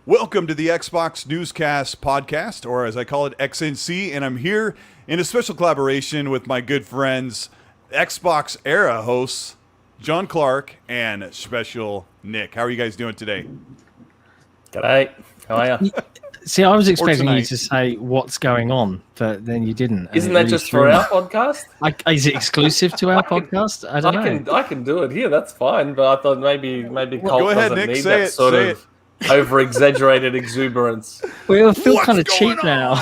Welcome to the Xbox Newscast Podcast, or as I call it, XNC, and I'm here in a special collaboration with my good friends, Xbox era hosts, Jon Clarke and Shpeshal Nick. How are you guys doing today? G'day. How are you? See, I was expecting you to say what's going on, but then you didn't. Isn't that really just for our podcast? Is it exclusive to our podcast? I don't know. I can do it here. That's fine. But I thought maybe Colt go ahead, doesn't Nick, need say that it, sort say of over-exaggerated exuberance. We feel What's kind of cheap going now.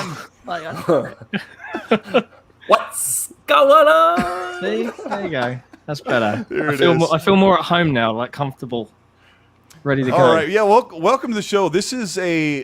What's going on? See, there you go. That's better. There I feel more at home now, like comfortable, ready to go. All right, yeah, welcome to the show. This is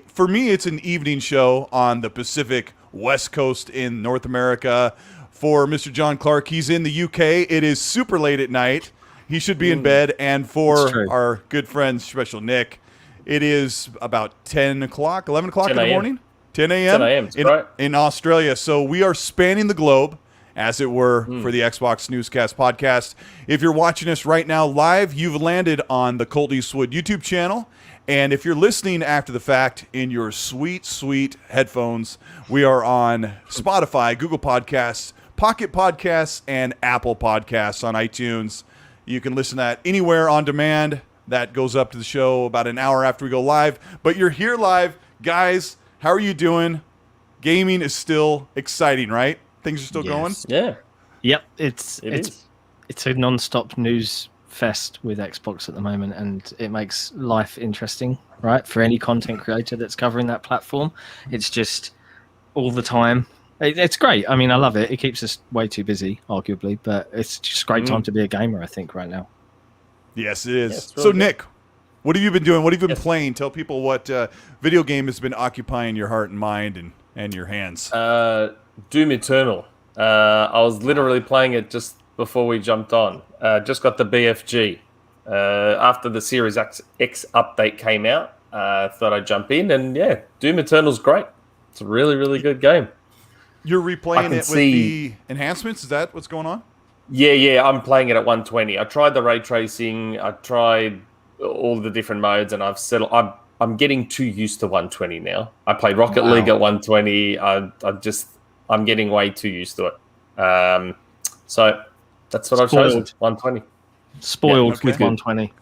for me, it's an evening show on the Pacific West Coast in North America. For Mr. Jon Clarke, he's in the UK. It is super late at night. He should be in bed. And for our good friend, Shpeshal Nick, it is about 10 o'clock, 11 o'clock in the morning? 10 a.m. 10 a.m. In Australia. So we are spanning the globe, as it were, for the Xbox Newscast Podcast. If you're watching us right now live, you've landed on the Colteastwood YouTube channel. And if you're listening after the fact in your sweet, sweet headphones, we are on Spotify, Google Podcasts, Pocket Podcasts, and Apple Podcasts on iTunes. You can listen to that anywhere on demand. That goes up to the show about an hour after we go live. But you're here live. Guys, how are you doing? Gaming is still exciting, right? Things are still going? Yeah. Yep. It's a non-stop news fest with Xbox at the moment, and it makes life interesting, right? For any content creator that's covering that platform. It's just all the time. It's great. I mean, I love it. It keeps us way too busy, arguably, but it's just a great time to be a gamer, I think, right now. Yes, it is. Yeah, really so, good. Nick, what have you been doing? What have you been playing? Tell people what video game has been occupying your heart and mind and your hands. Doom Eternal. I was literally playing it just before we jumped on. Just got the BFG. After the Series X update came out, thought I'd jump in, and yeah, Doom Eternal's great. It's a really, really good game. You're replaying it with the enhancements? Is that what's going on? Yeah, I'm playing it at 120. I tried the ray tracing. I tried all the different modes, and I've settled. I'm getting too used to 120 now. I played Rocket League at 120. I'm getting way too used to it. So that's what I've chosen. 120. Spoiled with 120.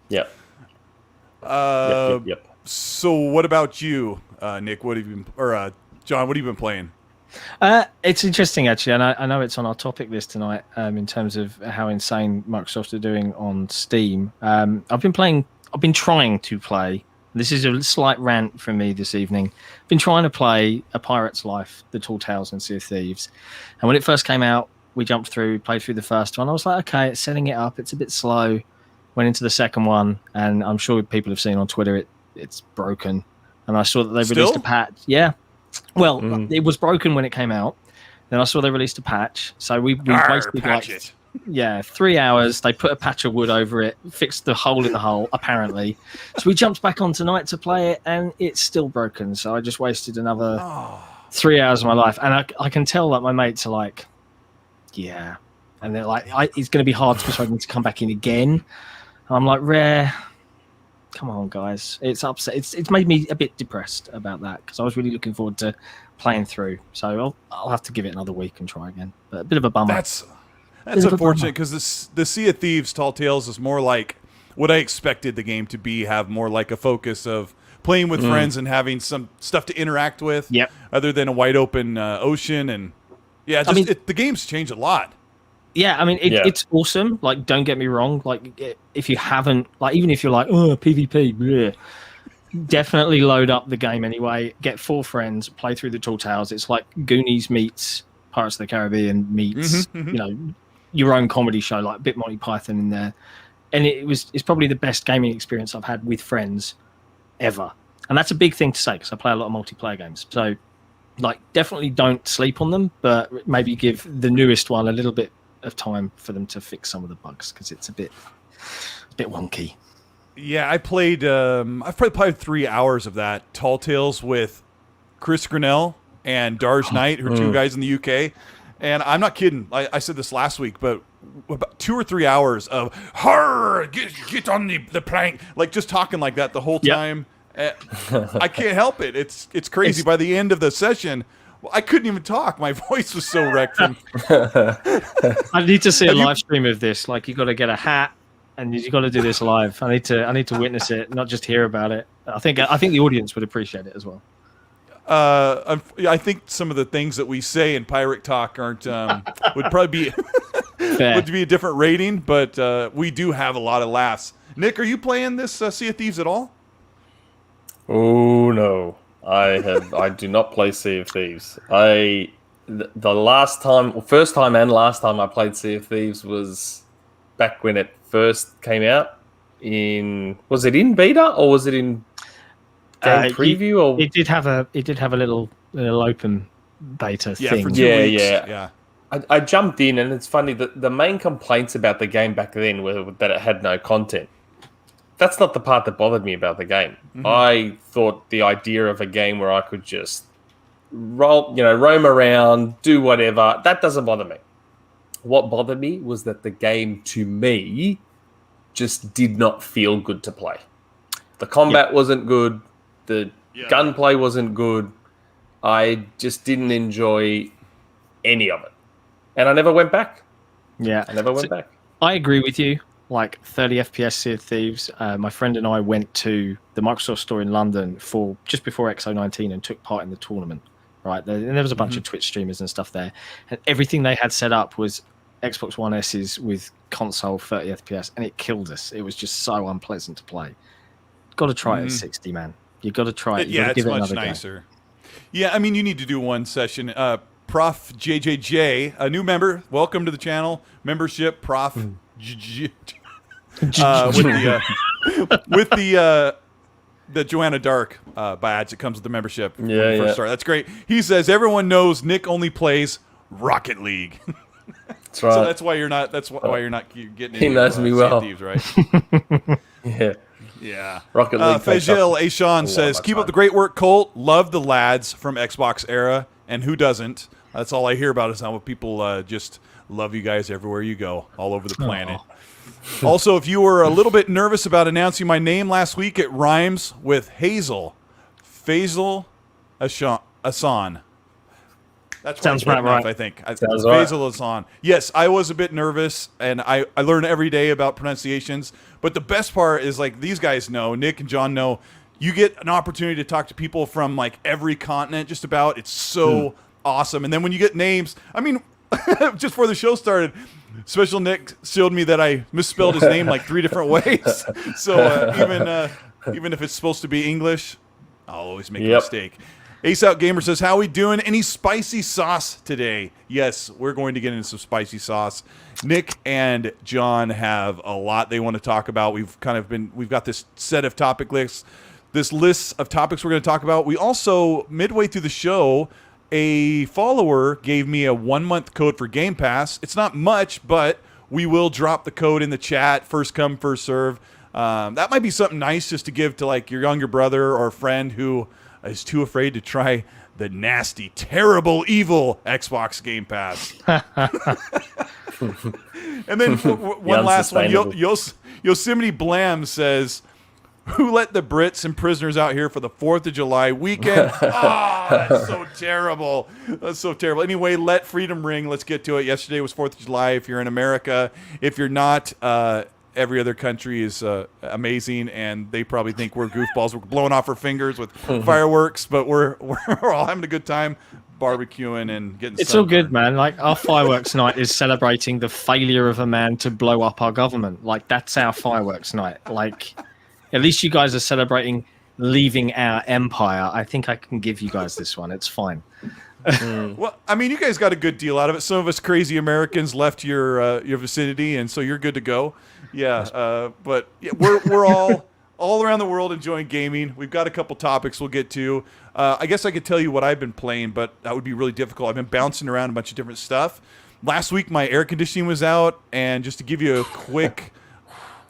Yep. Yep. So what about you, Nick? What have you been, or John? What have you been playing? It's interesting, actually, and I know it's on our topic list tonight in terms of how insane Microsoft are doing on Steam. I've been trying to play. This is a slight rant from me this evening. I've been trying to play A Pirate's Life, The Tall Tales and Sea of Thieves. And when it first came out, we jumped through, played through the first one. I was like, okay, it's setting it up. It's a bit slow. Went into the second one, and I'm sure people have seen on Twitter it's broken. And I saw that they released a patch. Yeah. Well, it was broken when it came out. Then I saw they released a patch. So we wasted 3 hours. They put a patch of wood over it, fixed the hole in the hull, apparently. So we jumped back on tonight to play it, and it's still broken. So I just wasted another 3 hours of my life. And I can tell that my mates are like, yeah. And they're like, it's going to be hard to persuade me to come back in again. And I'm like, Rare. Come on, guys. It's upset. It's made me a bit depressed about that because I was really looking forward to playing through. So I'll have to give it another week and try again. But a bit of a bummer. That's unfortunate because the Sea of Thieves Tall Tales is more like what I expected the game to be. Have more like a focus of playing with friends and having some stuff to interact with. Yep. Other than a wide open ocean and the game's changed a lot. Yeah, I mean, it's awesome. Like, don't get me wrong. Like, if you haven't, like, even if you're like, oh, PvP, bleh, definitely load up the game anyway. Get 4 friends, play through the Tall Tales. It's like Goonies meets Pirates of the Caribbean meets, your own comedy show, like a bit Monty Python in there. And it's probably the best gaming experience I've had with friends ever. And that's a big thing to say because I play a lot of multiplayer games. So, like, definitely don't sleep on them, but maybe give the newest one a little bit of time for them to fix some of the bugs because it's a bit wonky. Yeah, I've probably played 3 hours of that Tall Tales with Chris Grinnell and Darge Knight, who are 2 guys in the UK. And I'm not kidding. I said this last week, but about 2 or 3 hours of get on the plank, like just talking like that the whole time. I can't help it. It's crazy. By the end of the session, I couldn't even talk. My voice was so wrecked from. I need to see a live stream of this. Like, you got to get a hat, and you got to do this live. I need to witness it, not just hear about it. I think the audience would appreciate it as well. I think some of the things that we say in Pirate Talk aren't would probably be would be a different rating, but we do have a lot of laughs. Nick, are you playing this Sea of Thieves at all? Oh no, I do not play Sea of Thieves. The first time and last time I played Sea of Thieves was back when it first came out. Was it in beta or was it in game preview? Or it did have a little open beta thing. For 2 weeks. Yeah. I jumped in, and it's funny that the main complaints about the game back then were that it had no content. That's not the part that bothered me about the game. Mm-hmm. I thought the idea of a game where I could just roam around, do whatever, that doesn't bother me. What bothered me was that the game, to me, just did not feel good to play. The combat wasn't good. The gunplay wasn't good. I just didn't enjoy any of it. And I never went back. Yeah. I never went back. I agree with you. Like 30 FPS Sea of Thieves. My friend and I went to the Microsoft store in London for just before XO19 and took part in the tournament. Right, and there was a bunch of Twitch streamers and stuff there, and everything they had set up was Xbox One S's with console 30 FPS, and it killed us. It was just so unpleasant to play. Got to try it at 60, man. You got to try it. It's much nicer. Yeah, I mean, you need to do one session. Prof JJJ, a new member. Welcome to the channel. Membership, Prof. With the Joanna Dark badge that comes with the membership. First start. That's great. He says everyone knows Nick only plays Rocket League. That's right. So that's why you're not. That's why you're not getting. He knows me well. Thieves, right? Yeah. Rocket League. Fajil Ashan says, "Keep up the great work, Colt. Love the lads from Xbox era, and who doesn't? That's all I hear about is how people just love you guys everywhere you go, all over the planet." Also, if you were a little bit nervous about announcing my name last week, it rhymes with Hazel. Faisal Asan. That sounds right. I think. Faisal Asan. Yes, I was a bit nervous, and I learn every day about pronunciations. But the best part is, like, these guys know, Nick and John know, you get an opportunity to talk to people from, like, every continent just about. It's so awesome. And then when you get names, I mean, just before the show started, Shpeshal Nick showed me that I misspelled his name like 3 different ways. So even if it's supposed to be English, I'll always make a mistake. Ace Out Gamer says, "How we doing? Any spicy sauce today?" Yes, we're going to get into some spicy sauce. Nick and John have a lot they want to talk about. We've got this set of topic lists, this list of topics we're going to talk about. We also, midway through the show, a follower gave me a 1-month code for Game Pass. It's not much, but we will drop the code in the chat. First come, first serve. That might be something nice just to give to, like, your younger brother or friend who is too afraid to try the nasty, terrible, evil Xbox Game Pass. And then one last one. Yosemite Blam says, "Who let the Brits and prisoners out here for the 4th of July weekend?" Oh, that's so terrible. That's so terrible. Anyway, let freedom ring. Let's get to it. Yesterday was 4th of July if you're in America. If you're not, every other country is amazing, and they probably think we're goofballs. We're blowing off our fingers with fireworks, but we're all having a good time barbecuing and getting It's all good, man. Like, our fireworks night is celebrating the failure of a man to blow up our government. Like, that's our fireworks night. Like, at least you guys are celebrating leaving our empire. I think I can give you guys this one. It's fine. Well, I mean, you guys got a good deal out of it. Some of us crazy Americans left your vicinity, and so you're good to go. Yeah, but yeah, we're all around the world enjoying gaming. We've got a couple topics we'll get to. I guess I could tell you what I've been playing, but that would be really difficult. I've been bouncing around a bunch of different stuff. Last week, my air conditioning was out, and just to give you a quick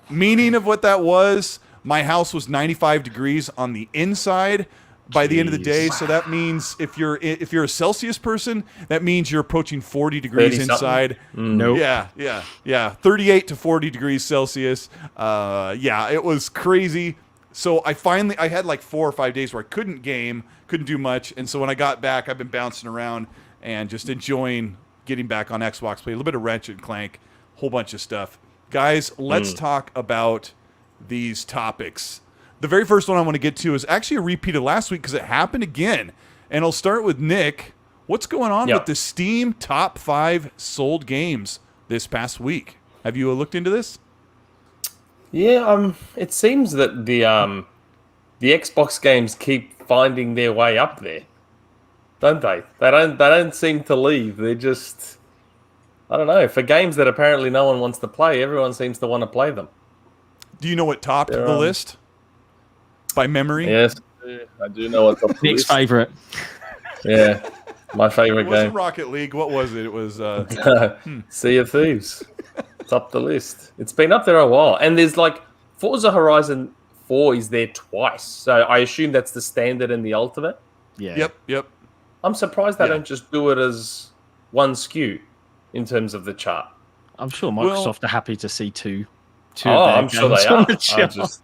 meaning of what that was, my house was 95 degrees on the inside by the end of the day. So that means if you're a Celsius person, that means you're approaching 40 degrees inside. Nope. Yeah. 38 to 40 degrees Celsius. Yeah, it was crazy. So I had like 4 or 5 days where I couldn't do much, and so when I got back, I've been bouncing around and just enjoying getting back on Xbox, play a little bit of Ratchet and Clank, whole bunch of stuff. Guys, let's talk about these topics. The very first one I want to get to is actually a repeat of last week because it happened again, and I'll start with Nick. What's going on with the Steam top 5 sold games this past week? Have you looked into this? Yeah, it seems that the Xbox games keep finding their way up there, don't they? They don't seem to leave. They're just, I don't know. For games that apparently no one wants to play, everyone seems to want to play them. Do you know what topped the list by memory? Yes, I do know what's up. Nick's favorite. Yeah, my favorite It wasn't game. Rocket League. What was it? It was Sea of Thieves. Top the list. It's been up there a while, and there's like Forza Horizon 4 is there twice, so I assume that's the standard and the ultimate. Yeah. Yep. I'm surprised they don't just do it as one SKU in terms of the chart. I'm sure Microsoft are happy to see two. I'm sure they are. The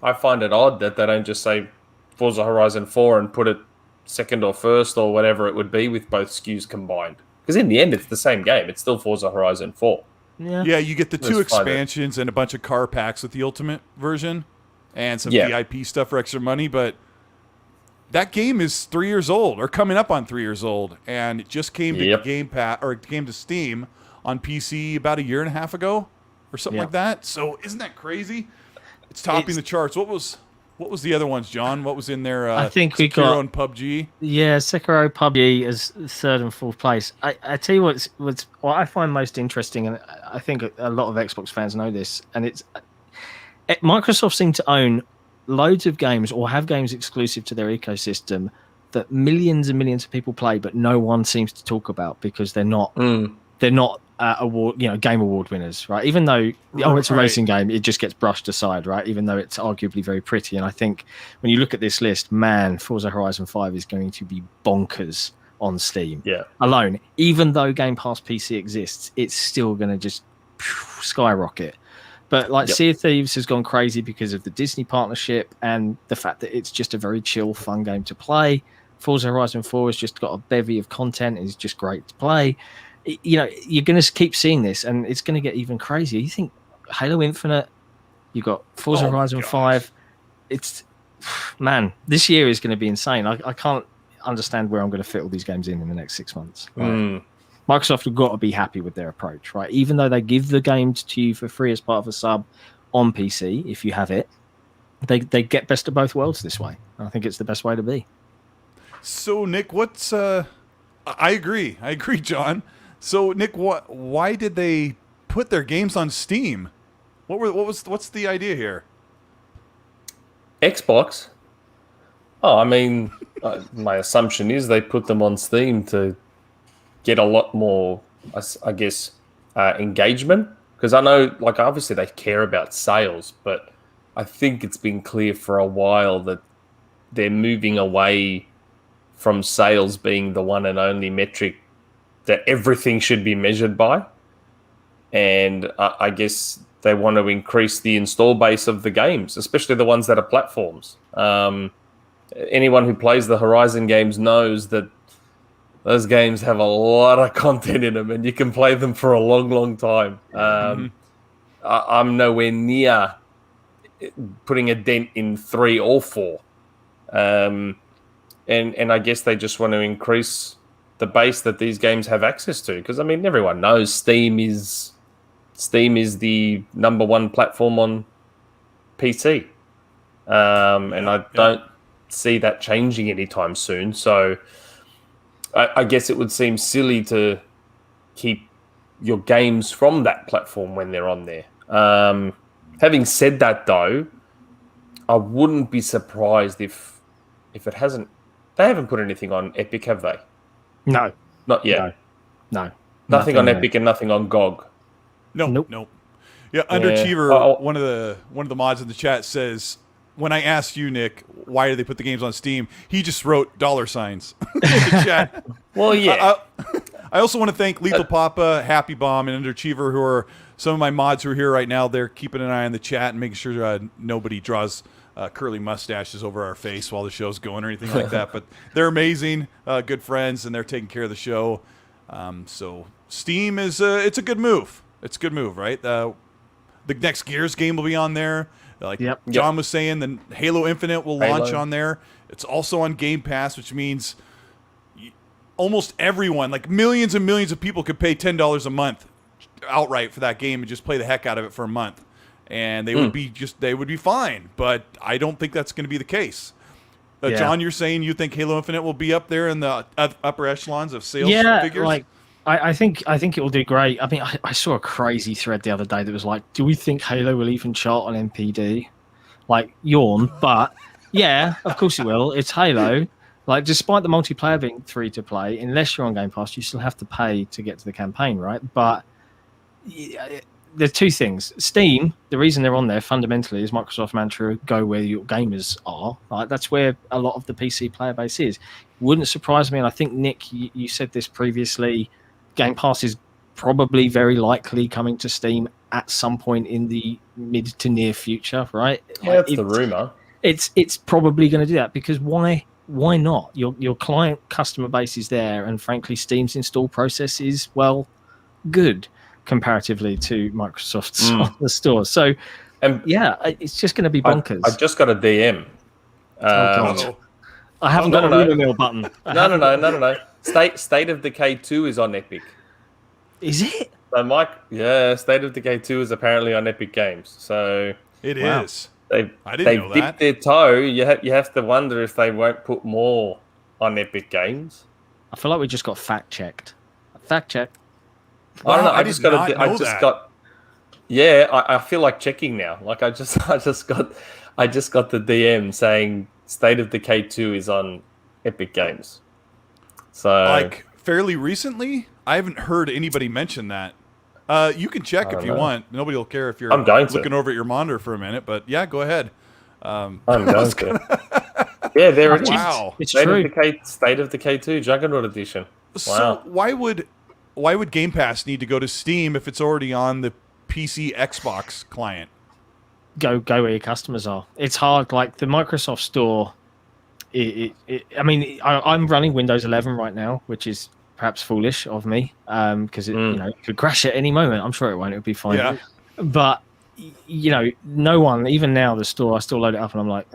I find it odd that they don't just say Forza Horizon 4 and put it second or first or whatever it would be with both SKUs combined. Because in the end, it's the same game. It's still Forza Horizon 4. Yeah, you get the 2 expansions and a bunch of car packs with the Ultimate version and some VIP stuff for extra money, but that game is 3 years old or coming up on 3 years old, and it just came to Game Pass or it came to Steam on PC about a year and a half ago or something like that. So isn't that crazy? It's topping the charts. What was the other ones, John? What was in there? I think we Sekiro got and PUBG. Yeah, Sekiro, PUBG as third and fourth place. I tell you what I find most interesting, and I think a lot of Xbox fans know this, and it's Microsoft seem to own loads of games or have games exclusive to their ecosystem that millions and millions of people play, but no one seems to talk about because they're not game award winners, right? Even though it's a racing game, it just gets brushed aside, right? Even though it's arguably very pretty. And I think when you look at this list, Forza Horizon 5 is going to be bonkers on Steam alone. Even though Game Pass PC exists, it's still going to just skyrocket. But Sea of Thieves has gone crazy because of the Disney partnership and the fact that it's just a very chill, fun game to play. Forza Horizon 4 has just got a bevy of content and is just great to play. You're going to keep seeing this, and it's going to get even crazier. You think Halo Infinite, you got Forza Horizon 5. This year is going to be insane. I can't understand where I'm going to fit all these games in the next 6 months. Right? Microsoft have got to be happy with their approach, right? Even though they give the games to you for free as part of a sub on PC, if you have it, they get best of both worlds this way. And I think it's the best way to be. So, Nick, I agree, John. So, Nick, why did they put their games on Steam? What's the idea here? Xbox? I mean, my assumption is they put them on Steam to get a lot more, I guess, engagement. Because I know, obviously they care about sales, but I think it's been clear for a while that they're moving away from sales being the one and only metric that everything should be measured by. And I guess they want to increase the install base of the games, especially the ones that are platforms. Anyone who plays the Horizon games knows that those games have a lot of content in them and you can play them for a long, long time. I'm nowhere near putting a dent in 3 or 4. And I guess they just want to increase the base that these games have access to. Because, I mean, everyone knows Steam is the number one platform on PC. And I don't see that changing anytime soon. So I guess it would seem silly to keep your games from that platform when they're on there. Having said that, though, I wouldn't be surprised if it hasn't. They haven't put anything on Epic, have they? No, not yet. No. Nothing on Epic and nothing on GOG. Nope. Yeah, Underachiever, one of the mods in the chat says, when I asked you, Nick, why do they put the games on Steam, he just wrote $signs in the chat. Well, yeah. I also want to thank Lethal Papa, Happy Bomb, and Underachiever, who are some of my mods who are here right now. They're keeping an eye on the chat and making sure nobody draws curly mustaches over our face while the show's going or anything like that. But they're amazing, good friends, and they're taking care of the show. So Steam is it's a good move. It's a good move, right? The next Gears game will be on there. Like John was saying, the Halo Infinite will launch on there. It's also on Game Pass, which means almost everyone, like millions and millions of people, could pay $10 a month outright for that game and just play the heck out of it for a month, and they would be fine. But I don't think that's going to be the case. John, you're saying you think Halo Infinite will be up there in the upper echelons of sales figures? Like I think it will do great. I mean, I saw a crazy thread the other day that was like, do we think Halo will even chart on NPD? Like, yawn, but yeah, of course it will. It's Halo. Like, despite the multiplayer being free to play, unless you're on Game Pass, you still have to pay to get to the campaign, right? But there's two things. Steam, the reason they're on there fundamentally is Microsoft mantra, go where your gamers are. Right? That's where a lot of the PC player base is. Wouldn't surprise me, and I think, Nick, you said this previously, Game Pass is probably very likely coming to Steam at some point in the mid to near future, right? Yeah, that's the rumor. It's probably going to do that because why not? Your client customer base is there, and frankly, Steam's install process is, well, good comparatively to Microsoft's on the store. So, it's just going to be bonkers. I just got a DM. I haven't got a rumor mill button. No. State of Decay 2 is on Epic. Is it? So State of Decay 2 is apparently on Epic Games. So it is. I didn't know that. They've dipped their toe. You have to wonder if they won't put more on Epic Games. I feel like we just got fact checked. Fact check. I don't know. I feel like checking now. Like I just got the DM saying State of Decay 2 is on Epic Games. So like fairly recently, I haven't heard anybody mention that. You can check if you want. Nobody will care if you're looking over at your monitor for a minute, but yeah, go ahead. I'm going to. Yeah, there it is. Wow. It's true. State of Decay 2 Juggernaut Edition. Wow. So why would Game Pass need to go to Steam if it's already on the PC Xbox client? Go where your customers are. It's hard. Like the Microsoft Store. I'm running Windows 11 right now, which is perhaps foolish of me, because it could crash at any moment. I'm sure it won't. It'll be fine. Yeah. But no one, even now, the store, I still load it up and I'm like,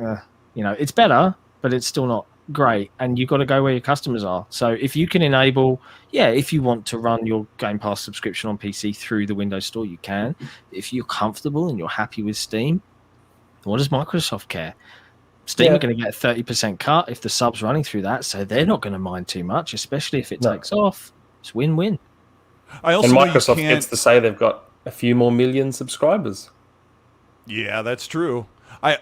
it's better, but it's still not great. And you've got to go where your customers are. So if you can enable, if you want to run your Game Pass subscription on PC through the Windows Store, you can. If you're comfortable and you're happy with Steam, what does Microsoft care? Steam are going to get a 30% cut if the sub's running through that, so they're not going to mind too much, especially if it takes off. It's win-win. And Microsoft gets to say they've got a few more million subscribers. Yeah, that's true. I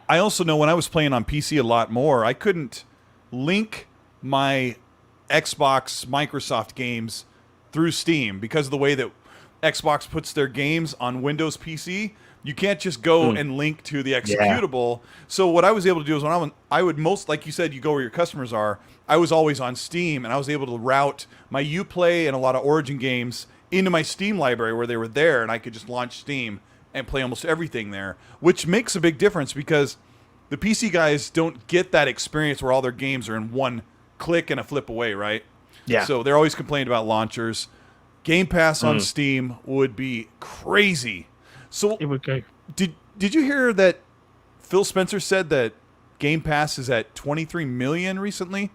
also know when I was playing on PC a lot more, I couldn't link my Xbox Microsoft games through Steam because of the way that Xbox puts their games on Windows PC. You can't just go and link to the executable. Yeah. So what I was able to do is when I would most, like you said, you go where your customers are. I was always on Steam, and I was able to route my Uplay and a lot of Origin games into my Steam library where they were there, and I could just launch Steam and play almost everything there, which makes a big difference because the PC guys don't get that experience where all their games are in one click and a flip away, right? Yeah. So they're always complaining about launchers. Game Pass on Steam would be crazy. So it would go. Did you hear that Phil Spencer said that Game Pass is at 23 million recently?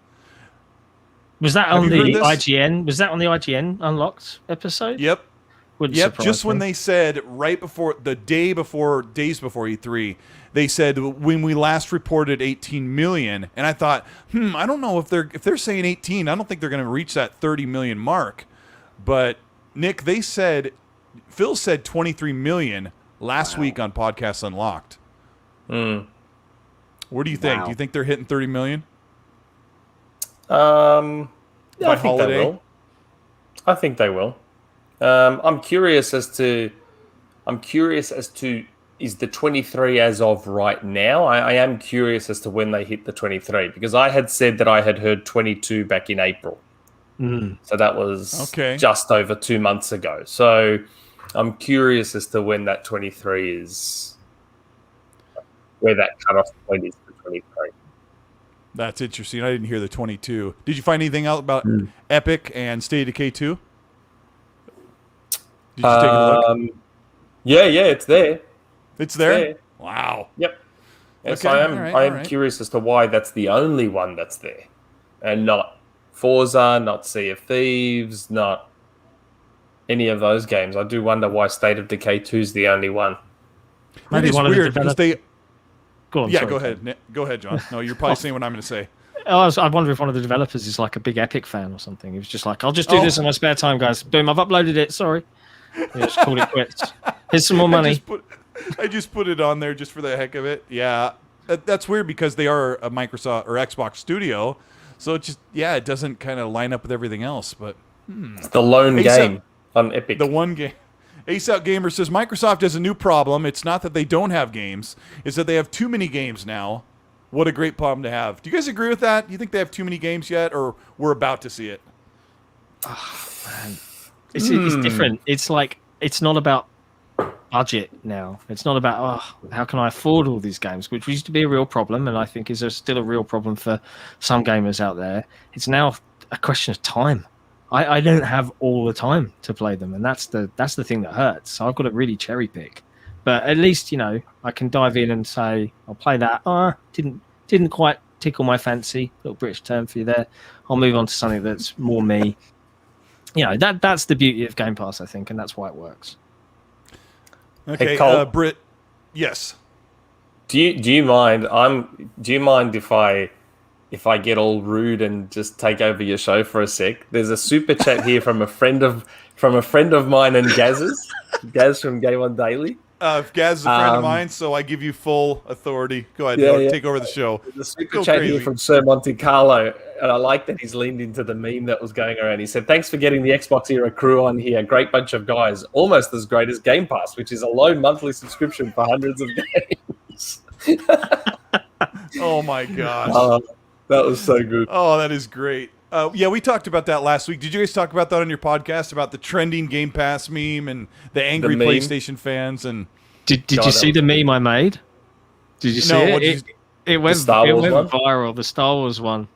Was that on the IGN? Was that on the IGN Unlocked episode? Yep. Yep. Just when they said days before E3, they said when we last reported 18 million, and I thought, I don't know if they're saying 18, I don't think they're going to reach that 30 million mark. But Nick, Phil said 23 million last week on Podcast Unlocked. What do you think? Do you think they're hitting 30 million? I think they will. I'm curious as to is the 23 as of right now? I am curious as to when they hit the 23 because I had said that I had heard 22 back in April. So that was just over 2 months ago. So I'm curious as to when that 23 is, where that cutoff point is for 23. That's interesting. I didn't hear the 22. Did you find anything out about Epic and State of Decay 2? Did you take a look? Yeah, it's there. It's there? Wow. Yep. Yes, I am curious as to why that's the only one that's there, and not Forza, not Sea of Thieves, not any of those games. I do wonder why State of Decay 2 is the only one. Maybe it's weird because they... Go on, go ahead. Go ahead, John. No, you're probably saying what I'm going to say. I wonder if one of the developers is like a big Epic fan or something. He was just like, I'll just do this in my spare time, guys. Boom, I've uploaded it. Sorry. He just called it quits. Here's some more money. I just put it on there just for the heck of it. Yeah. That's weird because they are a Microsoft or Xbox studio. So it just, it doesn't kind of line up with everything else. But It's the lone game on Epic. The one game. Ace Out Gamer says Microsoft has a new problem. It's not that they don't have games. It's that they have too many games now. What a great problem to have. Do you guys agree with that? Do you think they have too many games yet, or we're about to see it? Oh, man. It's different. It's like, it's not about budget now. It's not about, how can I afford all these games, which used to be a real problem, and I think is still a real problem for some gamers out there. It's now a question of time. I don't have all the time to play them, and that's the thing that hurts. So I've got to really cherry pick. But at least, I can dive in and say, I'll play that. Didn't quite tickle my fancy. Little British term for you there. I'll move on to something that's more me. That's the beauty of Game Pass, I think, and that's why it works. Okay, hey, Cole, Britt. Yes. Do you mind? Do you mind if I get all rude and just take over your show for a sec? There's a super chat here from a friend of mine and Gaz's. Gaz from Game On Daily. Gaz is a friend of mine, so I give you full authority. Go ahead, take over the show. The super chat here from Sir Monte Carlo, and I like that he's leaned into the meme that was going around. He said, "Thanks for getting the Xbox era crew on here. Great bunch of guys, almost as great as Game Pass, which is a low monthly subscription for hundreds of games." Oh my gosh. That was so good. Oh, that is great. We talked about that last week. Did you guys talk about that on your podcast, about the trending Game Pass meme and the angry PlayStation fans? And Did you see the meme I made? Did you see it? It went viral, the Star Wars one.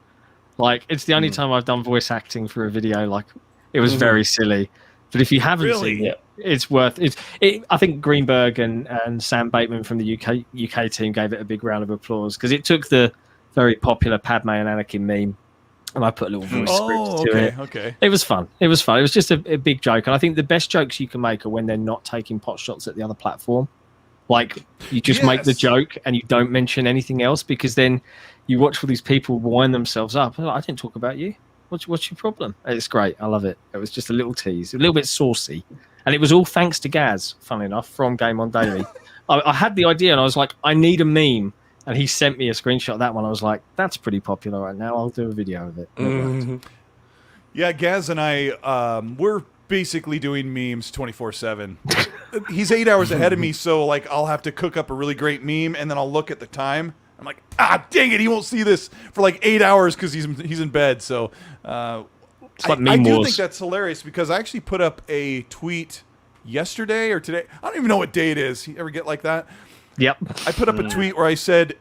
Like, it's the only time I've done voice acting for a video. Like, it was very silly. But if you haven't seen it, it's worth it. I think Greenberg and Sam Bateman from the UK team gave it a big round of applause because it took the very popular Padme and Anakin meme, and I put a little voice script to it. Okay. It was fun. It was just a big joke, and I think the best jokes you can make are when they're not taking pot shots at the other platform. Like, you just make the joke and you don't mention anything else, because then you watch all these people wind themselves up. I didn't talk about you. What's your problem? It's great. I love it. It was just a little tease, a little bit saucy, and it was all thanks to Gaz, funnily enough, from Game On Daily. I had the idea and I was like, I need a meme. And he sent me a screenshot of that one. I was like, that's pretty popular right now. I'll do a video of it. Mm-hmm. Yeah, Gaz and I, we're basically doing memes 24/7. He's 8 hours ahead of me, so like I'll have to cook up a really great meme, and then I'll look at the time. I'm like, dang it, he won't see this for like 8 hours because he's in bed. So I do think that's hilarious, because I actually put up a tweet yesterday or today. I don't even know what day it is. You ever get like that? Yep. I put up a tweet where I said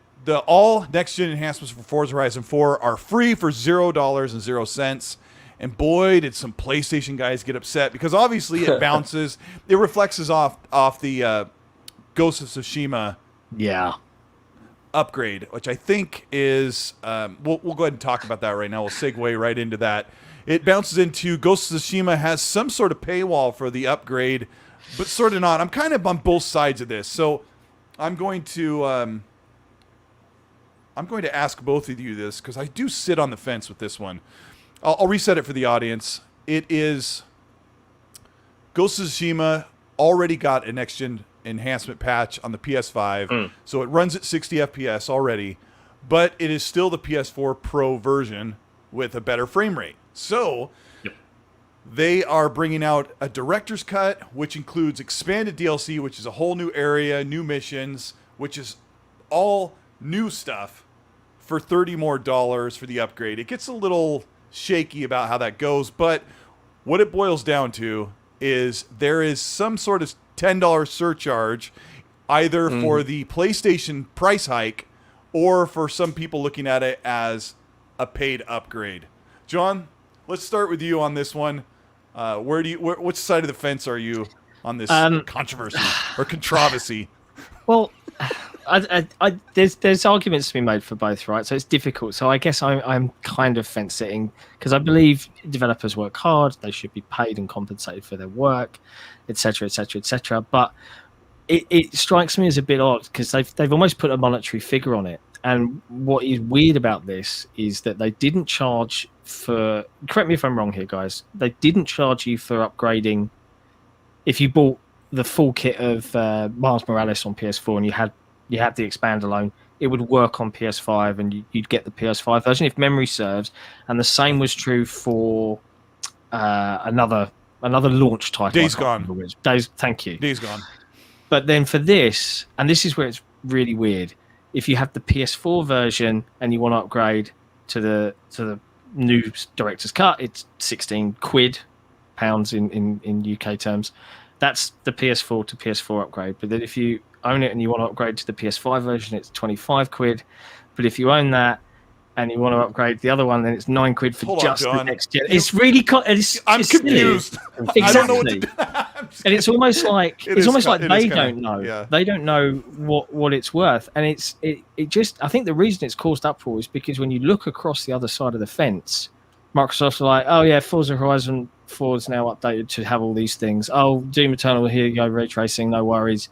all next-gen enhancements for Forza Horizon 4 are free for $0.00. And boy, did some PlayStation guys get upset, because obviously it bounces. It reflects off the Ghost of Tsushima upgrade, which I think is... we'll go ahead and talk about that right now. We'll segue right into that. It bounces into Ghost of Tsushima has some sort of paywall for the upgrade, but sort of not. I'm kind of on both sides of this. So... I'm going to ask both of you this, because I do sit on the fence with this one. I'll reset it for the audience. It is Ghost of Tsushima already got a next-gen enhancement patch on the PS5, so it runs at 60 FPS already, but it is still the PS4 Pro version with a better frame rate. So... They are bringing out a director's cut, which includes expanded DLC, which is a whole new area, new missions, which is all new stuff for $30 more for the upgrade. It gets a little shaky about how that goes. But what it boils down to is there is some sort of $10 surcharge either for the PlayStation price hike or for some people looking at it as a paid upgrade. John, let's start with you on this one. Which side of the fence are you on this controversy or controversy? Well, there's arguments to be made for both, right? So it's difficult. So I guess I'm kind of fence sitting because I believe developers work hard. They should be paid and compensated for their work, etc., etc., etc. But it strikes me as a bit odd because they've almost put a monetary figure on it. And what is weird about this is that they didn't charge for. Correct me if I'm wrong here, guys. They didn't charge you for upgrading if you bought the full kit of Miles Morales on PS4 and you had the expand alone, it would work on PS5 and you'd get the PS5 version if memory serves. And the same was true for another launch title. Days Gone. Thank you. Days Gone. But then for this, and this is where it's really weird, if you have the PS4 version and you want to upgrade to the new director's cut, it's 16 pounds in UK terms. That's the PS4 to PS4 upgrade. But then if you own it and you want to upgrade to the PS5 version, it's 25 quid. But if you own that and you want to upgrade the other one, then it's 9 quid for just the next gen. It's really I'm confused. Exactly. I don't know what to do. And it's almost like they don't know. Yeah. They don't know what it's worth. And it just I think the reason it's caused uproar is because when you look across the other side of the fence, Microsoft's like, oh yeah, Forza Horizon 4 is now updated to have all these things. Oh, Doom Eternal, here you go, ray tracing, no worries.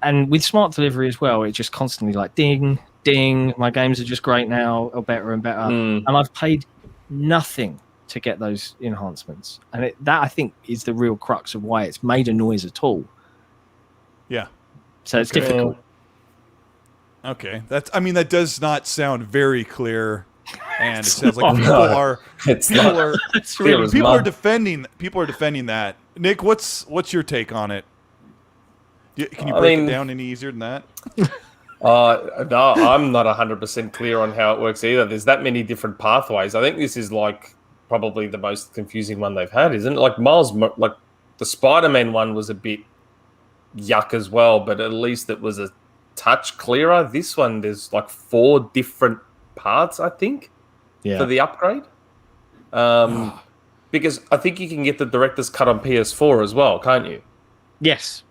And with smart delivery as well, it's just constantly like ding, ding, my games are just great now, or better and better. And I've paid nothing to get those enhancements. And that, I think, is the real crux of why it's made a noise at all. Yeah. So it's difficult. Okay. That does not sound very clear. And it sounds like people are defending that. Nick, what's your take on it? Can you break it down any easier than that? No, I'm not 100% clear on how it works either. There's that many different pathways. I think this is like probably the most confusing one they've had, isn't it? Like the Spider-Man one was a bit yuck as well, but at least it was a touch clearer. This one, there's like 4 different parts, I think, for the upgrade. Because I think you can get the director's cut on PS4 as well, can't you? Yes.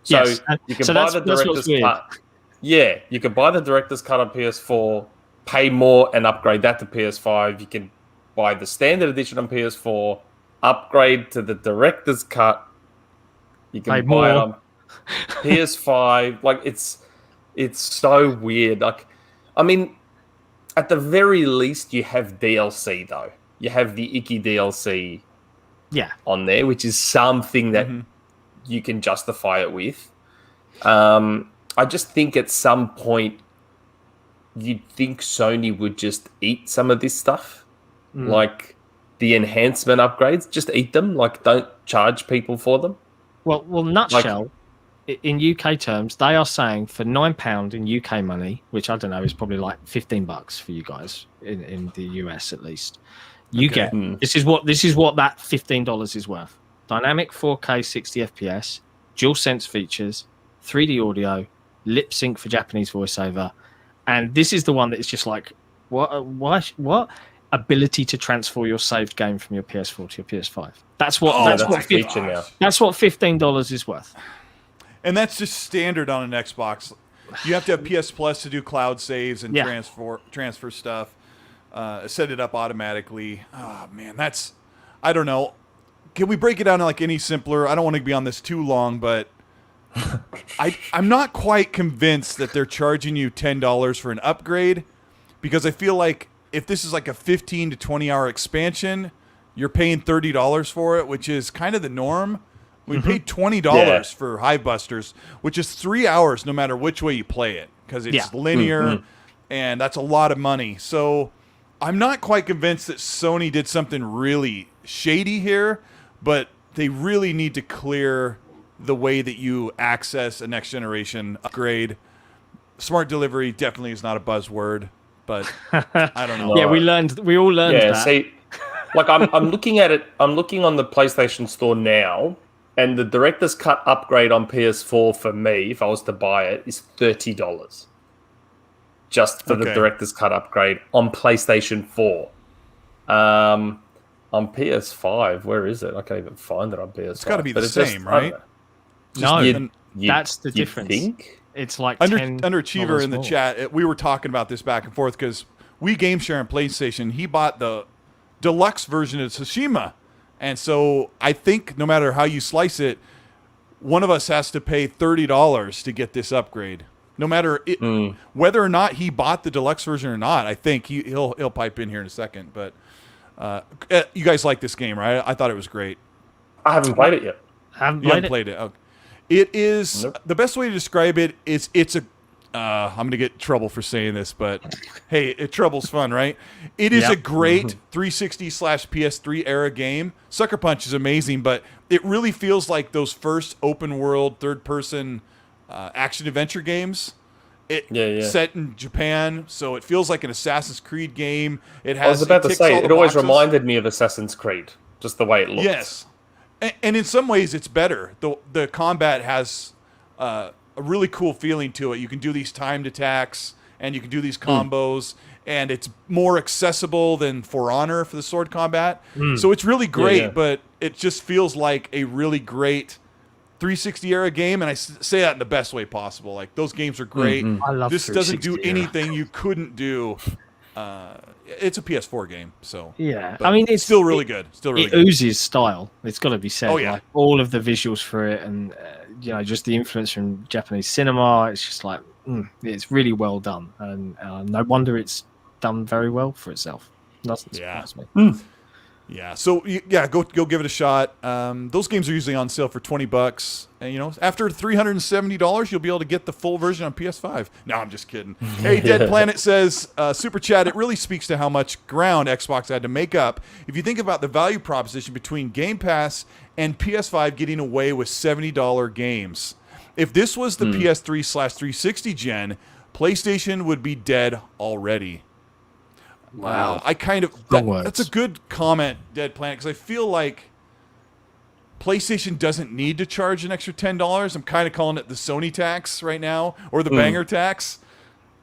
So you can buy the director's cut. Yeah, you can buy the director's cut on PS4, pay more and upgrade that to PS5. You can buy the standard edition on PS4, upgrade to the director's cut. You can buy it on PS5. Like it's so weird. Like, I mean, at the very least, you have DLC though. You have the icky DLC, on there, which is something that you can justify it with. I just think at some point you'd think Sony would just eat some of this stuff, like the enhancement upgrades. Just eat them. Like, don't charge people for them. Well, nutshell. In UK terms, they are saying for £9 in UK money, which I don't know is probably like $15 for you guys in the US at least. You get this is what that $15 is worth. Dynamic 4K 60 FPS, DualSense features, 3D audio, lip sync for Japanese voiceover, and this is the one that is just like what ability to transfer your saved game from your PS4 to your PS5. That's what $15 is worth. And that's just standard on an Xbox. You have to have PS Plus to do cloud saves and transfer stuff. Set it up automatically. Oh man, I don't know. Can we break it down like any simpler? I don't want to be on this too long, but I'm not quite convinced that they're charging you $10 for an upgrade, because I feel like if this is like a 15 to 20 hour expansion, you're paying $30 for it, which is kind of the norm. We paid $20 for Hivebusters, which is 3 hours no matter which way you play it, because it's linear, and that's a lot of money. So I'm not quite convinced that Sony did something really shady here, but they really need to clear the way that you access a next generation upgrade. Smart delivery definitely is not a buzzword, but I don't know. Yeah, we all learned that. See, Like I'm looking at it. I'm looking on the PlayStation Store now, and the director's cut upgrade on PS4 for me, if I was to buy it, is $30. Just for the director's cut upgrade on PlayStation 4. On PS5, where is it? I can't even find it on PS5. It's got to be the same, right? No, that's the difference. Think? It's like Underachiever in the chat. We were talking about this back and forth because we game share on PlayStation. He bought the deluxe version of Tsushima, and so I think no matter how you slice it, one of us has to pay $30 to get this upgrade. No matter whether or not he bought the deluxe version or not, I think he'll pipe in here in a second. But you guys like this game, right? I thought it was great. I haven't played it yet. Haven't played it. Okay. It is the best way to describe it is it's a. I'm gonna get in trouble for saying this, but hey, trouble's fun, right? It is a great 360/PS3 era game. Sucker Punch is amazing, but it really feels like those first open world third person action adventure games. Set in Japan, so it feels like an Assassin's Creed game. It has. I was about to say it always reminded me of Assassin's Creed, just the way it looks. Yes. And in some ways, it's better. The combat has a really cool feeling to it. You can do these timed attacks, and you can do these combos, and it's more accessible than For Honor for the sword combat. So it's really great, but it just feels like a really great 360 era game, and I say that in the best way possible. Like, those games are great. I love this doesn't do anything you couldn't do. It's a PS4 game, so I mean, it's still really good. Still really it good. oozes style. It's got to be said. Oh, yeah. Like, all of the visuals for it, and just the influence from Japanese cinema. It's just like it's really well done, and no wonder it's done very well for itself. Doesn't surprise me. Yeah, so go give it a shot. Those games are usually on sale for $20, and after $370, you'll be able to get the full version on PS5. No, I'm just kidding. Hey, Dead Planet says, Super Chat, it really speaks to how much ground Xbox had to make up. If you think about the value proposition between Game Pass and PS5 getting away with $70 games. If this was the PS3/360 gen, PlayStation would be dead already. Wow. I kind of that's a good comment, Dead Planet, because I feel like PlayStation doesn't need to charge an extra $10. I'm kind of calling it the Sony tax right now, or the banger tax.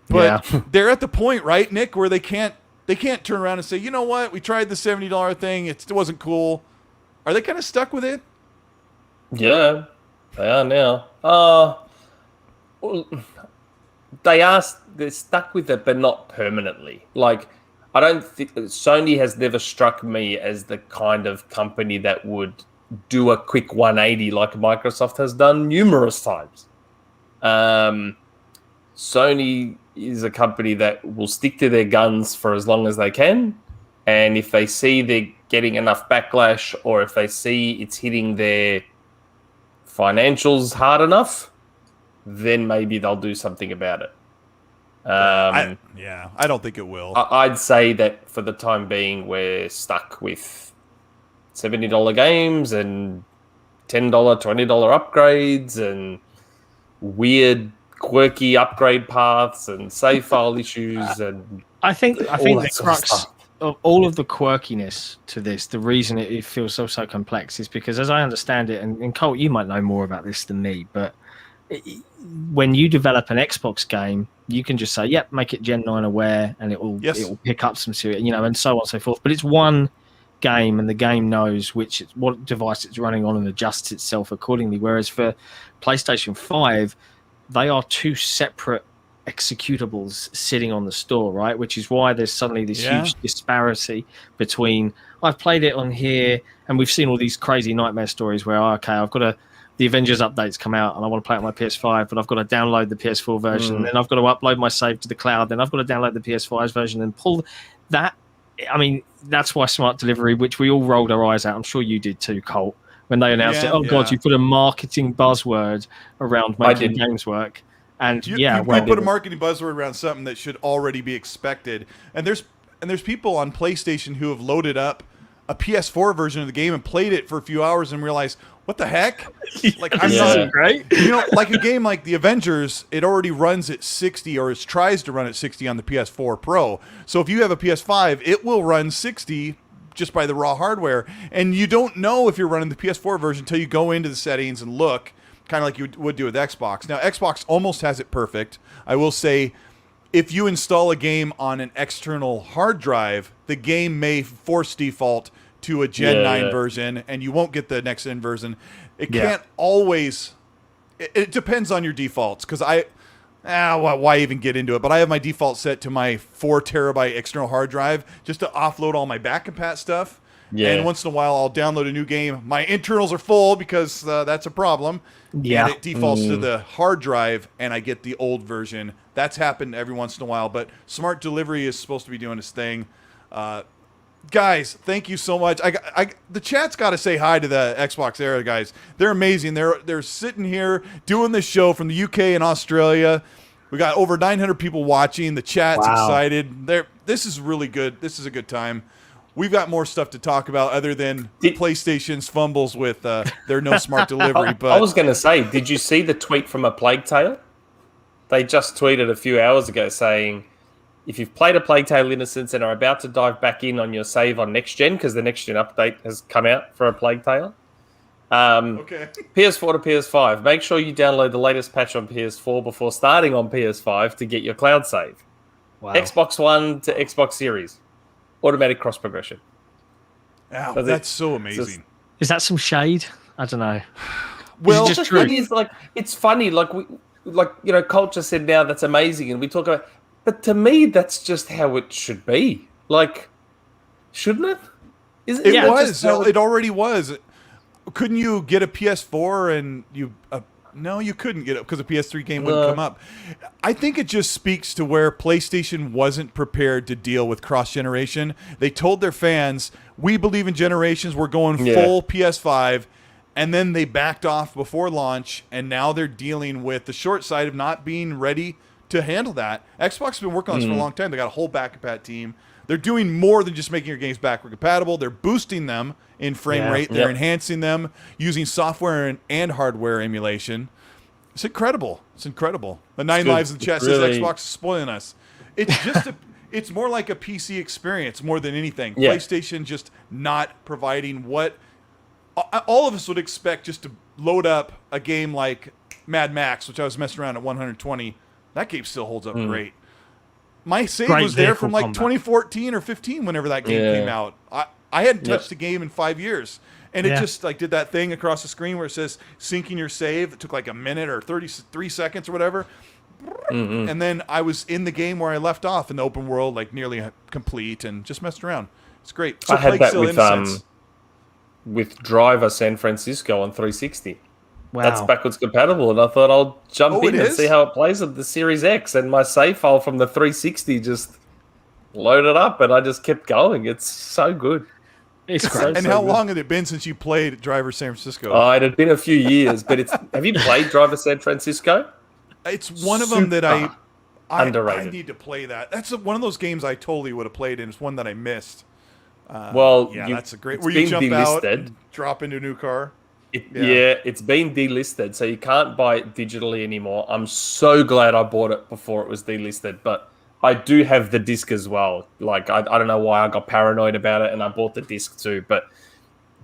But they're at the point, right, Nick, where they can't turn around and say, you know what, we tried the $70 thing, it wasn't cool. Are they kind of stuck with it? Yeah, they are now. They're stuck with it, but not permanently. Like, I don't think Sony has never struck me as the kind of company that would do a quick 180 like Microsoft has done numerous times. Sony is a company that will stick to their guns for as long as they can. And if they see they're getting enough backlash, or if they see it's hitting their financials hard enough, then maybe they'll do something about it. I don't think it will. I'd say that for the time being, we're stuck with $70 games and $10, $20 upgrades and weird, quirky upgrade paths and save file issues. And I think the crux of all of the quirkiness to this, the reason it feels so complex, is because, as I understand it, and Colt, you might know more about this than me, but when you develop an Xbox game, you can just say, "Yep, make it Gen 9 aware," and it will pick up some serious, and so on and so forth. But it's one game, and the game knows what device it's running on and adjusts itself accordingly. Whereas for PlayStation 5, they are two separate executables sitting on the store, right? Which is why there's suddenly this huge disparity between I've played it on here, and we've seen all these crazy nightmare stories where I've got the Avengers updates come out and I want to play it on my PS5, but I've got to download the PS4 version, and then I've got to upload my save to the cloud, then I've got to download the PS5 version and pull that. I mean, that's why Smart Delivery, which we all rolled our eyes at, I'm sure you did too, Colt, when they announced it. Oh God, you put a marketing buzzword around making games work. And you put a marketing buzzword around something that should already be expected. And there's people on PlayStation who have loaded up a PS4 version of the game and played it for a few hours and realized, what the heck? Like, I'm not great. Like a game like the Avengers, it already runs at 60, or it tries to run at 60 on the PS4 Pro. So if you have a PS5, it will run 60 just by the raw hardware. And you don't know if you're running the PS4 version until you go into the settings and look, kind of like you would do with Xbox. Now, Xbox almost has it perfect. I will say, if you install a game on an external hard drive, the game may force default to a Gen 9 version, and you won't get the next-gen version. It can't always... It depends on your defaults, because why even get into it? But I have my default set to my 4 terabyte external hard drive just to offload all my back compat stuff. Yeah. And once in a while, I'll download a new game. My internals are full because that's a problem. Yeah. And it defaults to the hard drive, and I get the old version. That's happened every once in a while, but Smart Delivery is supposed to be doing its thing. Guys, thank you so much. The chat's got to say hi to the Xbox era guys. They're amazing. They're sitting here doing this show from the UK and Australia. We got over 900 people watching. The chat's excited. This is really good. This is a good time. We've got more stuff to talk about other than PlayStation's fumbles with their no smart delivery. But I was going to say, did you see the tweet from A Plague Tale? They just tweeted a few hours ago saying, if you've played A Plague Tale Innocence and are about to dive back in on your save on next gen, because the next gen update has come out for A Plague Tale, PS4 to PS5, make sure you download the latest patch on PS4 before starting on PS5 to get your cloud save. Wow. Xbox One to Xbox Series, automatic cross progression. Wow, that's so amazing. Is that some shade? I don't know. Well, it's just true. It's funny. Colt just said now that's amazing, and we talk about. But to me, that's just how it should be. Like, shouldn't it? It was. It already was. Couldn't you get a PS4 and you? No, you couldn't get it because a PS3 game wouldn't come up. I think it just speaks to where PlayStation wasn't prepared to deal with cross-generation. They told their fans, we believe in generations, we're going full PS5, and then they backed off before launch, and now they're dealing with the short side of not being ready to handle that. Xbox has been working on this for a long time. They got a whole back-compat team. They're doing more than just making your games backward compatible. They're boosting them in frame rate. They're enhancing them using software and hardware emulation. It's incredible. It's incredible. The Nine Lives in the chat says Xbox is spoiling us. It's just it's more like a PC experience more than anything. Yeah. PlayStation just not providing what all of us would expect just to load up a game like Mad Max, which I was messing around at 120. That game still holds up great. My save was there from like 2014 or 15 whenever that game came out. I hadn't touched a game in 5 years. And it just like did that thing across the screen where it says syncing your save. It took like a minute or 33 seconds or whatever. Mm-hmm. And then I was in the game where I left off in the open world, like nearly complete, and just messed around. It's great. So I had that with Driver San Francisco on 360. Wow. That's backwards compatible, and I thought I'll jump in and see how it plays with the Series X, and my save file from the 360 just loaded up, and I just kept going. It's so good. It's great. And how long had it been since you played Driver San Francisco? Oh, it had been a few years, but have you played Driver San Francisco? It's one of them that I underrated. I need to play that. That's one of those games I totally would have played, and it's one that I missed. That's a great. Where you jump out, and drop into a new car. It's been delisted, so you can't buy it digitally anymore. I'm so glad I bought it before it was delisted, but I do have the disc as well. Like, I don't know why I got paranoid about it, and I bought the disc too. But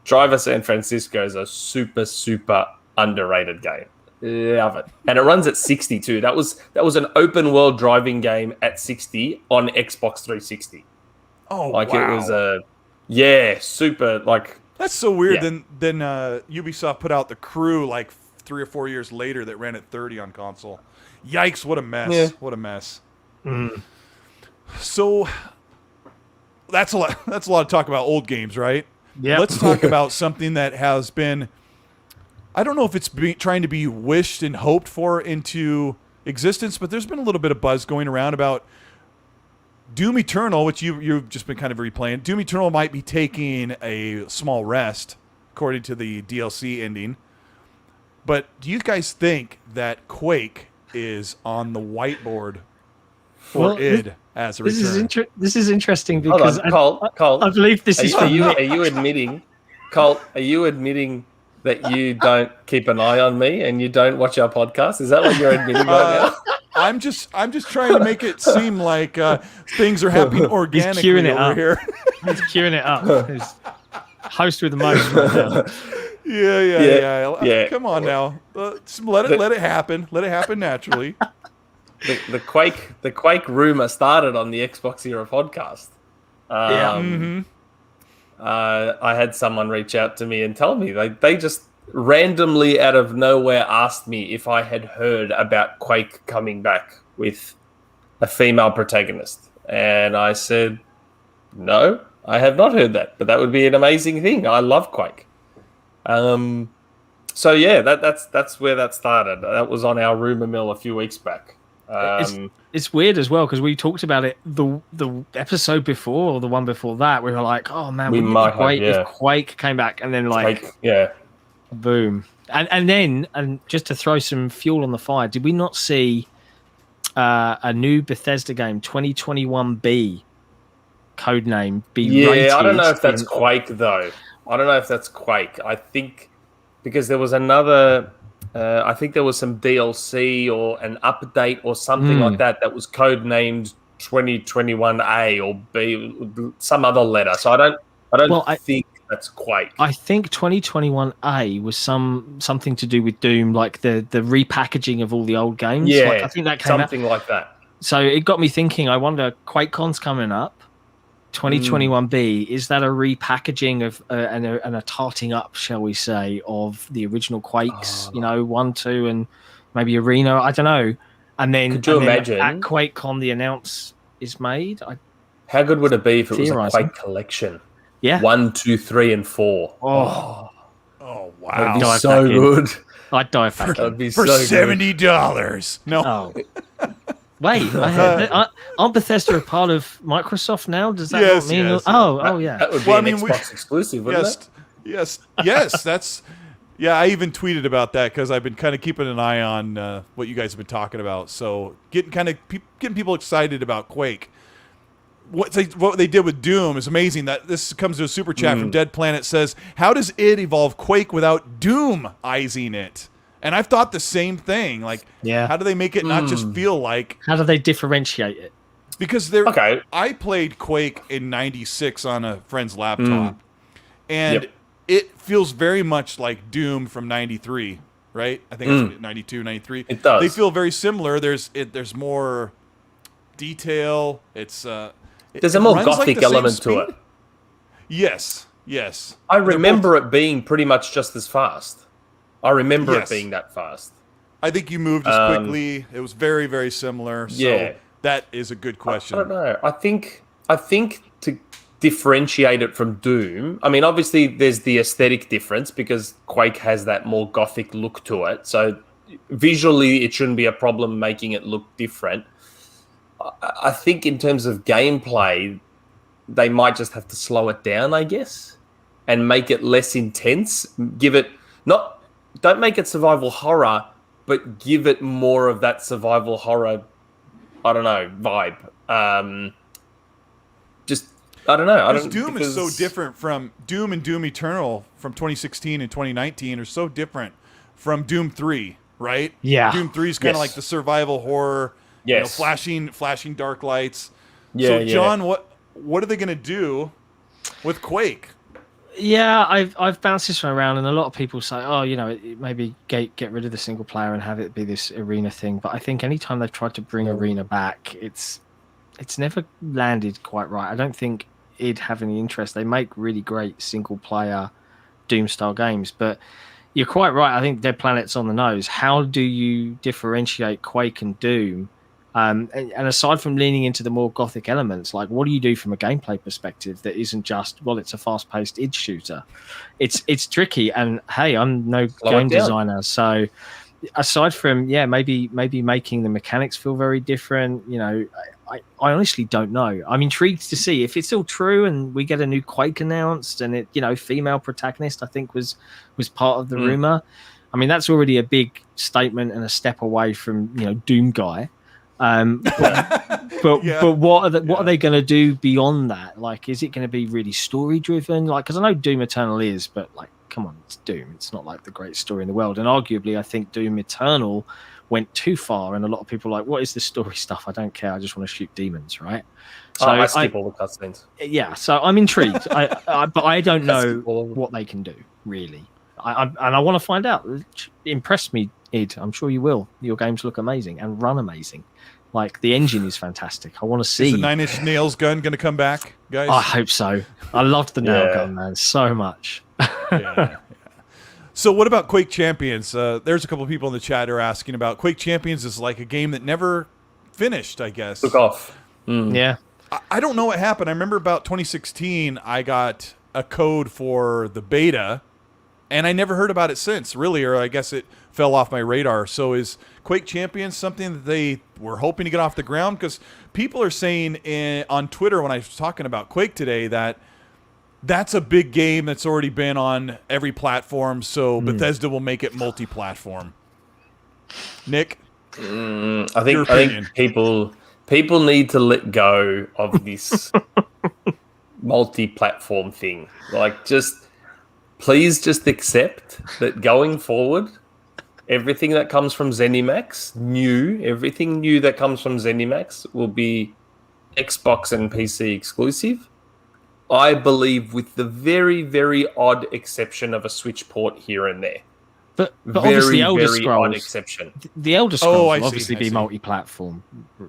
Driver San Francisco is a super, super underrated game. Love it. And it runs at 60 too. That was an open world driving game at 60 on Xbox 360. Oh, wow. It was super, like... That's so weird. Yeah. Then Ubisoft put out The Crew like 3 or 4 years later that ran at 30 on console. Yikes! What a mess! Yeah. What a mess. Mm. So that's a lot. That's a lot of talk about old games, right? Yeah. Let's talk about something that has been. I don't know if it's trying to be wished and hoped for into existence, but there's been a little bit of buzz going around about Doom Eternal, which you've just been kind of replaying. Doom Eternal might be taking a small rest, according to the DLC ending. But do you guys think that Quake is on the whiteboard for id as a return? This is interesting because Colt, I believe this is. Are you admitting, Colt? Are you admitting that you don't keep an eye on me and you don't watch our podcast? Is that what you're admitting right now? I'm just trying to make it seem like things are happening organically over here. He's queuing it up. He's host with the most right now. Yeah. Come on now. Let it happen. Let it happen naturally. The Quake rumor started on the Xbox Era podcast. I had someone reach out to me and tell me they just randomly out of nowhere asked me if I had heard about Quake coming back with a female protagonist, and I said no, I have not heard that, but that would be an amazing thing. I love Quake. So yeah, that's where that started. That was on our rumor mill a few weeks back. It's weird as well because we talked about it the episode before or the one before that. We were like, oh man, we might be great if Quake came back, and then boom, and then just to throw some fuel on the fire, did we not see a new Bethesda game 2021B codename be rated? I don't know if that's Quake though. I don't know if that's Quake. I think because there was another. I think there was some DLC or an update or something like that was codenamed 2021A or B, some other letter. So I don't think that's Quake. I think 2021A was something to do with Doom, like the repackaging of all the old games. Yeah, I think that came something like that. So it got me thinking. I wonder, QuakeCon's coming up. 2021B, is that a repackaging of and a tarting up, shall we say, of the original Quakes? 1, 2, and maybe Arena. I don't know. And then, could you imagine at QuakeCon the announce is made? How good would it be if it was a Quake collection? Yeah, 1, 2, 3, and 4. Oh wow, that'd be so good. I'd dive back That'd be for so $70. No. Oh. Wait, aren't Bethesda a part of Microsoft now? Does that not mean? Yes. Oh, yeah. That would be an Xbox exclusive, wouldn't it? Yes. That's I even tweeted about that because I've been kind of keeping an eye on what you guys have been talking about. So getting people excited about Quake. What they did with Doom is amazing. That this comes to a super chat from Dead Planet says, "How does it evolve Quake without Doom-izing it?" And I've thought the same thing. Like, how do they make it not just feel like... How do they differentiate it? Because I played Quake in 96 on a friend's laptop. And it feels very much like Doom from 93, right? I think it's 92, 93. It does. They feel very similar. There's more detail. There's a more gothic element to it. Yes. I remember it being pretty much just as fast. I remember it being that fast. I think you moved as quickly. It was very, very similar. So that is a good question. I don't know. I think to differentiate it from Doom, I mean, obviously there's the aesthetic difference because Quake has that more gothic look to it. So visually, it shouldn't be a problem making it look different. I think in terms of gameplay, they might just have to slow it down, I guess, and make it less intense. Don't make it survival horror, but give it more of that survival horror, I don't know, vibe. I don't know. Doom is so different from Doom and Doom Eternal from 2016 and 2019 are so different from Doom 3, right? Yeah. Doom 3 is kind of like the survival horror, flashing dark lights. So, John, what are they going to do with Quake? Yeah, I've bounced this one around, and a lot of people say, maybe get rid of the single player and have it be this arena thing. But I think anytime they've tried to bring arena back, it's never landed quite right. I don't think it'd have any interest. They make really great single player Doom style games, but you're quite right. I think Dead Planet's on the nose. How do you differentiate Quake and Doom? And aside from leaning into the more gothic elements, like what do you do from a gameplay perspective that isn't just, it's a fast-paced id shooter? It's tricky, and hey, I'm no game designer, so aside from maybe making the mechanics feel very different, I honestly don't know. I'm intrigued to see if it's all true and we get a new Quake announced, and it female protagonist I think was part of the rumor. I mean, that's already a big statement and a step away from Doom guy. But what are they going to do beyond that? Like, is it going to be really story driven? Like, because I know Doom Eternal is, but like, come on, it's Doom. It's not like the great story in the world. And arguably, I think Doom Eternal went too far, and a lot of people are like, what is this story stuff? I don't care. I just want to shoot demons, right? So I skip all the cutscenes. Yeah, so I'm intrigued, but I don't know what they can do, really. And I want to find out. Impress me, Id. I'm sure you will. Your games look amazing and run amazing. Like, the engine is fantastic. I want to see. Is the 9 Inch Nails gun going to come back, guys? I hope so. I loved the nail gun, man, so much. Yeah. So what about Quake Champions? There's a couple of people in the chat who are asking about Quake Champions. Is like a game that never finished, I guess. Took off. Yeah. I don't know what happened. I remember about 2016, I got a code for the beta, and I never heard about it since, really, or I guess it fell off my radar. So is Quake Champions something that they were hoping to get off the ground? Because people are saying on Twitter when I was talking about Quake today that that's a big game that's already been on every platform, so Bethesda will make it multi-platform. Nick? I think people need to let go of this multi-platform thing. Like, please just accept that going forward, everything that comes from ZeniMax, everything new that comes from ZeniMax will be Xbox and PC exclusive. I believe, with the very, very odd exception of a Switch port here and there. But obviously, Elder very Scrolls, odd exception. The Elder Scrolls will I see, obviously be see. multi-platform,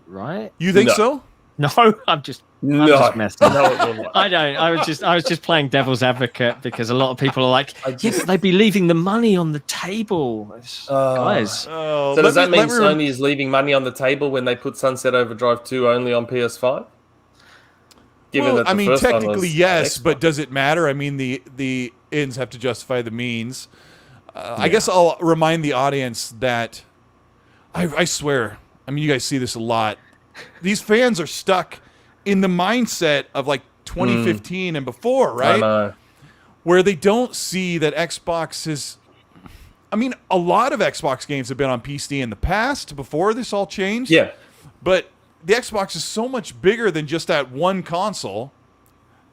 right? You think No. so? No, I'm just messing. No, it will not. I don't. I was just playing devil's advocate because a lot of people are like, yes, they'd be leaving the money on the table, guys. So does that mean Sony is leaving money on the table when they put Sunset Overdrive 2 only on PS5? Well, I mean, first one technically, was yes, Xbox. but does it matter? I mean, the ends have to justify the means. I guess I'll remind the audience that I swear, I mean, you guys see this a lot. These fans are stuck in the mindset of like 2015 and before, right? I know. Where they don't see that Xbox is... I mean, a lot of Xbox games have been on PC in the past before this all changed. Yeah. But the Xbox is so much bigger than just that one console.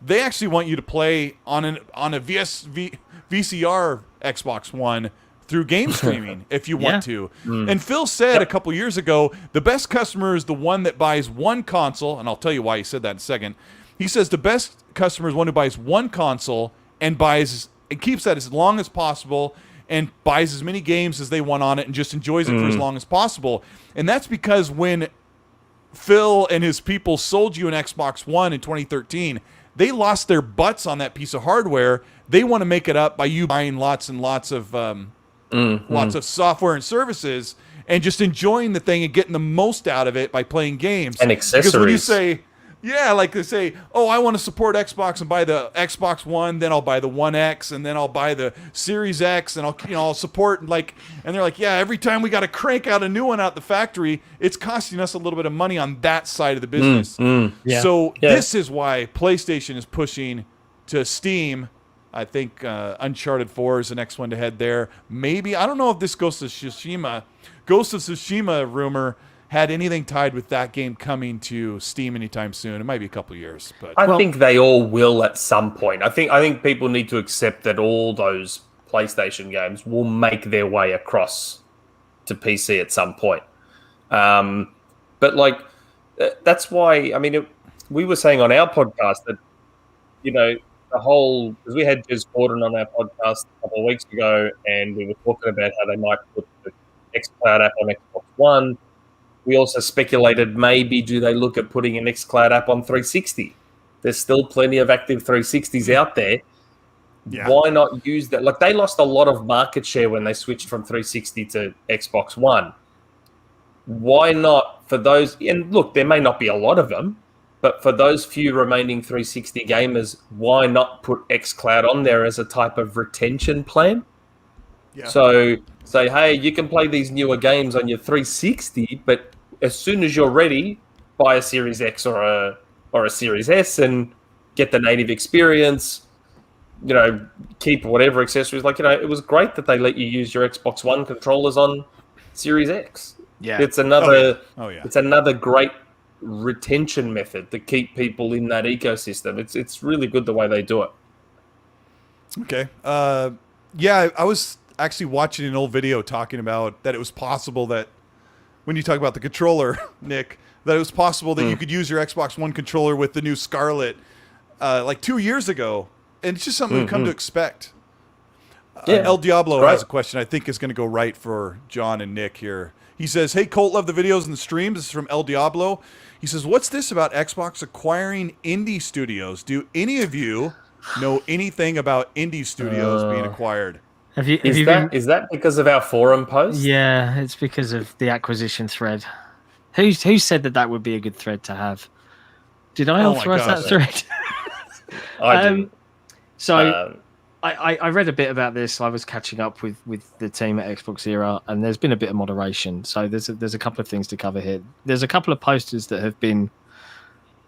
They actually want you to play on a VCR Xbox One through game streaming if you want to. And Phil said a couple years ago, the best customer is the one that buys one console, and I'll tell you why he said that in a second. He says the best customer is one who buys one console and keeps that as long as possible and buys as many games as they want on it and just enjoys it for as long as possible. And that's because when Phil and his people sold you an Xbox One in 2013, they lost their butts on that piece of hardware. They want to make it up by you buying lots and lots of software and services and just enjoying the thing and getting the most out of it by playing games. And accessories. Because when you say, like they say, oh, I want to support Xbox and buy the Xbox One, then I'll buy the One X, and then I'll buy the Series X, and I'll support, like, and they're like, yeah, every time we got to crank out a new one out the factory, it's costing us a little bit of money on that side of the business. So this is why PlayStation is pushing to Steam. I think Uncharted 4 is the next one to head there. Maybe, I don't know if this Ghost of Tsushima rumor had anything tied with that game coming to Steam anytime soon. It might be a couple of years, but I think they all will at some point. I think people need to accept that all those PlayStation games will make their way across to PC at some point. But like, that's why, I mean, we were saying on our podcast that, because we had Jez Gordon on our podcast a couple of weeks ago, and we were talking about how they might put the xCloud app on Xbox One. We also speculated maybe do they look at putting an xCloud app on 360? There's still plenty of active 360s out there. Yeah. Why not use that? Like, they lost a lot of market share when they switched from 360 to Xbox One. Why not for those? And look, there may not be a lot of them, but for those few remaining 360 gamers, why not put xCloud on there as a type of retention plan? Yeah. So say, hey, you can play these newer games on your 360, but as soon as you're ready, buy a Series X or a Series S and get the native experience. Keep whatever accessories. Like, it was great that they let you use your Xbox One controllers on Series X. Yeah, it's another. Oh yeah. It's another great retention method to keep people in that ecosystem. It's really good the way they do it. Okay. I was actually watching an old video talking about that it was possible that when you talk about the controller, Nick, that it was possible that you could use your Xbox One controller with the new Scarlett like 2 years ago. And it's just something we've come to expect. El Diablo has a question I think is going to go right for John and Nick here. He says, hey, Colt, love the videos and the streams. This is from El Diablo. He says, what's this about Xbox acquiring indie studios? Do any of you know anything about indie studios being acquired? Is that because of our forum post? Yeah, it's because of the acquisition thread. Who said that would be a good thread to have? Did I authorize that thread? I didn't. So I read a bit about this. I was catching up with the team at Xbox Era, and there's been a bit of moderation. So there's a couple of things to cover here. There's a couple of posters that have been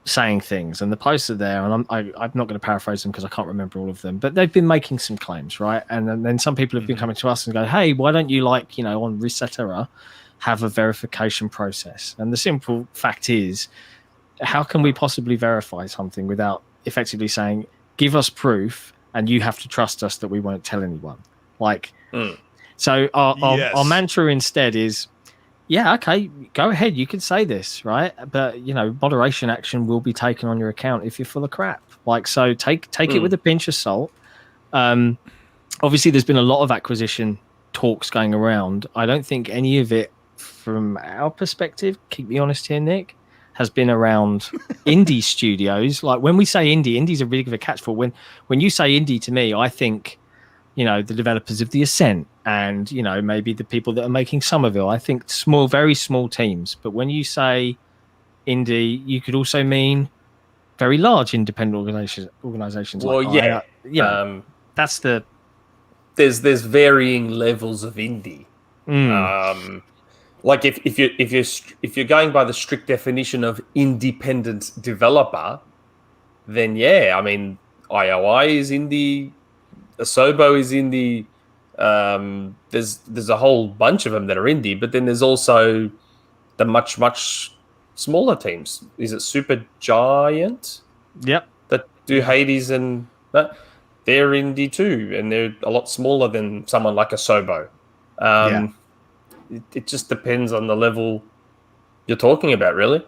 saying things, and the posts are there, and I'm not going to paraphrase them because I can't remember all of them, but they've been making some claims, right? And then some people have been coming to us and go, hey, why don't you on Resetera have a verification process? And the simple fact is, how can we possibly verify something without effectively saying, give us proof and you have to trust us that we won't tell anyone? So our mantra instead is, yeah, okay, go ahead, you can say this, right? But moderation action will be taken on your account if you're full of crap. So take it with a pinch of salt. Obviously, there's been a lot of acquisition talks going around. I don't think any of it, from our perspective, keep me honest here, Nick, has been around indie studios. Like when we say indie's a really good catch for. When you say indie to me, I think the developers of The Ascent and maybe the people that are making Somerville. I think small, very small teams. But when you say indie, you could also mean very large independent organizations. Well, that's the. There's varying levels of indie. Like if you're going by the strict definition of independent developer, then yeah, I mean IOI is indie, Asobo is indie. There's a whole bunch of them that are indie, but then there's also the much smaller teams. Is it Super Giant? Yep. That do Hades and that. They're indie too, and they're a lot smaller than someone like Asobo. It just depends on the level you're talking about, really.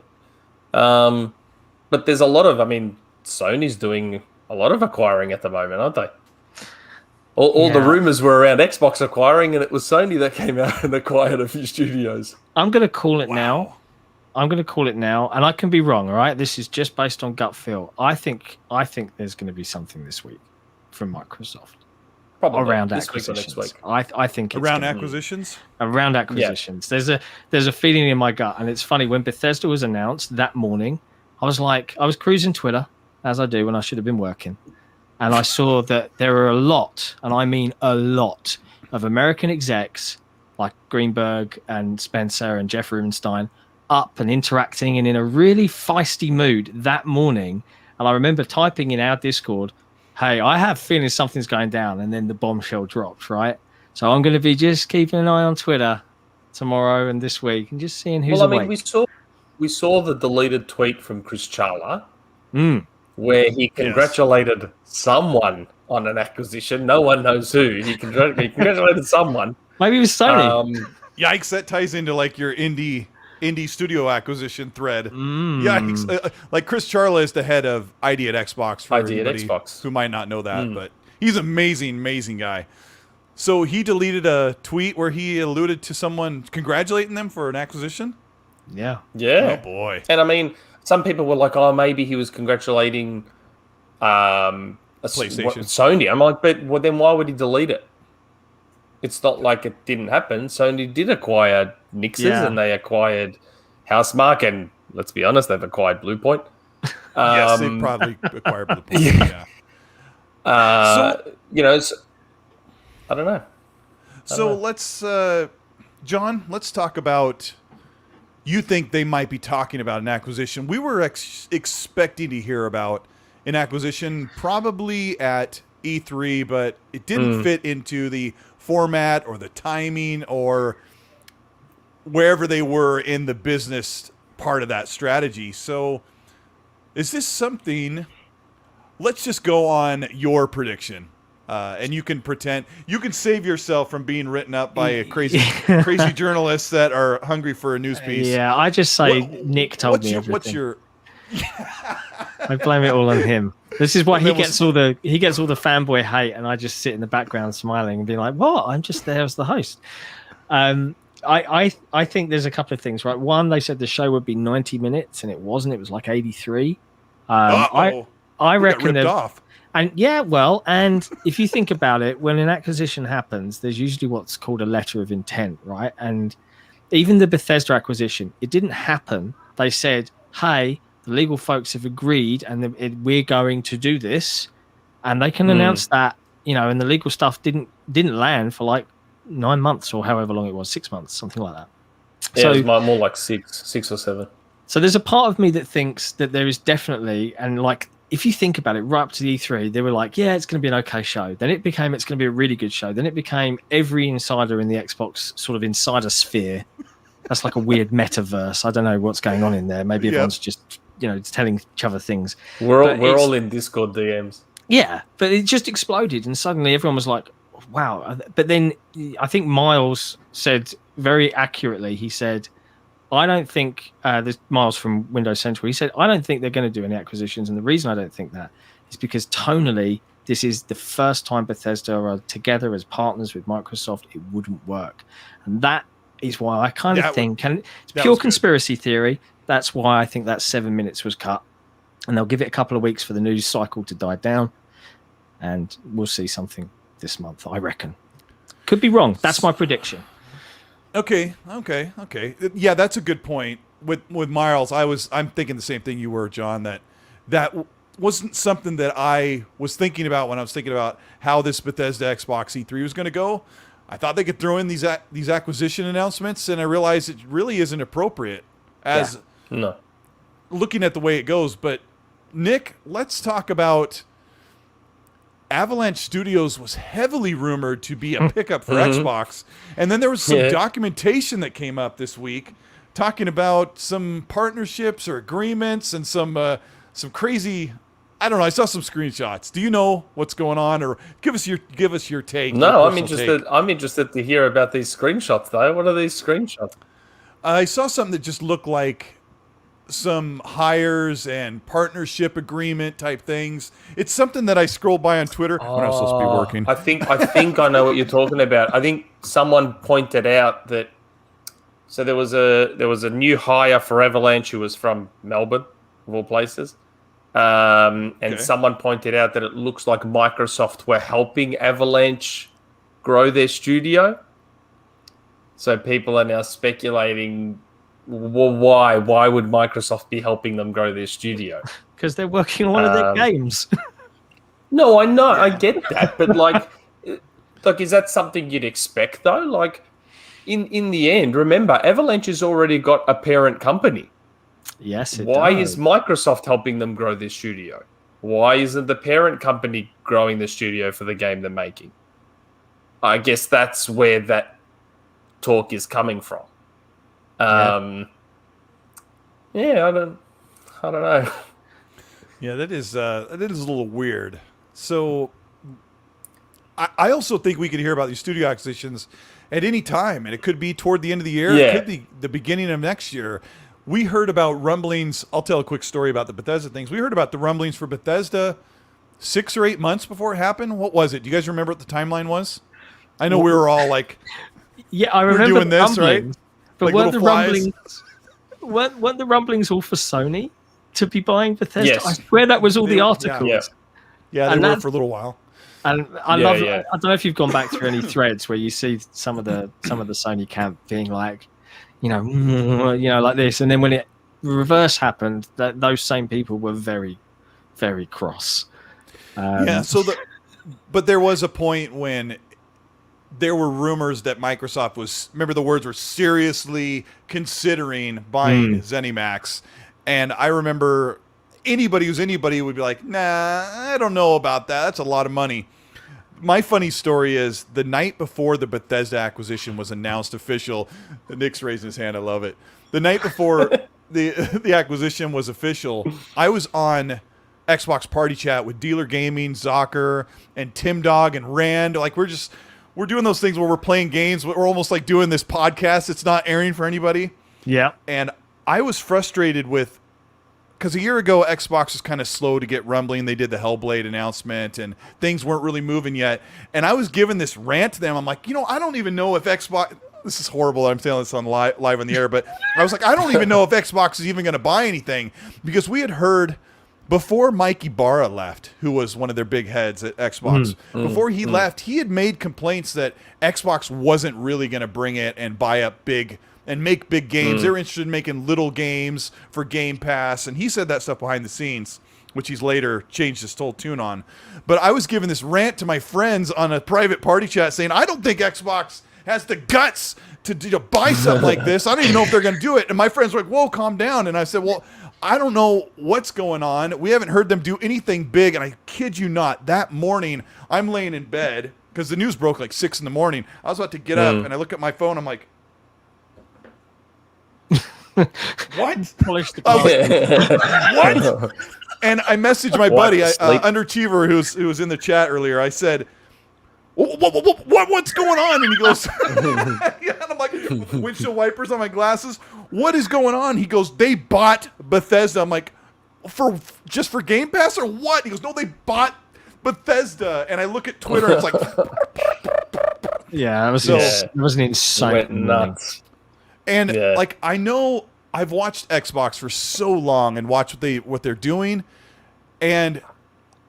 But there's a lot of, Sony's doing a lot of acquiring at the moment, aren't they? All the rumors were around Xbox acquiring, and it was Sony that came out and acquired a few studios. I'm going to call it now. And I can be wrong, all right? This is just based on gut feel. I think there's going to be something this week from Microsoft. Probably around this acquisitions. Week or next week. I think it's around acquisitions. Around acquisitions. Yeah. There's a feeling in my gut, and it's funny when Bethesda was announced that morning. I was cruising Twitter as I do when I should have been working, and I saw that there are a lot, and I mean a lot, of American execs like Greenberg and Spencer and Jeff Rubenstein up and interacting and in a really feisty mood that morning. And I remember typing in our Discord, hey, I have a feeling something's going down, and then the bombshell drops, right? So I'm going to be just keeping an eye on Twitter tomorrow and this week and just seeing who's awake. We saw the deleted tweet from Chris Charla where he congratulated someone on an acquisition. No one knows who. He congratulated someone. Maybe it was Sony. Yikes, that ties into like your indie studio acquisition thread. Yikes. Like Chris Charla is the head of ID at Xbox for anybody who might not know that, but he's an amazing guy. So he deleted a tweet where he alluded to someone congratulating them for an acquisition? Yeah. Oh boy. And some people were like, oh, maybe he was congratulating PlayStation. Sony. I'm like, but then why would he delete it? It's not like it didn't happen. Sony did acquire Nixes and they acquired Housemarque, and let's be honest, they've acquired Bluepoint. Yes, they probably acquired Bluepoint. I don't know. Let's, John, let's talk about. You think they might be talking about an acquisition? We were expecting to hear about an acquisition probably at E3, but it didn't fit into the format or the timing or wherever they were in the business part of that strategy. So is this something, let's just go on your prediction. And you can save yourself from being written up by a crazy journalists that are hungry for a news piece. Yeah, I just say Nick told me everything. What's your? I blame it all on him. This is why he gets all the fanboy hate, and I just sit in the background smiling and be like, "What? I'm just there as the host." I think there's a couple of things, right? One, they said the show would be 90 minutes, and it wasn't. It was like 83. I reckon ripped off. And and if you think about it, when an acquisition happens, there's usually what's called a letter of intent, right? And even the Bethesda acquisition, it didn't happen. They said, "Hey, the legal folks have agreed, and we're going to do this," and they can announce that, and the legal stuff didn't land for like 9 months or however long it was, 6 months, something like that. Yeah, so, it was more like six or seven. So there's a part of me that thinks that there is definitely, and like, if you think about it, right up to the E3, they were like, yeah, it's going to be an okay show. Then it became, it's going to be a really good show. Then it became every insider in the Xbox sort of insider sphere. That's like a weird metaverse. I don't know what's going on in there. Maybe everyone's just, telling each other things. We're all in Discord DMs. Yeah, but it just exploded, and suddenly everyone was like, wow. But then I think Miles said very accurately, he said, I don't think there's Miles from Windows Central. He said, I don't think they're going to do any acquisitions. And the reason I don't think that is because tonally, this is the first time Bethesda are together as partners with Microsoft. It wouldn't work. And that is why I kind of think, and it's pure conspiracy theory. That's why I think that 7 minutes was cut. And they'll give it a couple of weeks for the news cycle to die down. And we'll see something this month, I reckon. Could be wrong. That's my prediction. Okay. Yeah, that's a good point. With Miles, I'm thinking the same thing you were, John, that wasn't something that I was thinking about when I was thinking about how this Bethesda Xbox E3 was going to go. I thought they could throw in these acquisition announcements, and I realized it really isn't appropriate looking at the way it goes. But Nick, let's talk about Avalanche Studios was heavily rumored to be a pickup for Xbox. And then there was some documentation that came up this week talking about some partnerships or agreements and some crazy, I don't know, I saw some screenshots. Do you know what's going on, or give us your take? No, I'm interested to hear about these screenshots though. What are these screenshots? I saw something that just looked like some hires and partnership agreement type things. It's something that I scrolled by on Twitter when I was supposed to be working. I think I know what you're talking about. I think someone pointed out that there was a new hire for Avalanche who was from Melbourne, of all places. And someone pointed out that it looks like Microsoft were helping Avalanche grow their studio. So people are now speculating, well, why would Microsoft be helping them grow their studio? Because they're working on one of their games. No, I know, I get that, but like, is that something you'd expect though? Like, in the end, remember, Avalanche has already got a parent company. Yes, Why is Microsoft helping them grow their studio? Why isn't the parent company growing the studio for the game they're making? I guess that's where that talk is coming from. I don't know. Yeah, that is a little weird. So I also think we could hear about these studio acquisitions at any time, and it could be toward the end of the year. Yeah. It could be the beginning of next year. We heard about rumblings. I'll tell a quick story about the Bethesda things. We heard about the rumblings for Bethesda 6 or 8 months before it happened. What was it? Do you guys remember what the timeline was? I know we were all like, yeah, I remember we're doing this, right? But like weren't the rumblings all for Sony to be buying Bethesda? Yes. I swear that was all the articles. Yeah, they were for a little while. And I love. I don't know if you've gone back through any threads where you see some of the Sony camp being like, like this, and then when it reverse happened, those same people were very, very cross. But there was a point when there were rumors that Microsoft was, remember the words were seriously considering buying ZeniMax. And I remember anybody who's anybody would be like, nah, I don't know about that. That's a lot of money. My funny story is the night before the Bethesda acquisition was announced official, Nick's raising his hand. I love it. The night before the acquisition was official, I was on Xbox Party Chat with Dealer Gaming, Zocker, and Tim Dog and Rand. Like we're doing those things where we're playing games. We're almost like doing this podcast. It's not airing for anybody. Yeah. And I was frustrated with, because a year ago, Xbox was kind of slow to get rumbling. They did the Hellblade announcement, and things weren't really moving yet. And I was giving this rant to them. I'm like, I don't even know if Xbox... This is horrible. I'm saying this on live on the air, but I was like, I don't even know if Xbox is even going to buy anything, because we had heard before Mike Ibarra left, who was one of their big heads at Xbox, before he left, he had made complaints that Xbox wasn't really going to bring it and buy up big and make big games. They were interested in making little games for Game Pass, and he said that stuff behind the scenes, which he's later changed his whole tune on. But I was giving this rant to my friends on a private party chat saying, I don't think Xbox has the guts to buy something like this. I don't even know if they're going to do it. And my friends were like, whoa, calm down. And I said, well, I don't know what's going on. We haven't heard them do anything big. And I kid you not, that morning, I'm laying in bed because the news broke like 6 a.m. I was about to get up, and I look at my phone. I'm like, what? Polish the What? And I messaged my buddy, Underachiever, who was in the chat earlier. I said, what's going on? And he goes, and I'm like, windshield wipers on my glasses. What is going on? He goes, they bought Bethesda. I'm like, just for Game Pass or what? He goes, no, they bought Bethesda. And I look at Twitter, it's like, yeah, it was an insane. Went nuts. And like, I know I've watched Xbox for so long and watched what they're doing, and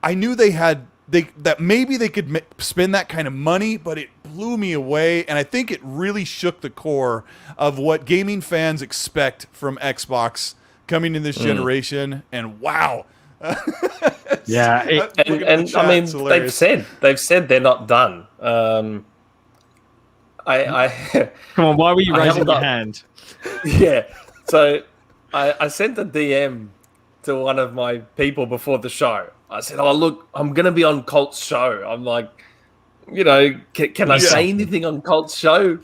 I knew that maybe they could spend that kind of money, but it blew me away, and I think it really shook the core of what gaming fans expect from Xbox coming in this generation. And wow, yeah, and I mean, they've said they're not done. I come on, why were you raising your hand? Yeah, so I sent a DM to one of my people before the show. I said, "Oh, look, I'm going to be on Colt's show." I'm like, can I say anything on Colt's show?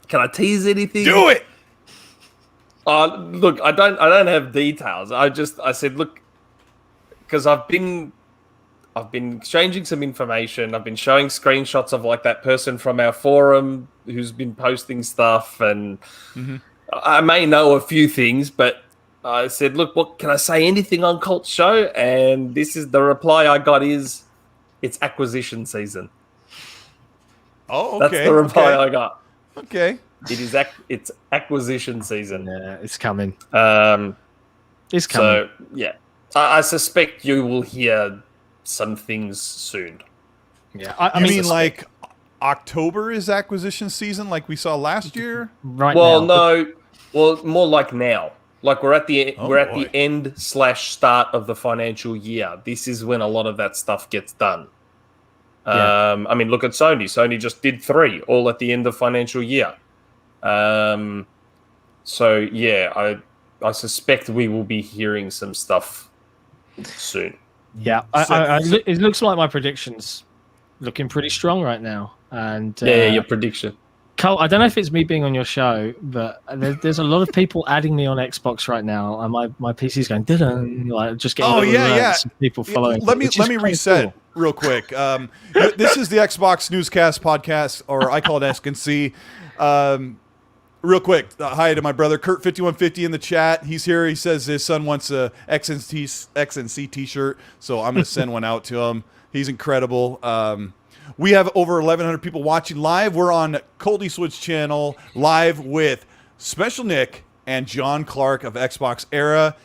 Can I tease anything? Do it. Look, I don't have details. I said, look, because I've been exchanging some information. I've been showing screenshots of like that person from our forum who's been posting stuff, and I may know a few things, but I said, look, what can I say anything on Colt's show? And this is the reply I got is, it's acquisition season. Oh, okay. That's the reply I got. Okay. It's acquisition season. Yeah, it's coming. It's coming. So, yeah. I suspect you will hear some things soon. Yeah. I mean, like, October is acquisition season like we saw last year? Right now. No. Well, more like now. Like we're at the end / start of the financial year. This is when a lot of that stuff gets done. Yeah. I mean, look at Sony. Sony just did 3 all at the end of financial year. So yeah, I suspect we will be hearing some stuff soon. Yeah, it looks like my prediction's looking pretty strong right now. And your prediction. Cole, I don't know if it's me being on your show, but there's a lot of people adding me on Xbox right now, and my PC's going like just getting people following. Let me reset real quick. This is the Xbox Newscast podcast, or I call it XNC. Real quick, hi to my brother Kurt5150 in the chat. He's here. He says his son wants a XNC t-shirt, so I'm going to send one out to him. He's incredible. We have over 1,100 people watching live. We're on Colteastwood's channel, live with Shpeshal Nick and Jon Clarke of Xbox Era.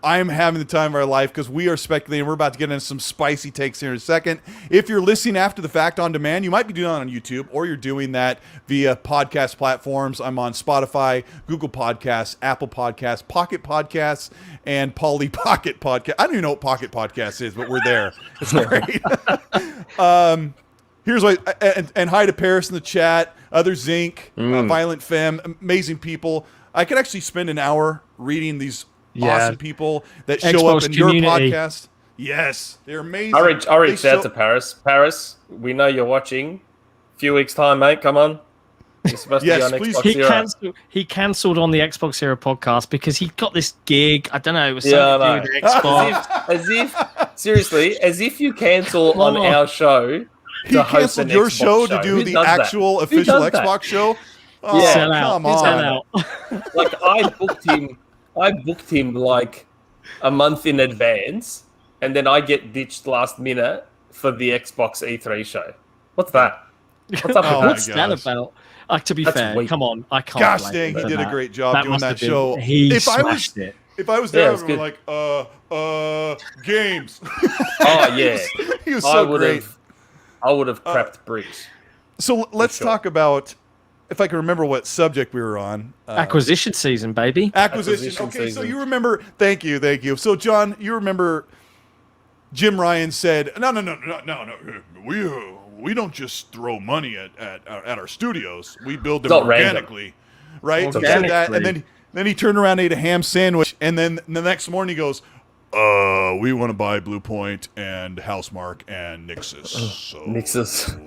I'm having the time of our life because we are speculating. We're about to get into some spicy takes here in a second. If you're listening after the fact on demand, you might be doing that on YouTube, or you're doing that via podcast platforms. I'm on Spotify, Google Podcasts, Apple Podcasts, Pocket Podcasts, and Polly Pocket Podcast. I don't even know what Pocket Podcast is, but we're there. It's great. Here's what, and hi to Paris in the chat, other Zinc, Violent Femme, amazing people. I could actually spend an hour reading these awesome people that show Xbox up in community. your podcast. Yes, they're amazing. I reached out to Paris. Paris, we know you're watching. A few weeks' time, mate. Come on. It's supposed Yes, to be on please. Xbox He cancelled on the Xbox Era podcast because he got this gig. I don't know. It was Yeah, something to do with Xbox. as if you cancel on our show. He canceled your show to do the actual official Xbox show. Oh, Yeah. Sell out. come on. Sell out. Like I booked him like a month in advance, and then I get ditched last minute for the Xbox E3 show. What's that? What's up Oh with my What's that gosh. about? To be That's fair, weak. come on, I can't. Gosh blame dang, him he for did a that. great job doing must that have been- show. He If I was smashed it. If I was there, Yeah, I it's would be good. like, games. Oh yeah, He was so great. I would have crapped bricks. So let's sure. talk about, if I can remember what subject we were on. Acquisition season, baby. Acquisition. Okay, season. so you remember, thank you. So John, you remember Jim Ryan said, no, we don't just throw money at our studios. We build them It's not random. organically. Right? He said that, and then he turned around and ate a ham sandwich, and then the next morning he goes, we want to buy Blue Point and Housemarque and Nixus. So Nixus.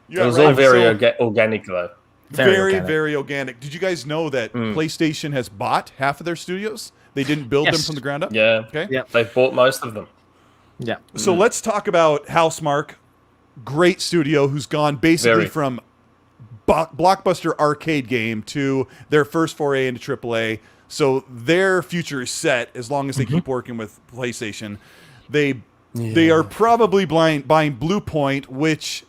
Yeah, It was right. all very So- organic though. very organic. Did you guys know that PlayStation has bought half of their studios? They didn't build them Yes. from the ground up? Yeah. Okay. Yep. They bought most of them. Yeah. So let's talk about Housemarque. Great studio who's gone basically Very. from blockbuster arcade game to their first foray into AAA. So their future is set as long as they keep working with PlayStation. They are probably buying Blue Point, which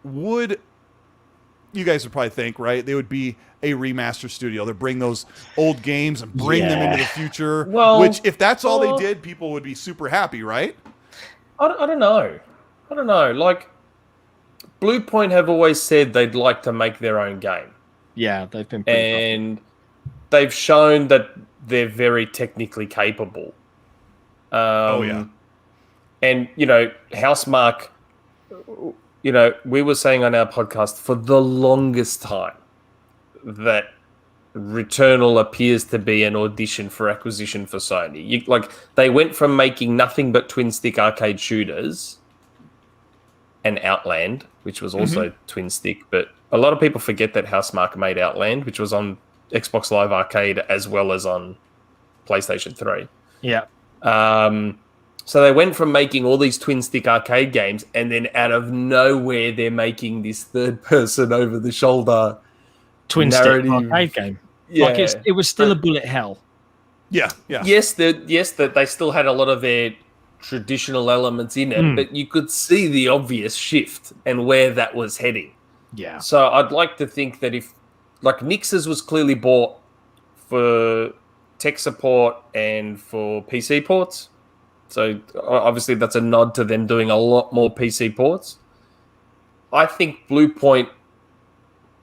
would, you guys would probably think, right? They would be a remaster studio. They bring those old games and bring them into the future. Well, which, if that's all they did, people would be super happy, right? I don't know. Like, Blue Point have always said they'd like to make their own game. Yeah, they've been pretty And they've shown that they're very technically capable. And, Housemarque, we were saying on our podcast for the longest time that Returnal appears to be an audition for acquisition for Sony. They went from making nothing but twin-stick arcade shooters and Outland, which was also twin-stick, but a lot of people forget that Housemarque made Outland, which was on Xbox Live Arcade as well as on PlayStation 3. Yeah. So they went from making all these twin-stick arcade games, and then out of nowhere, they're making this third-person over-the-shoulder Twin-stick narrative. arcade game. Yeah. Like it was still a bullet hell. Yeah. Yes, that they still had a lot of their traditional elements in it, but you could see the obvious shift and where that was heading. Yeah. So I'd like to think that if, like, Nixus was clearly bought for tech support and for PC ports, so obviously that's a nod to them doing a lot more PC ports. I think Blue Point,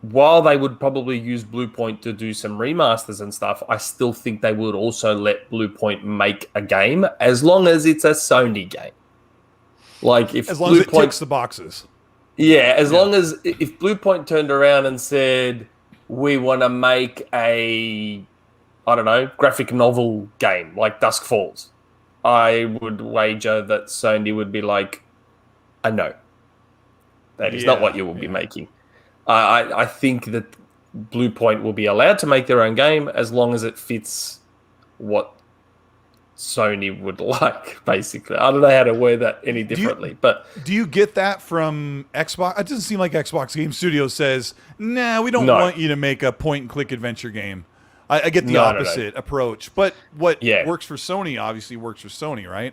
while they would probably use Blue Point to do some remasters and stuff, I still think they would also let Blue Point make a game as long as it's a Sony game. Like, if As long Blue as it Point, ticks the boxes. yeah, as long as if Blue Point turned around and said, we want to make a, I don't know, graphic novel game like Dusk Falls, I would wager that Sony would be like, no, that is not what you will be making. I think that Blue Point will be allowed to make their own game as long as it fits what Sony would like, basically. I don't know how to word that any differently, but Do you get that from Xbox? It doesn't seem like Xbox Game Studios says, nah, we don't want you to make a point-and-click adventure game. I get the opposite approach. But what works for Sony obviously works for Sony, right?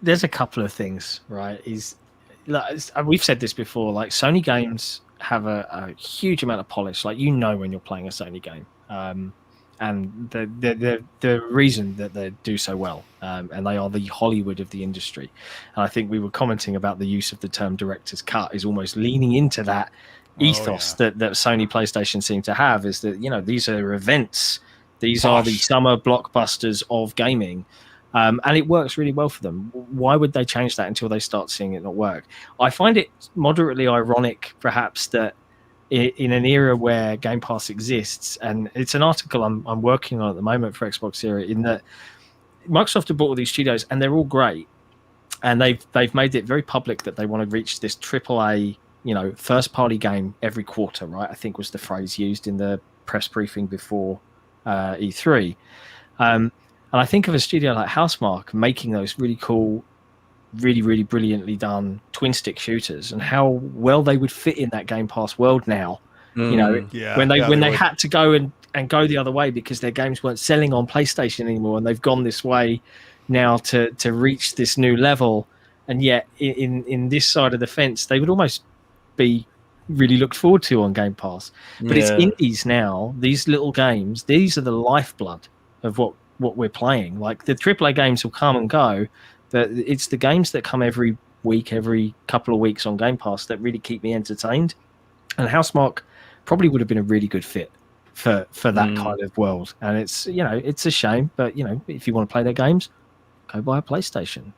There's a couple of things, right? We've said this before, like Sony games have a huge amount of polish. Like, when you're playing a Sony game. And the reason that they do so well, and they are the Hollywood of the industry. And I think we were commenting about the use of the term director's cut is almost leaning into that ethos that Sony PlayStation seem to have, is that, these are events. These are the summer blockbusters of gaming. And it works really well for them. Why would they change that until they start seeing it not work? I find it moderately ironic, perhaps, that in an era where Game Pass exists, and it's an article I'm working on at the moment for Xbox Era, in that Microsoft have bought all these studios, and they're all great, and they've made it very public that they want to reach this AAA first party game every quarter, right? I think was the phrase used in the press briefing before E3. And I think of a studio like Housemarque making those really cool, really, really brilliantly done twin stick shooters, and how well they would fit in that Game Pass world now. When they had to go and go the other way because their games weren't selling on PlayStation anymore, and they've gone this way now to reach this new level. And yet in this side of the fence, they would almost be really looked forward to on Game Pass. But it's indies now. These little games, these are the lifeblood of what we're playing. Like the AAA games will come and go, but it's the games that come every week, every couple of weeks on Game Pass that really keep me entertained. And Housemarque probably would have been a really good fit for that kind of world. And it's it's a shame, but if you want to play their games, go buy a PlayStation.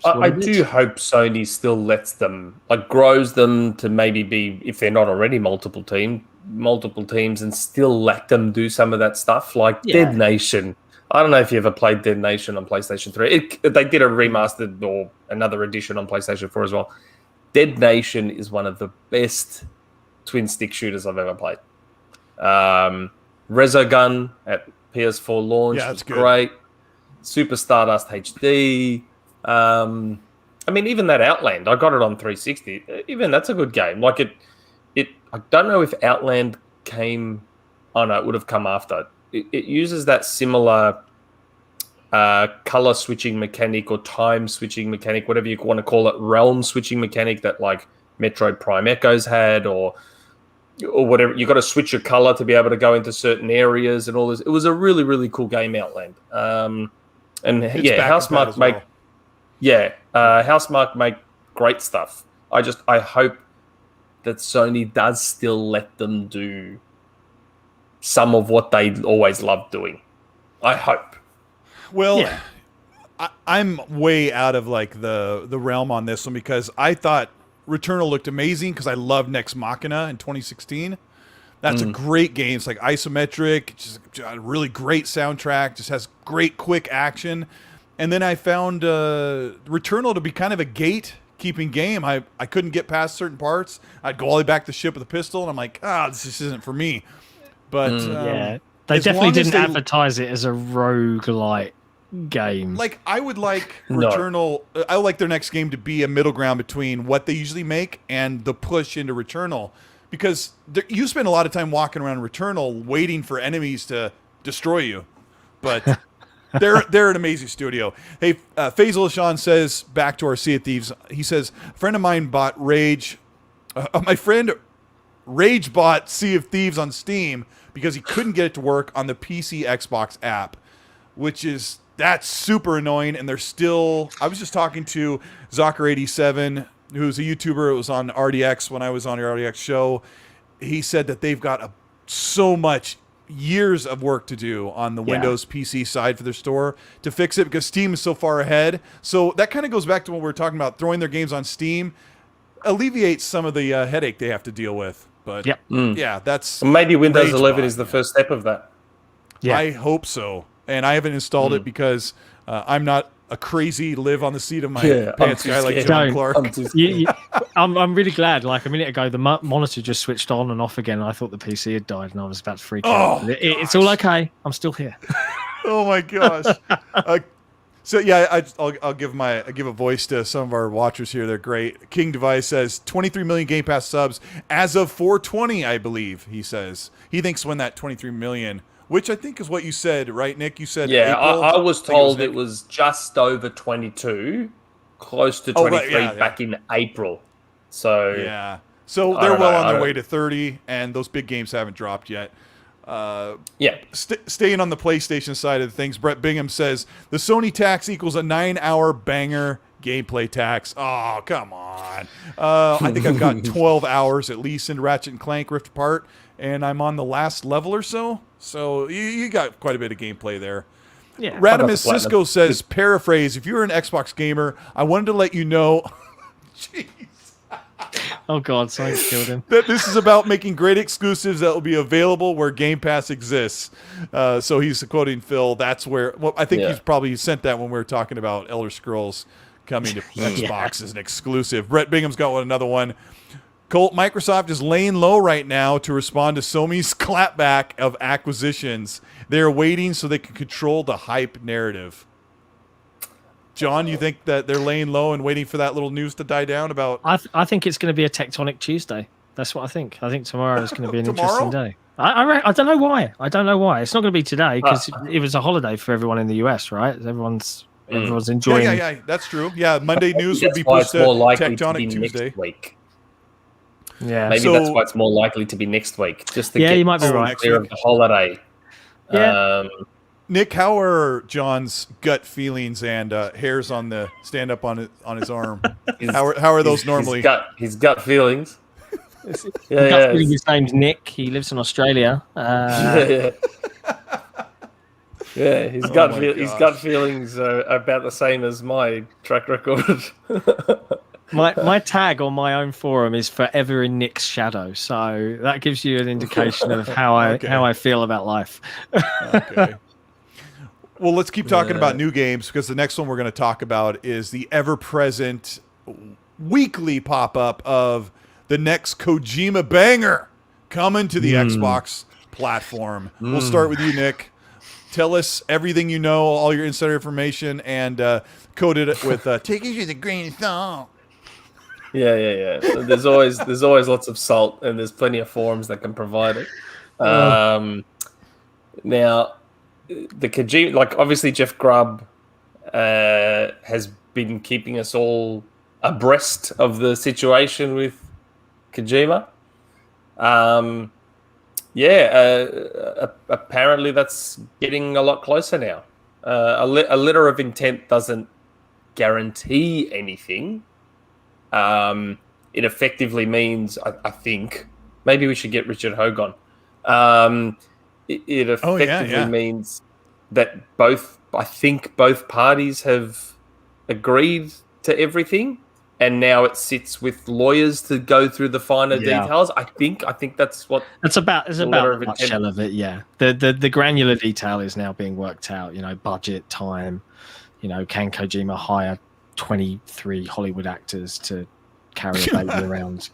I do hope Sony still lets them, grows them to maybe be, if they're not already multiple teams, and still let them do some of that stuff, Dead Nation. I don't know if you ever played Dead Nation on PlayStation 3. They did a remastered or another edition on PlayStation 4 as well. Dead Nation is one of the best twin stick shooters I've ever played. Resogun at PS4 launch was great. Super Stardust HD. Even that Outland, I got it on 360. Even that's a good game. I don't know if Outland came. Oh no, it would have come after. It uses that similar color switching mechanic or time switching mechanic, whatever you want to call it, realm switching mechanic that Metroid Prime Echoes had, or whatever. You got to switch your color to be able to go into certain areas and all this. It was a really, really cool game, Outland. Housemarque make. Housemarque make great stuff. I hope that Sony does still let them do some of what they always loved doing. I hope. Well, I'm way out of the realm on this one because I thought Returnal looked amazing because I loved Nex Machina in 2016. That's a great game. It's isometric, just a really great soundtrack, just has great quick action. And then I found Returnal to be kind of a gate-keeping game. I couldn't get past certain parts. I'd go all the way back to the ship with a pistol, and I'm like, this just isn't for me. But they definitely didn't advertise it as a roguelite game. I would like Returnal. I would like their next game to be a middle ground between what they usually make and the push into Returnal, because you spend a lot of time walking around Returnal waiting for enemies to destroy you, but. They're an amazing studio. Hey, Faisal Ashan says, back to our Sea of Thieves, he says, a friend of mine bought my friend Rage bought Sea of Thieves on Steam because he couldn't get it to work on the PC Xbox app, that's super annoying. And they're still, I was just talking to Zocker87, who's a YouTuber. It was on RDX when I was on your RDX show. He said that they've got so much years of work to do on the Windows PC side for their store to fix it because Steam is so far ahead. So that kind of goes back to what we were talking about, throwing their games on Steam alleviates some of the headache they have to deal with. But that's maybe Windows 11 is the first step of that. Yeah. I hope so. And I haven't installed it because I'm not a crazy live on the seat of my pants guy like Jon Clarke. I'm really glad. A minute ago, the monitor just switched on and off again, and I thought the PC had died, and I was about to freak out. It's all okay. I'm still here. Oh my gosh. I'll give a voice to some of our watchers here. They're great. King Device says 23 million Game Pass subs as of 420, I believe. He says he thinks when that 23 million. Which I think is what you said, right, Nick? You said April? I was told it was just over 22, close to 23 back in April. So so they're well on their way to 30, and those big games haven't dropped yet. Staying on the PlayStation side of things, Brett Bingham says the Sony tax equals a 9-hour banger gameplay tax. Oh, come on. I think I've got 12 hours at least in Ratchet & Clank Rift Apart, and I'm on the last level or so. So you got quite a bit of gameplay there. Yeah. Radimus Cisco says, paraphrase, if you're an Xbox gamer, I wanted to let you know... Jeez. Oh, God, science killed him. That this is about making great exclusives that will be available where Game Pass exists. So he's quoting Phil. That's where... Well, I think he's probably sent that when we were talking about Elder Scrolls coming to Xbox as an exclusive. Brett Bingham's got another one. Colt, Microsoft is laying low right now to respond to Sony's clapback of acquisitions. They're waiting so they can control the hype narrative. John, you think that they're laying low and waiting for that little news to die down about... I think it's going to be a tectonic Tuesday. That's what I think. I think tomorrow is going to be an interesting day. I don't know why. It's not going to be today because it was a holiday for everyone in the US, right? Everyone's enjoying... Yeah, that's true. Yeah, Monday news would be pushed to Tectonic Tuesday. Week. Yeah, maybe that's why it's more likely to be next week, just to get you might be right. clear of the holiday. Yeah. Nick, how are John's gut feelings and hairs on the stand up on his arm? How are those normally? His gut feelings. His name's Nick. He lives in Australia. His gut feelings are about the same as my track record. My tag on my own forum is forever in Nick's shadow, so that gives you an indication of how I feel about life. Okay. Well, let's keep talking about new games because the next one we're going to talk about is the ever-present weekly pop-up of the next Kojima banger coming to the Xbox platform. We'll start with you, Nick. Tell us everything you know, all your insider information, and code it with take it with a grain of salt. Yeah. There's always lots of salt, and there's plenty of forums that can provide it. Now, the Kojima, like obviously Jeff Grubb has been keeping us all abreast of the situation with Kojima. Apparently that's getting a lot closer now. A letter of intent doesn't guarantee anything. It effectively means, I think, maybe we should get Richard Hogue on. It effectively means that both parties have agreed to everything, and now it sits with lawyers to go through the finer details. I think that's what it's about. It's about the nutshell of it. Yeah, the granular detail is now being worked out. Budget, time. Can Kojima hire 23 Hollywood actors to carry a baby around?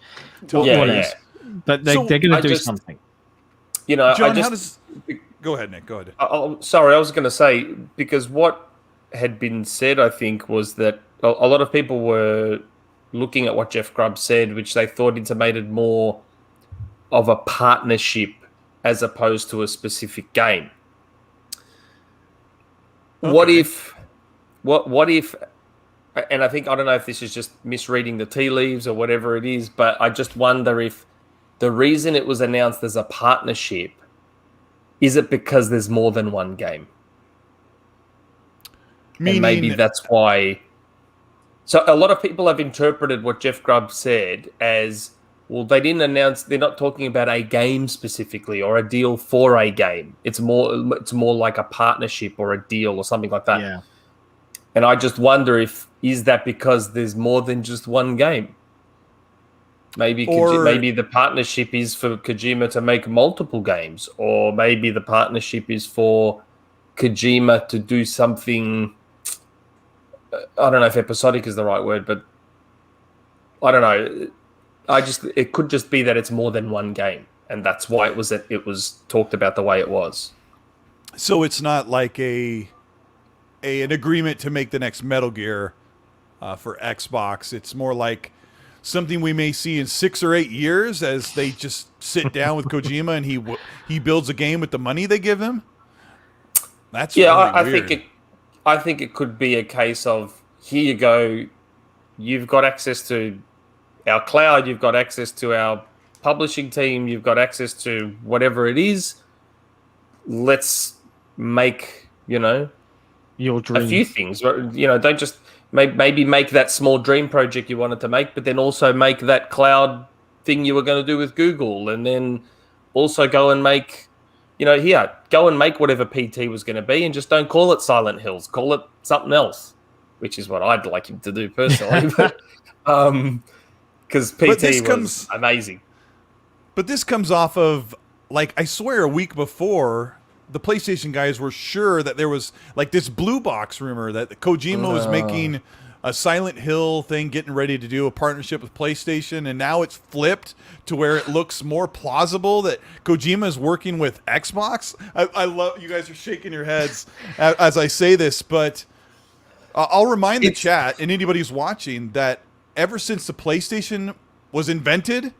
But they're going to do something. John, go ahead, Nick. Go ahead. Sorry, I was going to say, because what had been said, I think, was that a lot of people were looking at what Jeff Grubb said, which they thought intimated more of a partnership as opposed to a specific game. Okay. What if, and I don't know if this is just misreading the tea leaves or whatever it is, but I just wonder if the reason it was announced as a partnership, is it because there's more than one game? Meaning, and maybe that's why. So a lot of people have interpreted what Jeff Grubb said as, well, they didn't announce, they're not talking about a game specifically or a deal for a game. It's more like a partnership or a deal or something like that. Yeah. And I just wonder is that because there's more than just one game? Maybe the partnership is for Kojima to make multiple games, or maybe the partnership is for Kojima to do something. I don't know if episodic is the right word, but I don't know. It could just be that it's more than one game, and that's why it was talked about the way it was. So it's not like an agreement to make the next Metal Gear for Xbox. It's more like something we may see in 6 or 8 years as they just sit down with Kojima and he builds a game with the money they give him. That's really weird. I think it could be a case of, here you go, you've got access to our cloud, you've got access to our publishing team, you've got access to whatever it is. Let's make, your dream. A few things. Don't just maybe make that small dream project you wanted to make, but then also make that cloud thing you were going to do with Google, and then also go and make, go and make whatever PT was going to be, and just don't call it Silent Hills, call it something else, which is what I'd like him to do personally. Because PT was amazing. But this comes off of, I swear a week before, the PlayStation guys were sure that there was this blue box rumor that Kojima was making a Silent Hill thing, getting ready to do a partnership with PlayStation, and now it's flipped to where it looks more plausible that Kojima is working with Xbox. I love you guys are shaking your heads as I say this, but I'll remind the chat and anybody who's watching that ever since the PlayStation was invented,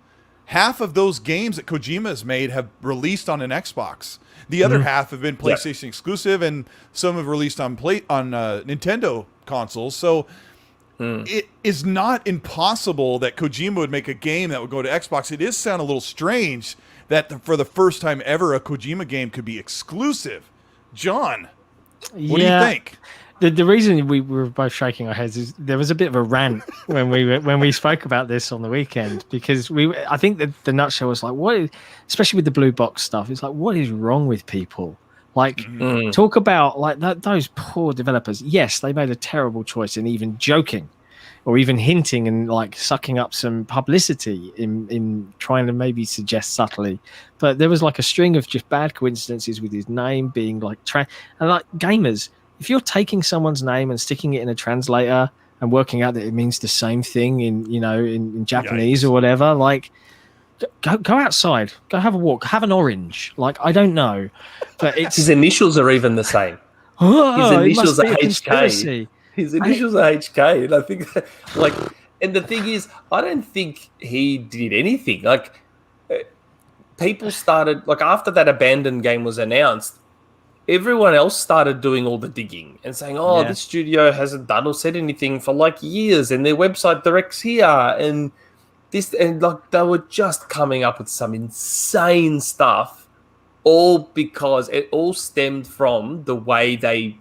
half of those games that Kojima has made have released on an Xbox. The other half have been PlayStation exclusive, and some have released on Nintendo consoles. So it is not impossible that Kojima would make a game that would go to Xbox. It is sound a little strange that for the first time ever, a Kojima game could be exclusive. John, what do you think? The reason we were both shaking our heads is there was a bit of a rant when we spoke about this on the weekend, because I think that the nutshell was like, especially with the blue box stuff, it's like, what is wrong with people? Like, talk about like those poor developers. Yes, they made a terrible choice in even joking or even hinting and like sucking up some publicity in trying to maybe suggest subtly. But there was like a string of just bad coincidences with his name being like and like gamers. If you're taking someone's name and sticking it in a translator and working out that it means the same thing in Japanese or whatever, like go outside, go have a walk, have an orange. Like, I don't know, but his initials are even the same. His initials are HK. His initials are HK, and I think and the thing is, I don't think he did anything. Like, people started after that abandoned game was announced. Everyone else started doing all the digging and saying, this studio hasn't done or said anything for like years, and their website directs here, and this, and like they were just coming up with some insane stuff, all because it all stemmed from the way they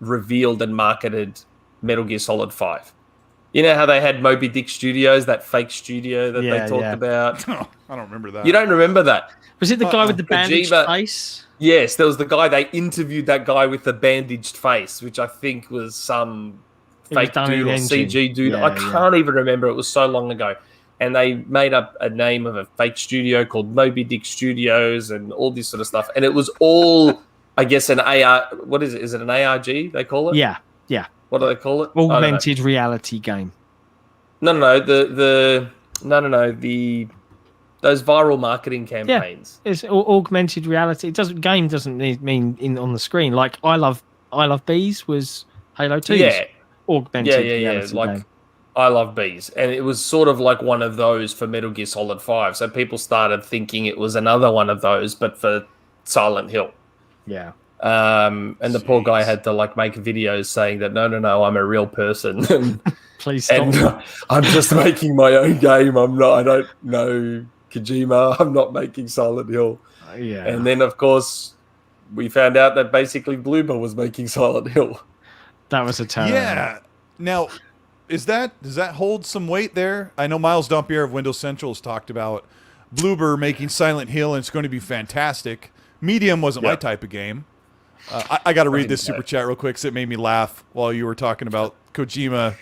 revealed and marketed Metal Gear Solid 5. You know how they had Moby Dick Studios, that fake studio that they talked about? Oh, I don't remember that. You don't remember that? Was it the guy with the bandaged face? Yes, there was the guy. They interviewed that guy with the bandaged face, which I think was some fake dude or CG dude. I can't even remember. It was so long ago. And they made up a name of a fake studio called Moby Dick Studios and all this sort of stuff. And it was all, I guess, an AR. What is it? Is it an ARG they call it? Yeah. What do they call it? Augmented reality game. No. Those viral marketing campaigns. Yeah, it's augmented reality. Game doesn't mean in on the screen. Like I love Bees was Halo 2's augmented reality game. I Love Bees, and it was sort of like one of those for Metal Gear Solid 5. So people started thinking it was another one of those, but for Silent Hill. Yeah. And the poor guy had to make videos saying that no, I'm a real person. Please stop. And I'm just making my own game. I don't know Kojima. I'm not making Silent Hill. Yeah. And then, of course, we found out that basically Bloober was making Silent Hill. That was a turn. Yeah. Now, does that hold some weight there? I know Miles Dampier of Windows Central has talked about Bloober making Silent Hill, and it's going to be fantastic. Medium wasn't my type of game. I got to read this super chat real quick because it made me laugh while you were talking about Kojima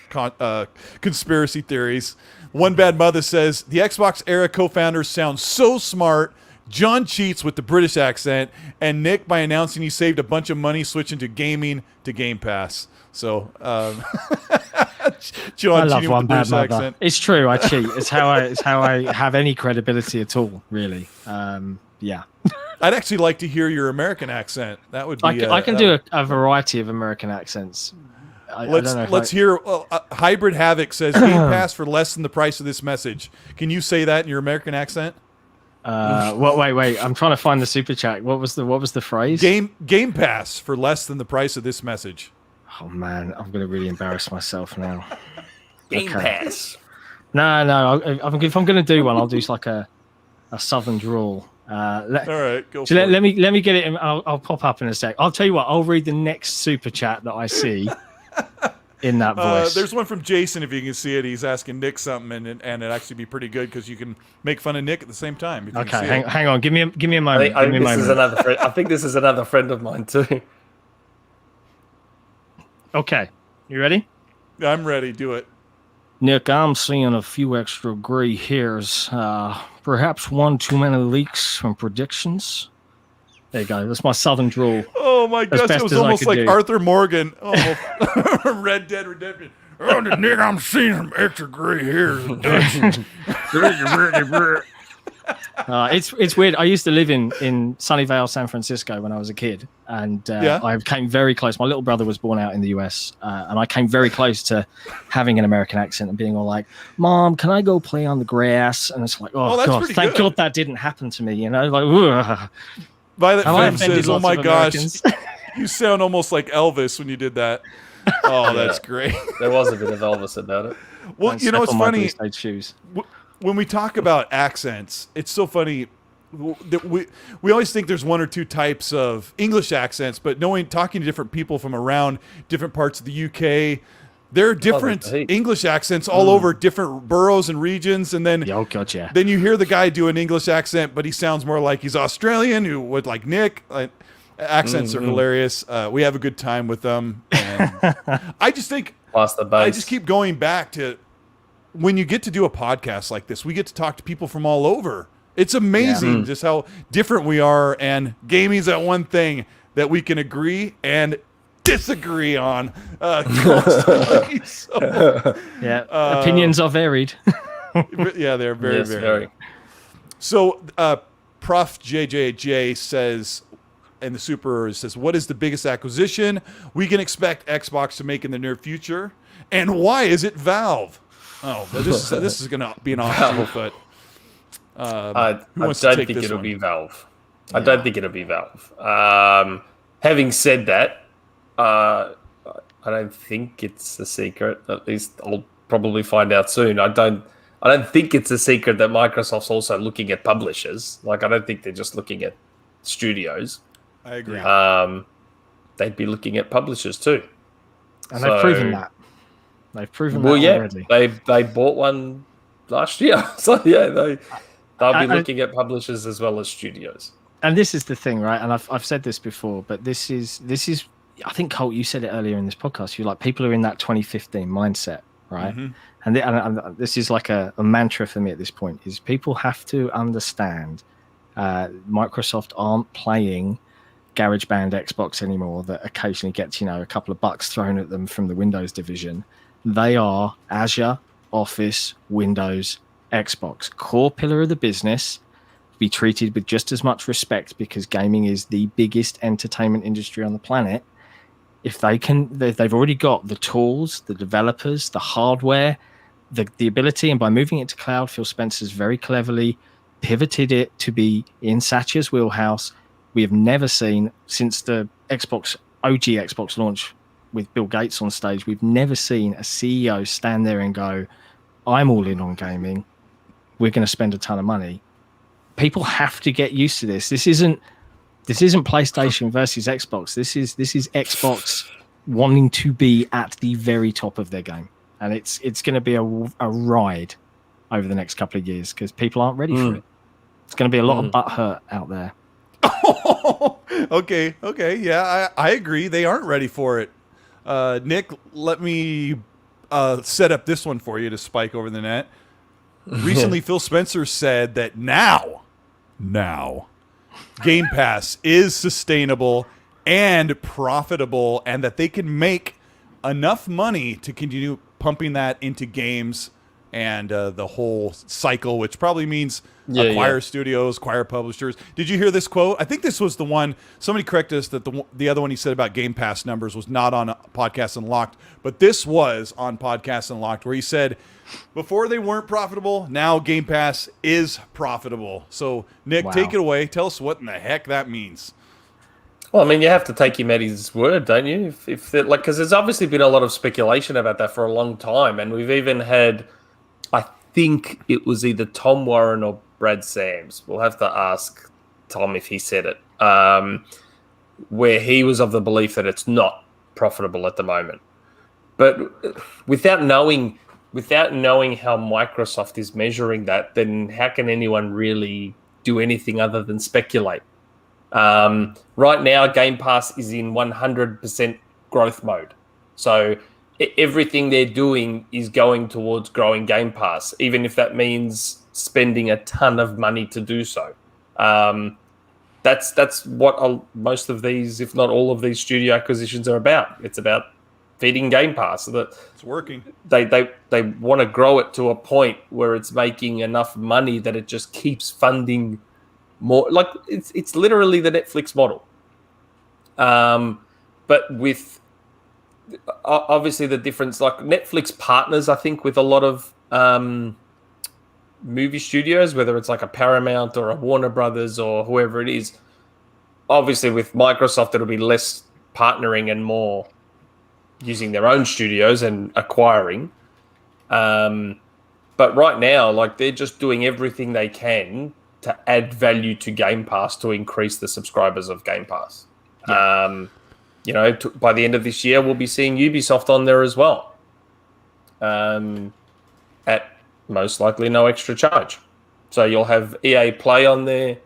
conspiracy theories. One Bad Mother says, the Xbox era co-founders sound so smart. John cheats with the British accent, and Nick by announcing he saved a bunch of money switching to gaming to Game Pass. So, John, I love One Bad Mother. Accent. It's true, I cheat. It's how I have any credibility at all, really. Yeah. I'd actually like to hear your American accent. That would be. I can do a variety of American accents. Let's hear. Hybrid Havoc says Game Pass for less than the price of this message. Can you say that in your American accent? Wait. I'm trying to find the super chat. What was the phrase? Game Pass for less than the price of this message. Oh man, I'm going to really embarrass myself now. Game Pass. No. If I'm going to do one, I'll do like a southern drawl. All right, go for it. Let me get it. I'll pop up in a sec. I'll tell you what. I'll read the next super chat that I see in that voice. There's one from Jason. If you can see it, he's asking Nick something, and it actually be pretty good because you can make fun of Nick at the same time. Okay, hang on. Give me a moment. I think this is another friend of mine too. Okay, you ready? I'm ready. Do it. Nick, I'm seeing a few extra gray hairs. Perhaps one too many leaks from predictions. There you go. That's my southern drawl. Oh my gosh, it was almost like Arthur Morgan. Oh, Red Dead Redemption. Oh, Nick, I'm seeing some extra gray hairs. It's weird. I used to live in Sunnyvale, San Francisco when I was a kid, and I came very close. My little brother was born out in the US, and I came very close to having an American accent and being all like, "Mom, can I go play on the grass?" And it's like, oh God, thank God that didn't happen to me. You know, like, ugh. Violet Femme says, "Oh my gosh, you sound almost like Elvis when you did that." Oh, that's great. There was a bit of Elvis about it. Well, you know, it's funny. Shoes. When we talk about accents, it's so funny that we always think there's one or two types of English accents, but talking to different people from around different parts of the UK, there are different English accents all over different boroughs and regions. And then, then you hear the guy do an English accent, but he sounds more like he's Australian, who would like Nick. Accents are hilarious. We have a good time with them. And I just think I just keep going back to when you get to do a podcast like this, we get to talk to people from all over. It's amazing just how different we are, and gaming's that one thing that we can agree and disagree on constantly. Opinions are varied. Yeah, they're very, very. So, Prof. JJJ says, and the Super says, what is the biggest acquisition we can expect Xbox to make in the near future, and why is it Valve? Oh, this is going to be an offshoot, but I don't think it'll be Valve. I don't think it'll be Valve. Having said that, I don't think it's a secret. At least I'll probably find out soon. I don't think it's a secret that Microsoft's also looking at publishers. Like, I don't think they're just looking at studios. I agree. They'd be looking at publishers too. And they've proven that. They've proven that already. They bought one last year. So they'll be looking at publishers as well as studios. And this is the thing, right? And I've said this before, but this is I think, Colt, you said it earlier in this podcast. You're like, people are in that 2015 mindset, right? Mm-hmm. And this is like a mantra for me at this point, is people have to understand Microsoft aren't playing GarageBand Xbox anymore that occasionally gets, a couple of bucks thrown at them from the Windows division. They are Azure, Office, Windows, Xbox. Core pillar of the business, be treated with just as much respect, because gaming is the biggest entertainment industry on the planet. If they've already got the tools, the developers, the hardware, the ability, and by moving it to cloud, Phil Spencer's very cleverly pivoted it to be in Satya's wheelhouse. We have never seen, since the OG Xbox launch with Bill Gates on stage, we've never seen a CEO stand there and go, I'm all in on gaming. We're going to spend a ton of money. People have to get used to this. This isn't PlayStation versus Xbox. This is Xbox wanting to be at the very top of their game. And it's going to be a ride over the next couple of years, because people aren't ready for it. It's going to be a lot of butt hurt out there. Okay. Yeah, I agree. They aren't ready for it. Nick, let me set up this one for you to spike over the net. Recently, Phil Spencer said that now, Game Pass is sustainable and profitable, and that they can make enough money to continue pumping that into games and the whole cycle, which probably means acquire studios, acquire publishers. Did you hear this quote? I think this was the one. Somebody corrected us that the other one he said about Game Pass numbers was not on Podcast Unlocked, but this was on Podcast Unlocked, where he said before they weren't profitable, now Game Pass is profitable. So, Nick, take it away. Tell us what in the heck that means. Well, I mean, you have to take him at his word, don't you? Because there's obviously been a lot of speculation about that for a long time, and we've even had, I think it was either Tom Warren or Brad Sams. We'll have to ask Tom if he said it, where he was of the belief that it's not profitable at the moment. But without knowing how Microsoft is measuring that, then how can anyone really do anything other than speculate? Right now, Game Pass is in 100% growth mode. So everything they're doing is going towards growing Game Pass, even if that means spending a ton of money to do so. That's what most of these, if not all of these studio acquisitions are about. It's about feeding Game Pass. That It's working. They want to grow it to a point where it's making enough money that it just keeps funding more. Like it's literally the Netflix model. But with obviously the difference, like Netflix partners, I think, with a lot of movie studios, whether it's like a Paramount or a Warner Brothers or whoever it is. Obviously, with Microsoft, it'll be less partnering and more using their own studios and acquiring. But right now, like they're just doing everything they can to add value to Game Pass to increase the subscribers of Game Pass. Yeah. By the end of this year, we'll be seeing Ubisoft on there as well. At most likely no extra charge. So you'll have EA Play on there,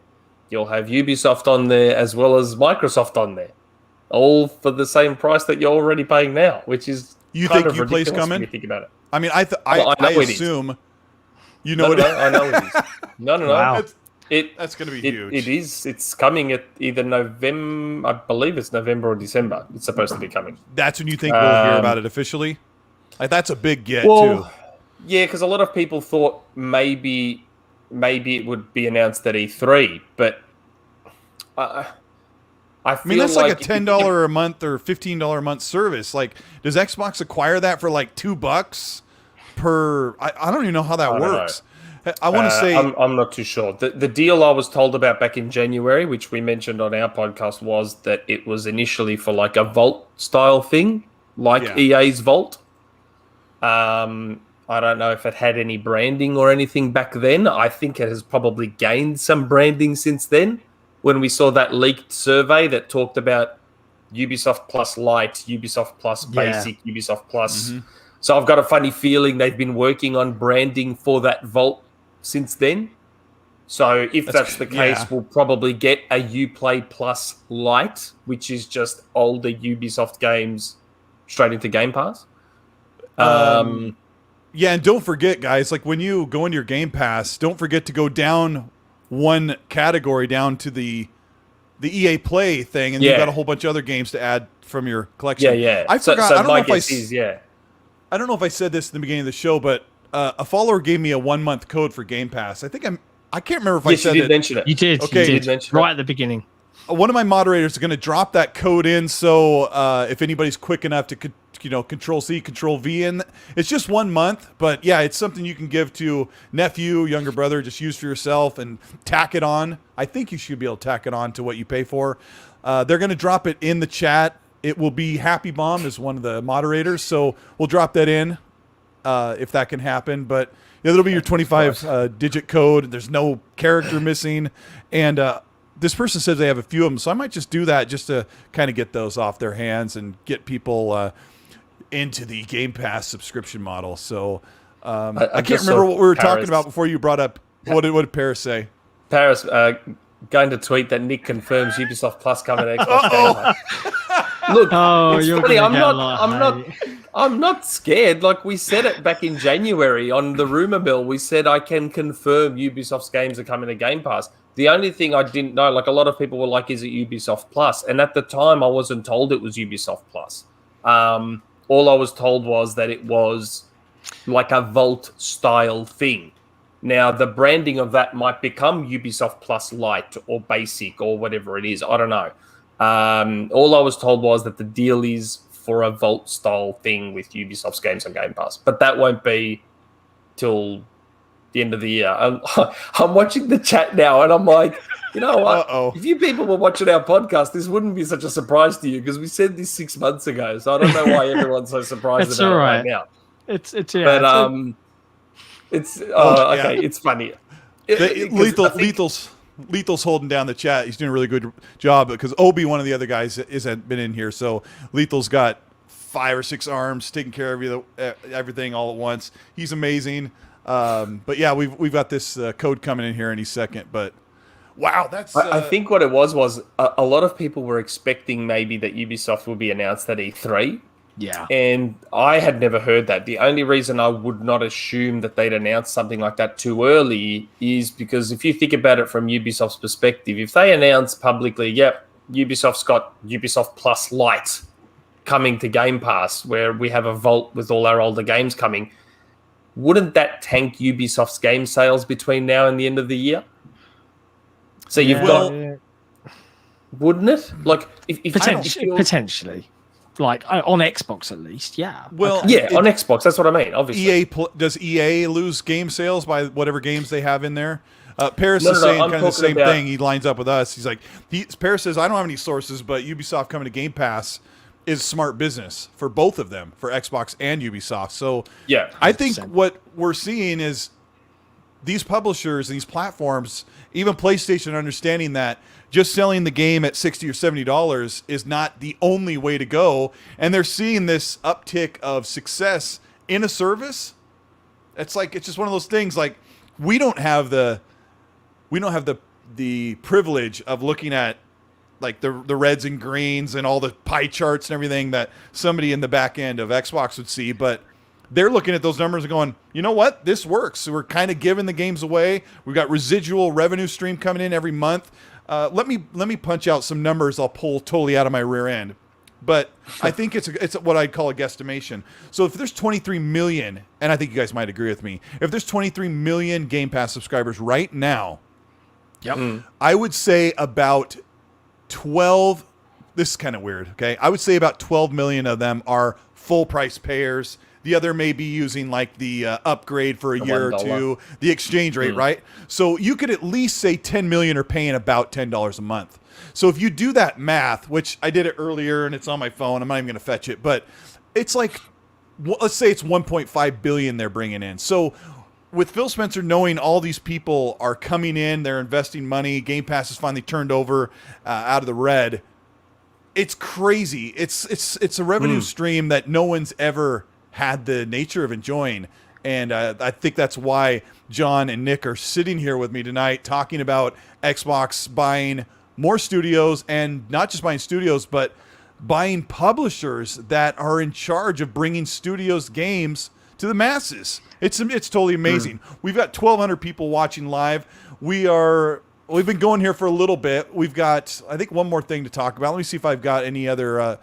you'll have Ubisoft on there, as well as Microsoft on there, all for the same price that you're already paying now, which is you kind think of Uplay's ridiculous coming? when you think about it. I mean, I assume you know no, I know it is. No. Wow. That's going to be huge. It is. It's coming at either November. I believe it's November or December. It's supposed to be coming. That's when you think we'll hear about it officially? Like, that's a big get, too. Yeah, because a lot of people thought maybe it would be announced at E3, but I feel that's like a $10 a month or $15 a month service. Like, does Xbox acquire that for like $2 per? I don't even know how that works. I want to say I'm not too sure. The deal I was told about back in January, which we mentioned on our podcast, was that it was initially for like a Vault style thing, like EA's Vault. I don't know if it had any branding or anything back then. I think it has probably gained some branding since then. When we saw that leaked survey that talked about Ubisoft Plus Lite, Ubisoft Plus Basic, Ubisoft Plus. Mm-hmm. So I've got a funny feeling they've been working on branding for that Vault since then. So if that's the case, we'll probably get a Uplay Plus Lite, which is just older Ubisoft games straight into Game Pass. Yeah, and don't forget, guys, like when you go into your Game Pass, don't forget to go down one category down to the EA Play thing, and you've got a whole bunch of other games to add from your collection. Yeah. I forgot. So I don't know if I don't know if I said this in the beginning of the show, but a follower gave me a 1-month code for Game Pass. I can't remember if I said you did mention it. You did. Okay. You did mention right at the beginning. One of my moderators is going to drop that code in, so if anybody's quick enough to Control C, Control V in, it's just 1 month, but yeah, it's something you can give to nephew, younger brother, just use for yourself and tack it on. I think you should be able to tack it on to what you pay for. They're going to drop it in the chat. It will be Happy Bomb as one of the moderators, so we'll drop that in if that can happen. But yeah, that'll be your 25-digit code. There's no character missing, and this person says they have a few of them, so I might just do that just to kind of get those off their hands and get people into the Game Pass subscription model. So I can't remember what we were talking about before you brought up. What did Paris say? Paris going to tweet that Nick confirms Ubisoft Plus coming to Xbox Game Pass. Look, it's funny. I'm not scared. Like we said it back in January on the rumor mill. We said I can confirm Ubisoft's games are coming to Game Pass. The only thing I didn't know, like a lot of people were like, is it Ubisoft Plus? And at the time, I wasn't told it was Ubisoft Plus. All I was told was that it was like a Vault style thing. Now, the branding of that might become Ubisoft Plus Lite or Basic or whatever it is. I don't know. All I was told was that the deal is for a Vault style thing with Ubisoft's games on Game Pass. But that won't be till the end of the year. I'm watching the chat now and I'm like, you know what? If you people were watching our podcast, this wouldn't be such a surprise to you because we said this 6 months ago. So I don't know why everyone's so surprised about it right now. It's funny. Lethal's holding down the chat. He's doing a really good job because Obi, one of the other guys, isn't been in here. So Lethal's got 5 or 6 arms taking care of everything all at once. He's amazing. But yeah, we've got this code coming in here any second. But wow, that's. I think what it was a lot of people were expecting maybe that Ubisoft would be announced at E3. Yeah. And I had never heard that. The only reason I would not assume that they'd announce something like that too early is because if you think about it from Ubisoft's perspective, if they announce publicly, Ubisoft's got Ubisoft Plus Lite, coming to Game Pass, where we have a vault with all our older games coming, wouldn't that tank Ubisoft's game sales between now and the end of the year? So you've got, wouldn't it? Like, if potentially, like on Xbox at least, yeah. Well, on Xbox, that's what I mean. Obviously, does EA lose game sales by whatever games they have in there? Paris is saying kind of the same thing. He lines up with us. He's like, Paris says, I don't have any sources, but Ubisoft coming to Game Pass is smart business for both of them, for Xbox and Ubisoft. So yeah, I think what we're seeing is these publishers and these platforms, even PlayStation, understanding that just selling the game at $60 or $70 is not the only way to go, and they're seeing this uptick of success in a service. It's just one of those things. Like, we don't have the privilege of looking at like the reds and greens and all the pie charts and everything that somebody in the back end of Xbox would see, but they're looking at those numbers and going, you know what, this works. So we're kind of giving the games away. We've got residual revenue stream coming in every month. Let me punch out some numbers I'll pull totally out of my rear end. But I think it's what I'd call a guesstimation. So if there's 23 million, and I think you guys might agree with me, if there's 23 million Game Pass subscribers right now, I would say about 12, this is kind of weird, okay? I would say about 12 million of them are full price payers. The other may be using like the upgrade for a year or two, the exchange rate, right? So you could at least say 10 million are paying about $10 a month. So if you do that math, which I did it earlier and it's on my phone, I'm not even going to fetch it, but it's like, let's say it's 1.5 billion they're bringing in. So with Phil Spencer knowing all these people are coming in, they're investing money, Game Pass is finally turned over out of the red. It's crazy. It's a revenue stream that no one's ever had the nature of enjoying. And I think that's why John and Nick are sitting here with me tonight talking about Xbox buying more studios, and not just buying studios, but buying publishers that are in charge of bringing studios games to the masses. It's totally amazing. We've got 1,200 people watching live. We've been going here for a little bit. We've got, I think, one more thing to talk about. Let me see if I've got any other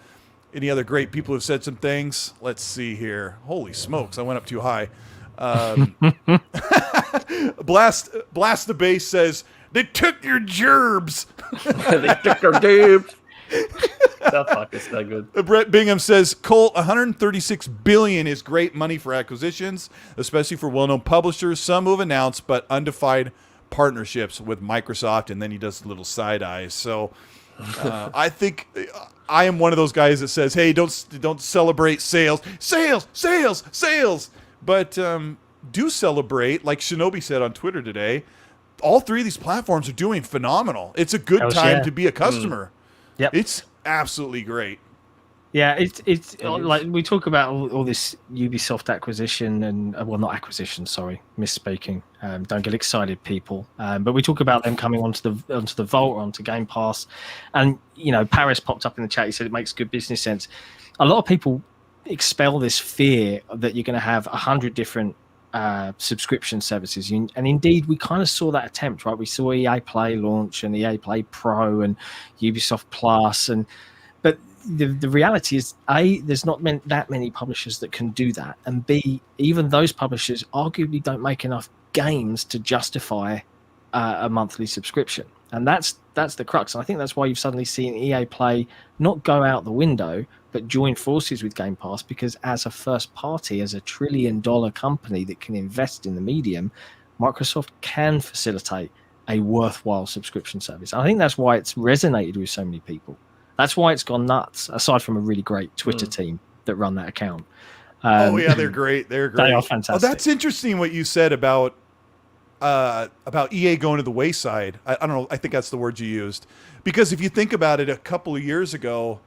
great people who've said some things. Let's see here. Holy smokes, I went up too high. Blast the Bass says, they took your gerbs. They took our gerbs. That fuck is so good. Brett Bingham says, Colt, 136 billion is great money for acquisitions, especially for well-known publishers. Some who have announced but undefined partnerships with Microsoft, and then he does little side eyes. So I think I am one of those guys that says, hey, don't celebrate sales. But do celebrate, like Shinobi said on Twitter today, all three of these platforms are doing phenomenal. It's a good time to be a customer. Yep. It's absolutely great. Yeah, it's like we talk about all this Ubisoft acquisition and not acquisition, sorry, misspeaking. Don't get excited, people. But we talk about them coming onto the Vault, onto Game Pass, and Paris popped up in the chat. He said it makes good business sense. A lot of people expel this fear that you're going to have 100 different subscription services, and indeed we kind of saw that attempt, right? We saw EA Play launch and EA Play Pro and Ubisoft Plus, but the reality is, A, there's not that many publishers that can do that, and B, even those publishers arguably don't make enough games to justify a monthly subscription. And that's the crux. And I think that's why you've suddenly seen EA Play not go out the window, but join forces with Game Pass, because as a first party, as a $1 trillion company that can invest in the medium, Microsoft can facilitate a worthwhile subscription service. I think that's why it's resonated with so many people. That's why it's gone nuts, aside from a really great Twitter team that run that account. They're great. They're great. They are fantastic. Oh, that's interesting what you said about EA going to the wayside. I don't know. I think that's the word you used. Because if you think about it, a couple of years ago,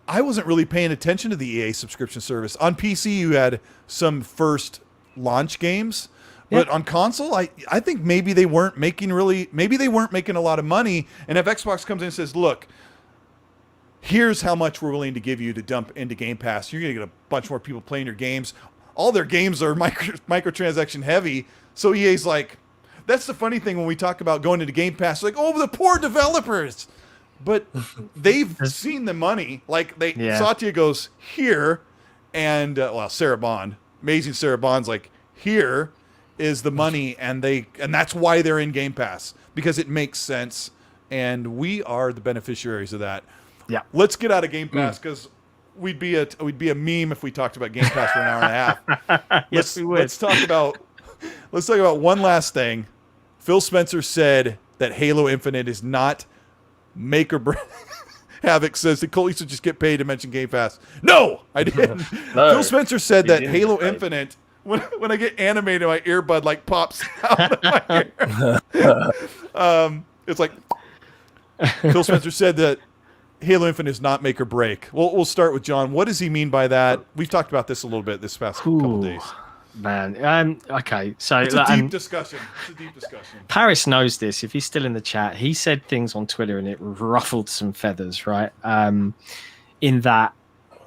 I wasn't really paying attention to the EA subscription service. On PC, you had some first launch games. But on console, I think maybe they weren't making a lot of money. And if Xbox comes in and says, look, here's how much we're willing to give you to dump into Game Pass, you're going to get a bunch more people playing your games. All their games are microtransaction heavy. So EA's like, that's the funny thing when we talk about going into Game Pass, like, oh, the poor developers. but they've seen the money. Like Satya goes here, and Sarah Bond, amazing Sarah Bond's like, here is the money, and that's why they're in Game Pass, because it makes sense, and we are the beneficiaries of that. Yeah. Let's get out of Game Pass, because we'd be a meme if we talked about Game Pass for an hour and a half. Yes, we would. Let's talk about one last thing. Phil Spencer said that Halo Infinite is not make or break. Havoc says that Colt used to just get paid to mention Game Pass. No, I didn't. Phil Spencer said that Halo Infinite, when I get animated, my earbud like pops out of my ear. It's like Phil Spencer said that Halo Infinite is not make or break. We'll start with John. What does he mean by that? We've talked about this a little bit this past couple of days. Man, okay, so it's a deep discussion. Paris knows this. If he's still in the chat, he said things on Twitter and it ruffled some feathers, right? In that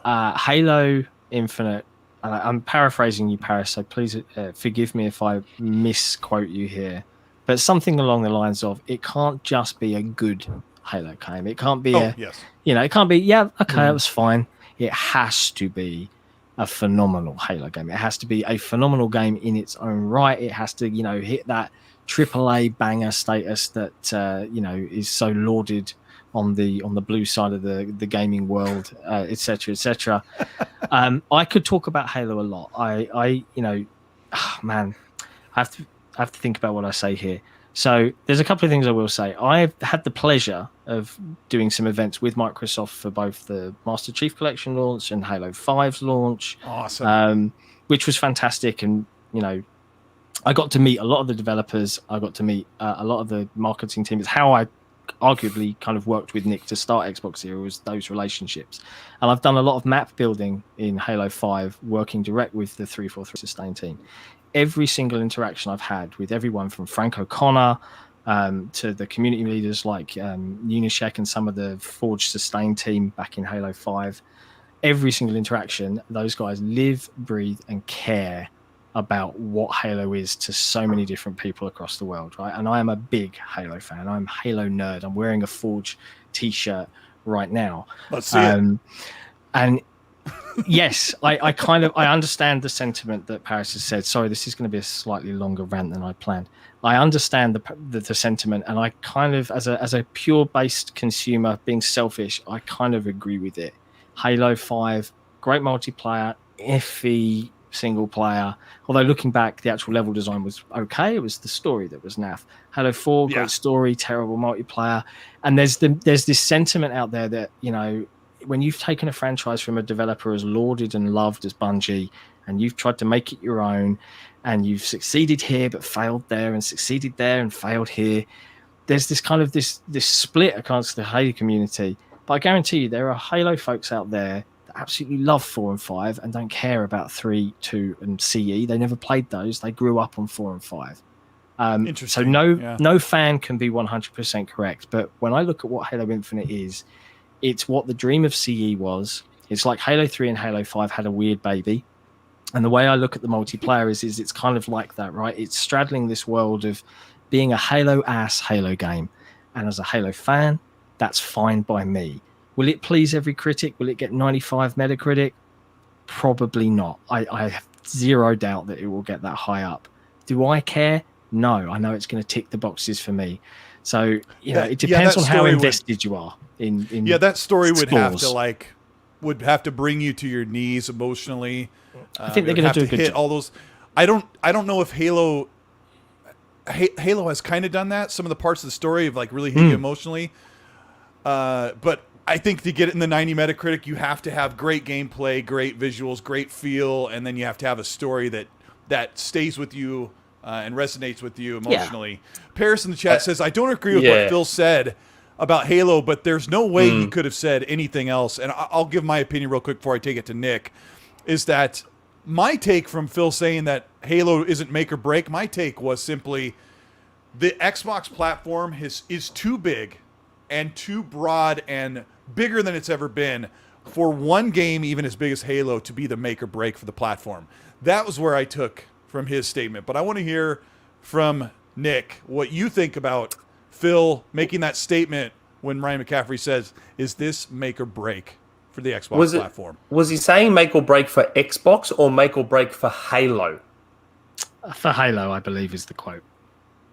Halo Infinite, and I'm paraphrasing you, Paris, so please forgive me if I misquote you here, but something along the lines of, it can't just be a good Halo game. It can't be it can't be, that was fine. It has to be a phenomenal Halo game. It has to be a phenomenal game in its own right. It has to, hit that AAA banger status that is so lauded on the blue side of the gaming world, etc., etc. I could talk about Halo a lot. I have to think about what I say here. So there's a couple of things I will say. I've had the pleasure of doing some events with Microsoft for both the Master Chief Collection launch and Halo 5's launch. Awesome. Which was fantastic. And, I got to meet a lot of the developers. I got to meet a lot of the marketing teams. How I arguably kind of worked with Nick to start Xbox here was those relationships. And I've done a lot of map building in Halo 5, working direct with the 343 Sustain team. Every single interaction I've had with everyone from Frank O'Connor to the community leaders like Unishek and some of the Forge Sustain team back in Halo 5, every single interaction, those guys live, breathe, and care about what Halo is to so many different people across the world, right? And I am a big Halo fan. I'm a Halo nerd. I'm wearing a Forge t-shirt right now. Let's see it. And yes, I understand the sentiment that Paris has said. Sorry, this is going to be a slightly longer rant than I planned. I understand the sentiment, and I kind of, as a pure-based consumer, being selfish, I kind of agree with it. Halo 5, great multiplayer, iffy single player. Although looking back, the actual level design was okay. It was the story that was naff. Halo 4, great story, terrible multiplayer. And there's this sentiment out there that, when you've taken a franchise from a developer as lauded and loved as Bungie, and you've tried to make it your own, and you've succeeded here but failed there, and succeeded there and failed here, there's this kind of this split across the Halo community. But I guarantee you there are Halo folks out there that absolutely love 4 and 5 and don't care about 3, 2, and CE. They never played those. They grew up on 4 and 5. So no fan can be 100% correct. But when I look at what Halo Infinite is, it's what the dream of CE was. It's like Halo 3 and Halo 5 had a weird baby. And the way I look at the multiplayer is it's kind of like that, right? It's straddling this world of being a Halo-ass Halo game. And as a Halo fan, that's fine by me. Will it please every critic? Will it get 95 Metacritic? Probably not. I have zero doubt that it will get that high up. Do I care? No. I know it's going to tick the boxes for me. So, it depends on how invested you are. In that story scores. would have to bring you to your knees emotionally. I think they're going to do a good hit job. all those. I don't know if Halo has kind of done that. Some of the parts of the story of really hit you emotionally. But I think to get it in the 90 Metacritic, you have to have great gameplay, great visuals, great feel, and then you have to have a story that stays with you and resonates with you emotionally. Yeah. Paris in the chat says, I don't agree with what Phil said about Halo, but there's no way he could have said anything else. And I'll give my opinion real quick before I take it to Nick, is that my take from Phil saying that Halo isn't make or break, my take was simply the Xbox platform is too big and too broad and bigger than it's ever been for one game, even as big as Halo, to be the make or break for the platform. That was where I took from his statement. But I want to hear from Nick what you think about Phil making that statement when Ryan McCaffrey says, "Is this make or break for the Xbox platform?" Was he saying make or break for Xbox or make or break for Halo? For Halo, I believe is the quote.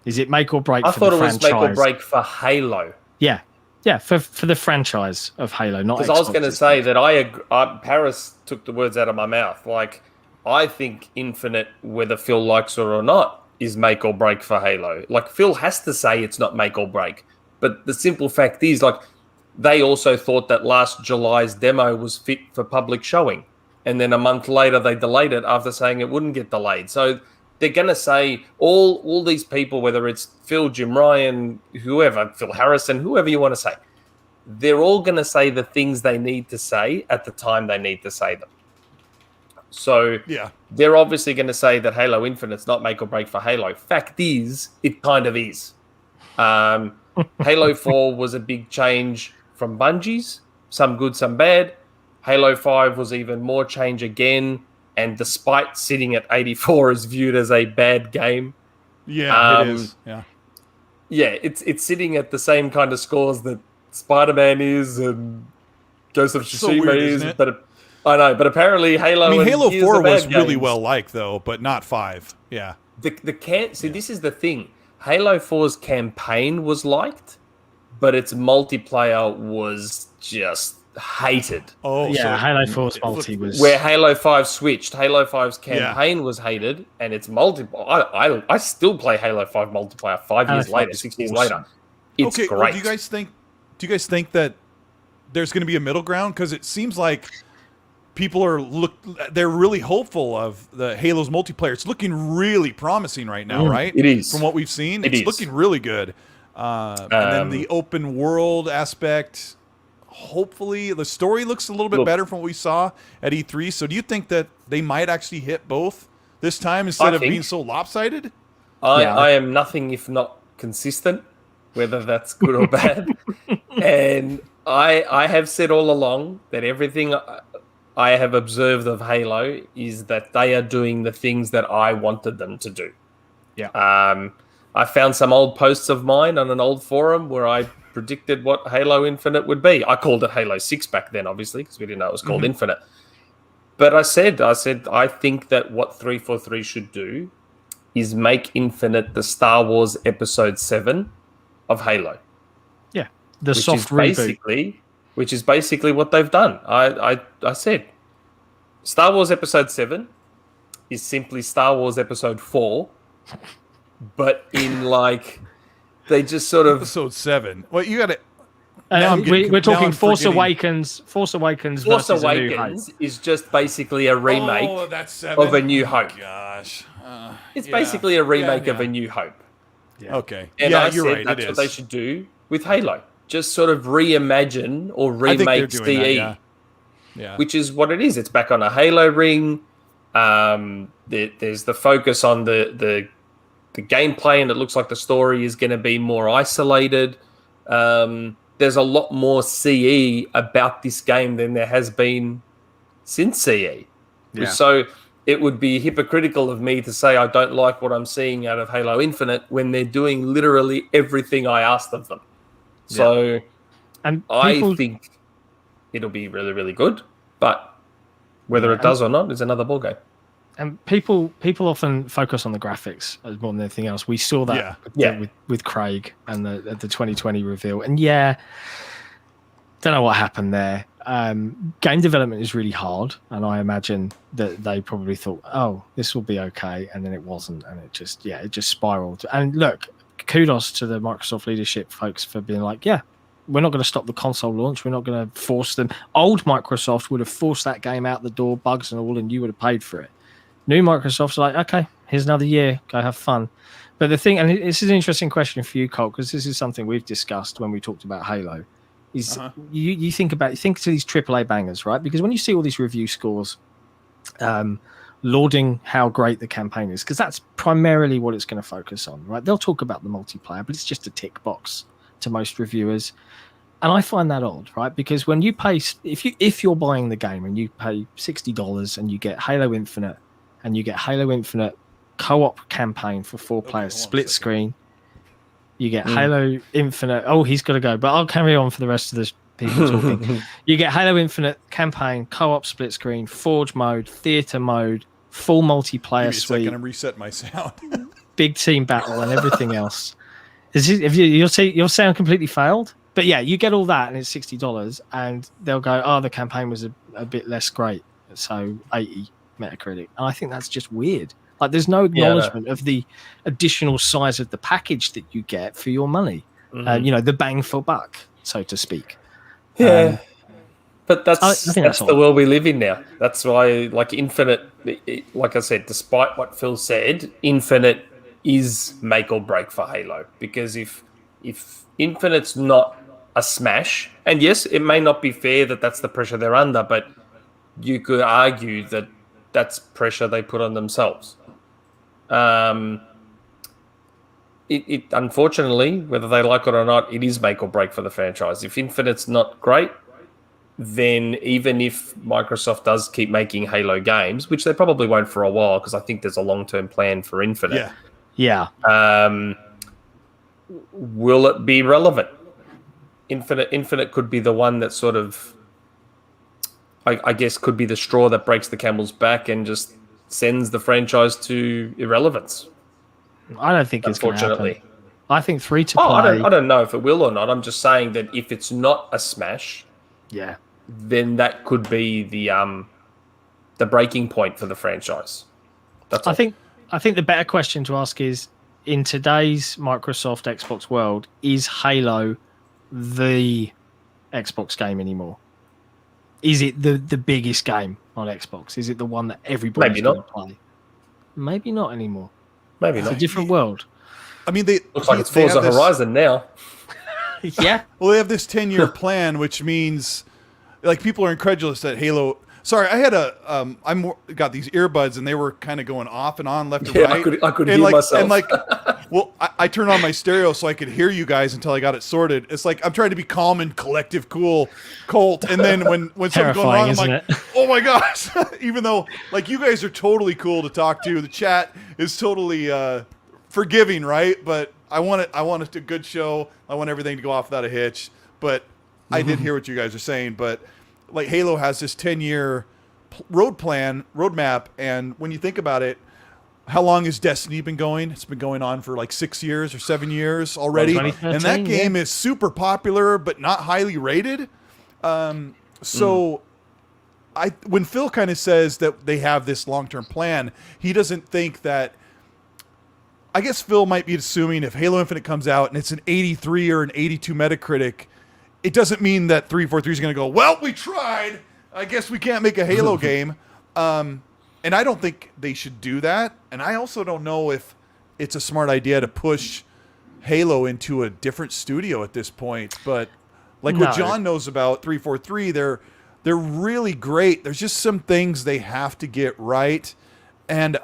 Is it make or break? I for thought the it was franchise? make or break for Halo. Yeah, for the franchise of Halo, not because I was going to say that Paris took the words out of my mouth. Like, I think Infinite, whether Phil likes it or not, is make or break for Halo. Like, Phil has to say it's not make or break, but the simple fact is, like, they also thought that last July's demo was fit for public showing, and then a month later they delayed it after saying it wouldn't get delayed. So they're going to say all these people, whether it's Phil, Jim Ryan, whoever, Phil Harrison, whoever you want to say, they're all going to say the things they need to say at the time they need to say them. So they're obviously going to say that Halo Infinite's not make or break for Halo. Fact is, it kind of is. Halo 4 was a big change from Bungie's, some good, some bad. Halo 5 was even more change again, and despite sitting at 84 is viewed as a bad game. Yeah, it is. Yeah, it's sitting at the same kind of scores that Spider-Man is and Ghost of Tsushima is. But I know, but apparently Halo. I mean, Halo 4 was really games. well liked though, but not 5. Yeah. This is the thing. Halo 4's campaign was liked, but its multiplayer was just hated. Oh, yeah, so Halo 4's multi was where Halo 5 switched. Halo 5's campaign was hated, and its multiplayer. I still play Halo 5 multiplayer 5 years later, 6 years later. It's great. Well, do you guys think that there's going to be a middle ground? Because it seems like people they're really hopeful of the Halo's multiplayer. It's looking really promising right now, right? It is. From what we've seen, it's looking really good. And then the open world aspect. Hopefully, the story looks a little bit better from what we saw at E3. So, do you think that they might actually hit both this time instead of being so lopsided? I am nothing if not consistent, whether that's good or bad. And I have said all along that everything I have observed of Halo is that they are doing the things that I wanted them to do. Yeah. I found some old posts of mine on an old forum where I predicted what Halo Infinite would be. I called it Halo 6 back then, obviously, because we didn't know it was called Infinite. But I said, I think that what 343 should do is make Infinite the Star Wars Episode 7 of Halo. Yeah, the soft reboot. Which is basically what they've done. I said, Star Wars Episode 7 is simply Star Wars Episode 4, but in like... They just sort of Episode 7. Well, you got to. We're talking Force Awakens. Force Awakens versus A New Hope is just basically a remake of A New Hope. Gosh, it's basically a remake of A New Hope. Yeah. Okay, and I you're said right. That's what they should do with Halo. Just sort of reimagine or remake CE, which is what it is. It's back on a Halo ring. There's the focus on the gameplay, and it looks like the story is going to be more isolated. There's a lot more CE about this game than there has been since CE. Yeah. So it would be hypocritical of me to say I don't like what I'm seeing out of Halo Infinite when they're doing literally everything I asked of them. Yeah. So I think it'll be really, really good, but whether it does or not is another ballgame. And people often focus on the graphics as more than anything else. We saw that with Craig and the 2020 reveal. And don't know what happened there. Game development is really hard, and I imagine that they probably thought, "Oh, this will be okay," and then it wasn't, and it just spiraled. And look, kudos to the Microsoft leadership folks for being like, "Yeah, we're not going to stop the console launch. We're not going to force them." Old Microsoft would have forced that game out the door, bugs and all, and you would have paid for it. New Microsoft's like, okay, here's another year, go have fun. But the thing, and this is an interesting question for you, Colt, because this is something we've discussed when we talked about Halo, is you think to these AAA bangers, right? Because when you see all these review scores lauding how great the campaign is, because that's primarily what it's going to focus on, right? They'll talk about the multiplayer, but it's just a tick box to most reviewers. And I find that odd, right? Because when you pay, if you're buying the game and you pay $60 and you get Halo Infinite, and you get Halo Infinite co-op campaign for 4 players, split screen. You get Halo Infinite. Oh, he's got to go, but I'll carry on for the rest of the people talking. You get Halo Infinite campaign, co-op split screen, Forge mode, theater mode, full multiplayer suite. Give me a second, I'm resetting my sound. Big team battle and everything else. You'll sound completely failed, but yeah, you get all that and it's $60, and they'll go, "Oh, the campaign was a bit less great, so 80 Metacritic." And I think that's just weird. Like, there's no acknowledgement of the additional size of the package that you get for your money. The bang for buck, so to speak. Yeah. But that's the world we live in now. That's why, like, Infinite, like I said, despite what Phil said, Infinite is make or break for Halo. Because if Infinite's not a smash, and yes, it may not be fair that that's the pressure they're under, but you could argue that that's pressure they put on themselves. It unfortunately, whether they like it or not, it is make or break for the franchise. If Infinite's not great, then even if Microsoft does keep making Halo games, which they probably won't for a while, because I think there's a long-term plan for Infinite. Yeah. Will it be relevant? Infinite could be the one that sort of, I guess, could be the straw that breaks the camel's back and just sends the franchise to irrelevance. I don't think it's going to happen. I think free-to-play... I don't know if it will or not. I'm just saying that if it's not a smash, then that could be the breaking point for the franchise. That's all. I think the better question to ask is, in today's Microsoft Xbox world, is Halo the Xbox game anymore? Is it the biggest game on Xbox? Is it the one that everybody's going to play? Maybe not anymore. Maybe it's not. a different world. I mean, looks like it's Forza Horizon now. Yeah. Well, they have this 10-year plan, which means, like, people are incredulous that Halo. Sorry, I had got these earbuds and they were kind of going off and on, left and right. I could hear myself. And like, well, I turned on my stereo so I could hear you guys until I got it sorted. It's like I'm trying to be calm and collective, cool, Colt, and then when something's going wrong, I'm like, oh my gosh! Even though, like, you guys are totally cool to talk to, the chat is totally forgiving, right? But I want it a good show. I want everything to go off without a hitch. But I did hear what you guys are saying. But like, Halo has this 10-year roadmap, and when you think about it, how long has Destiny been going? It's been going on for like 6 years or 7 years already, and that game is super popular but not highly rated. So when Phil kind of says that they have this long-term plan, he doesn't think that. I guess Phil might be assuming if Halo Infinite comes out and it's an 83 or an 82 Metacritic, it doesn't mean that 343 is going to go, well, we tried. I guess we can't make a Halo game. And I don't think they should do that. And I also don't know if it's a smart idea to push Halo into a different studio at this point. But like what John knows about 343, they're really great. There's just some things they have to get right. And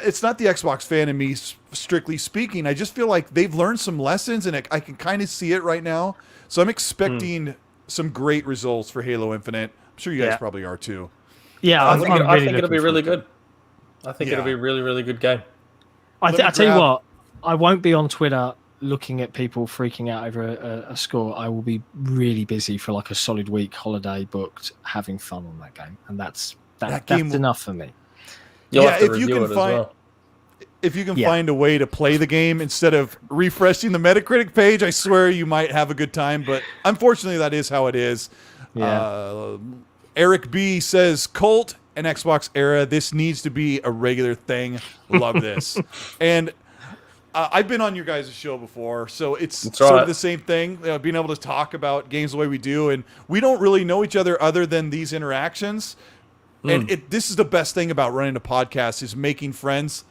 it's not the Xbox fan in me, strictly speaking. I just feel like they've learned some lessons, and I can kind of see it right now. So I'm expecting some great results for Halo Infinite. I'm sure you guys probably are too. Yeah, I think it'll be really good. I think it'll be a really, really good game. I tell you what, I won't be on Twitter looking at people freaking out over a score. I will be really busy for like a solid week, holiday booked, having fun on that game, and that's enough for me. If you can find a way to play the game instead of refreshing the Metacritic page, I swear you might have a good time. But unfortunately, that is how it is. Yeah. Eric B says, Colt and Xbox era, this needs to be a regular thing. Love this. And I've been on your guys' show before, so it's sort of the same thing, being able to talk about games the way we do. And we don't really know each other other than these interactions. And this is the best thing about running a podcast, is making friends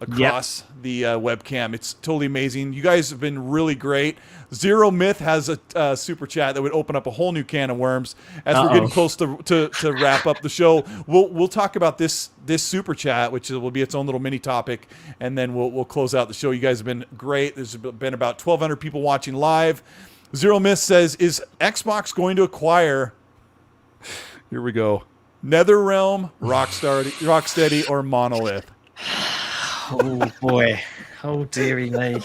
across the webcam. It's totally amazing. You guys have been really great. Zero Myth has a super chat that would open up a whole new can of worms. As we're getting close to wrap up the show, we'll talk about this super chat, which will be its own little mini topic, and then we'll close out the show. You guys have been great. There's been about 1,200 people watching live. Zero Myth says, is Xbox going to acquire? Here we go. NetherRealm, Rocksteady, or Monolith? Oh boy. Oh, dearie me.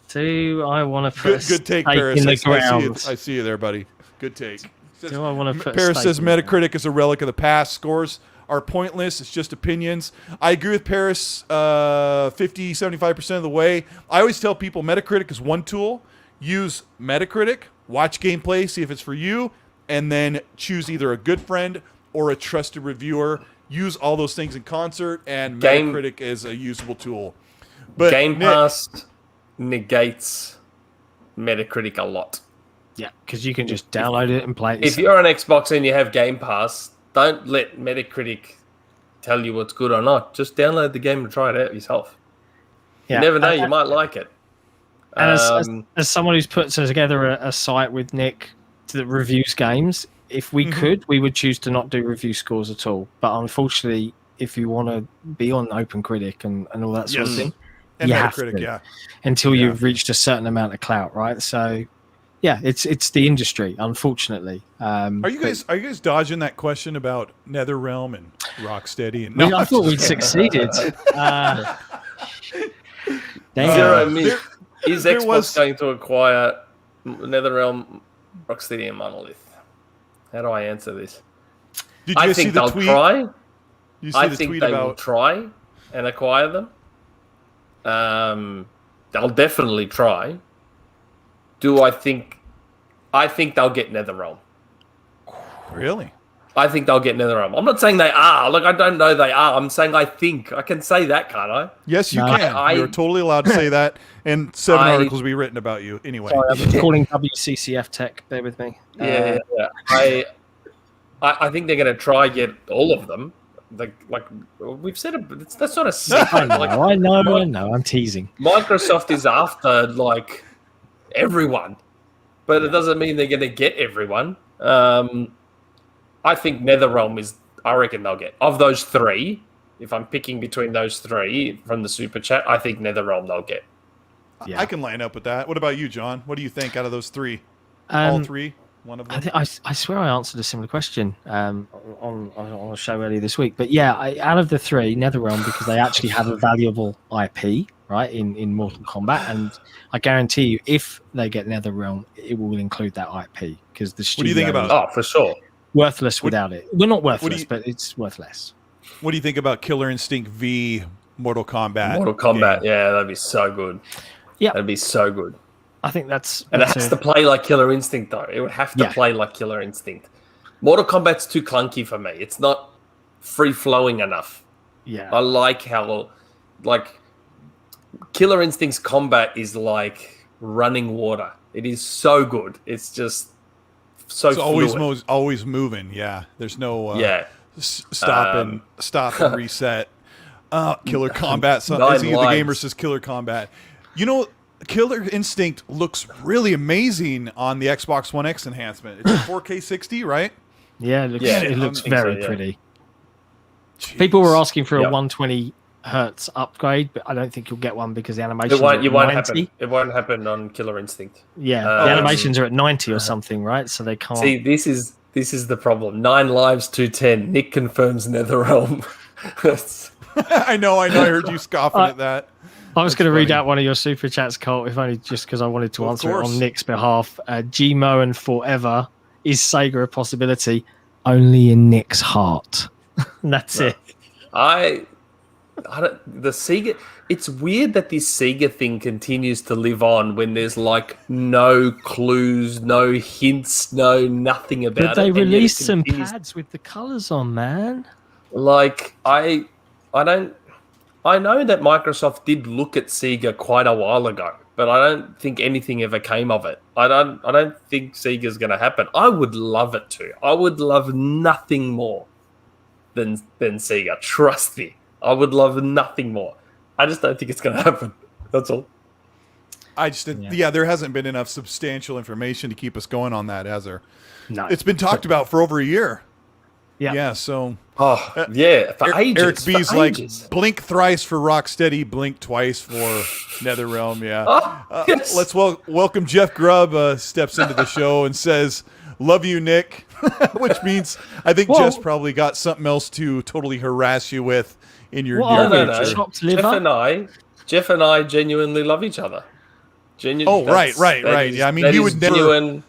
Do I want to put Good take, a stake Paris. in the I ground? see you there, buddy. Good take. Do I want to put Paris a says stake in the ground? Metacritic is a relic of the past. Scores are pointless. It's just opinions. I agree with Paris 50, 75% of the way. I always tell people Metacritic is one tool. Use Metacritic, watch gameplay, see if it's for you, and then choose either a good friend or a trusted reviewer. Use all those things in concert, and Metacritic is a usable tool. But Game Pass negates Metacritic a lot. Yeah, because you can just download it and play it. If you're on Xbox and you have Game Pass, don't let Metacritic tell you what's good or not. Just download the game and try it out yourself. Yeah. You never know, you might like it. And as someone who's put together a site with Nick that reviews games, if we could, we would choose to not do review scores at all. But unfortunately, if you want to be on OpenCritic and all that sort of thing, and you have Metacritic, to, until you've reached a certain amount of clout, right? So, yeah, it's the industry, unfortunately. Are you guys dodging that question about NetherRealm and Rocksteady? And I thought we'd succeeded. Zero myth. Is Xbox going to acquire NetherRealm, Rocksteady, and Monolith? How do I answer this? Did you I see think the they'll tweet? try. You see I the think tweet they about will try and acquire them. They'll definitely try. I think they'll get NetherRealm. Really? I think they'll get NetherRealm. I'm not saying they are. Look, I don't know they are. I'm saying I think. I can say that, can't I? Yes, you can. You're totally allowed to say that. And 7 articles will be written about you anyway. Sorry, I'm calling WCCF Tech. Bear with me. Yeah. I think they're going to try get all of them. Like we've said, that's not a secret. I know. I'm teasing. Microsoft is after everyone, but it doesn't mean they're going to get everyone. I think NetherRealm is. I reckon they'll get of those three. If I'm picking between those three from the super chat, I think NetherRealm they'll get. Yeah. I can line up with that. What about you, John? What do you think out of those three? All three? One of them? I swear I answered a similar question on a show earlier this week. But yeah, out of the three, NetherRealm, because they actually have a valuable IP, right, in Mortal Kombat. And I guarantee you, if they get NetherRealm, it will include that IP. Because the studio what do you think about? Oh, for sure. Worthless without it. Well, not worthless, but it's worth less. What do you think about Killer Instinct v Mortal Kombat? Mortal Kombat, yeah, that'd be so good. Yeah, that'd be so good. I think that's it has to play like Killer Instinct, though. It would have to play like Killer Instinct. Mortal Kombat's too clunky for me. It's not free-flowing enough. Yeah. I like how, Killer Instinct's combat is like running water. It is so good. It's just so it's always moving. Yeah. There's no stop and reset. Killer Combat. The gamer says Killer Combat. You know, Killer Instinct looks really amazing on the Xbox One X enhancement. It's a 4K 60, right? Yeah, it looks very pretty. Jeez. People were asking for a 120 hertz upgrade, but I don't think you'll get one because the animations are at 90. It won't happen on Killer Instinct. Yeah, the animations are at 90 or something, right? So they can't. See, this is the problem. 9 lives, 210. Nick confirms NetherRealm. I know. I heard you scoffing at that. I was going to read out one of your super chats, Colt, if only just because I wanted to answer it on Nick's behalf. Gmo and Forever, is Sega a possibility? Only in Nick's heart. And that's it. The Sega. It's weird that this Sega thing continues to live on when there's no clues, no hints, nothing about it. But they released some pads with the colors on, man. I know that Microsoft did look at Sega quite a while ago, but I don't think anything ever came of it. I don't think Sega's going to happen. I would love it to. I would love nothing more than Sega. Trust me. I would love nothing more. I just don't think it's going to happen. That's all. I just there hasn't been enough substantial information to keep us going on that, has there? No. It's been talked about for over a year. Yeah. Yeah, so... for ages. Eric B's like, blink thrice for Rocksteady, blink twice for NetherRealm, Yes. Let's welcome Jeff Grubb, steps into the show and says, love you, Nick. Which means I think Whoa. Jess probably got something else to totally harass you with in your What near are we, future. chopped liver? Jeff and I genuinely love each other. Right. Yeah, I mean, he would genuine.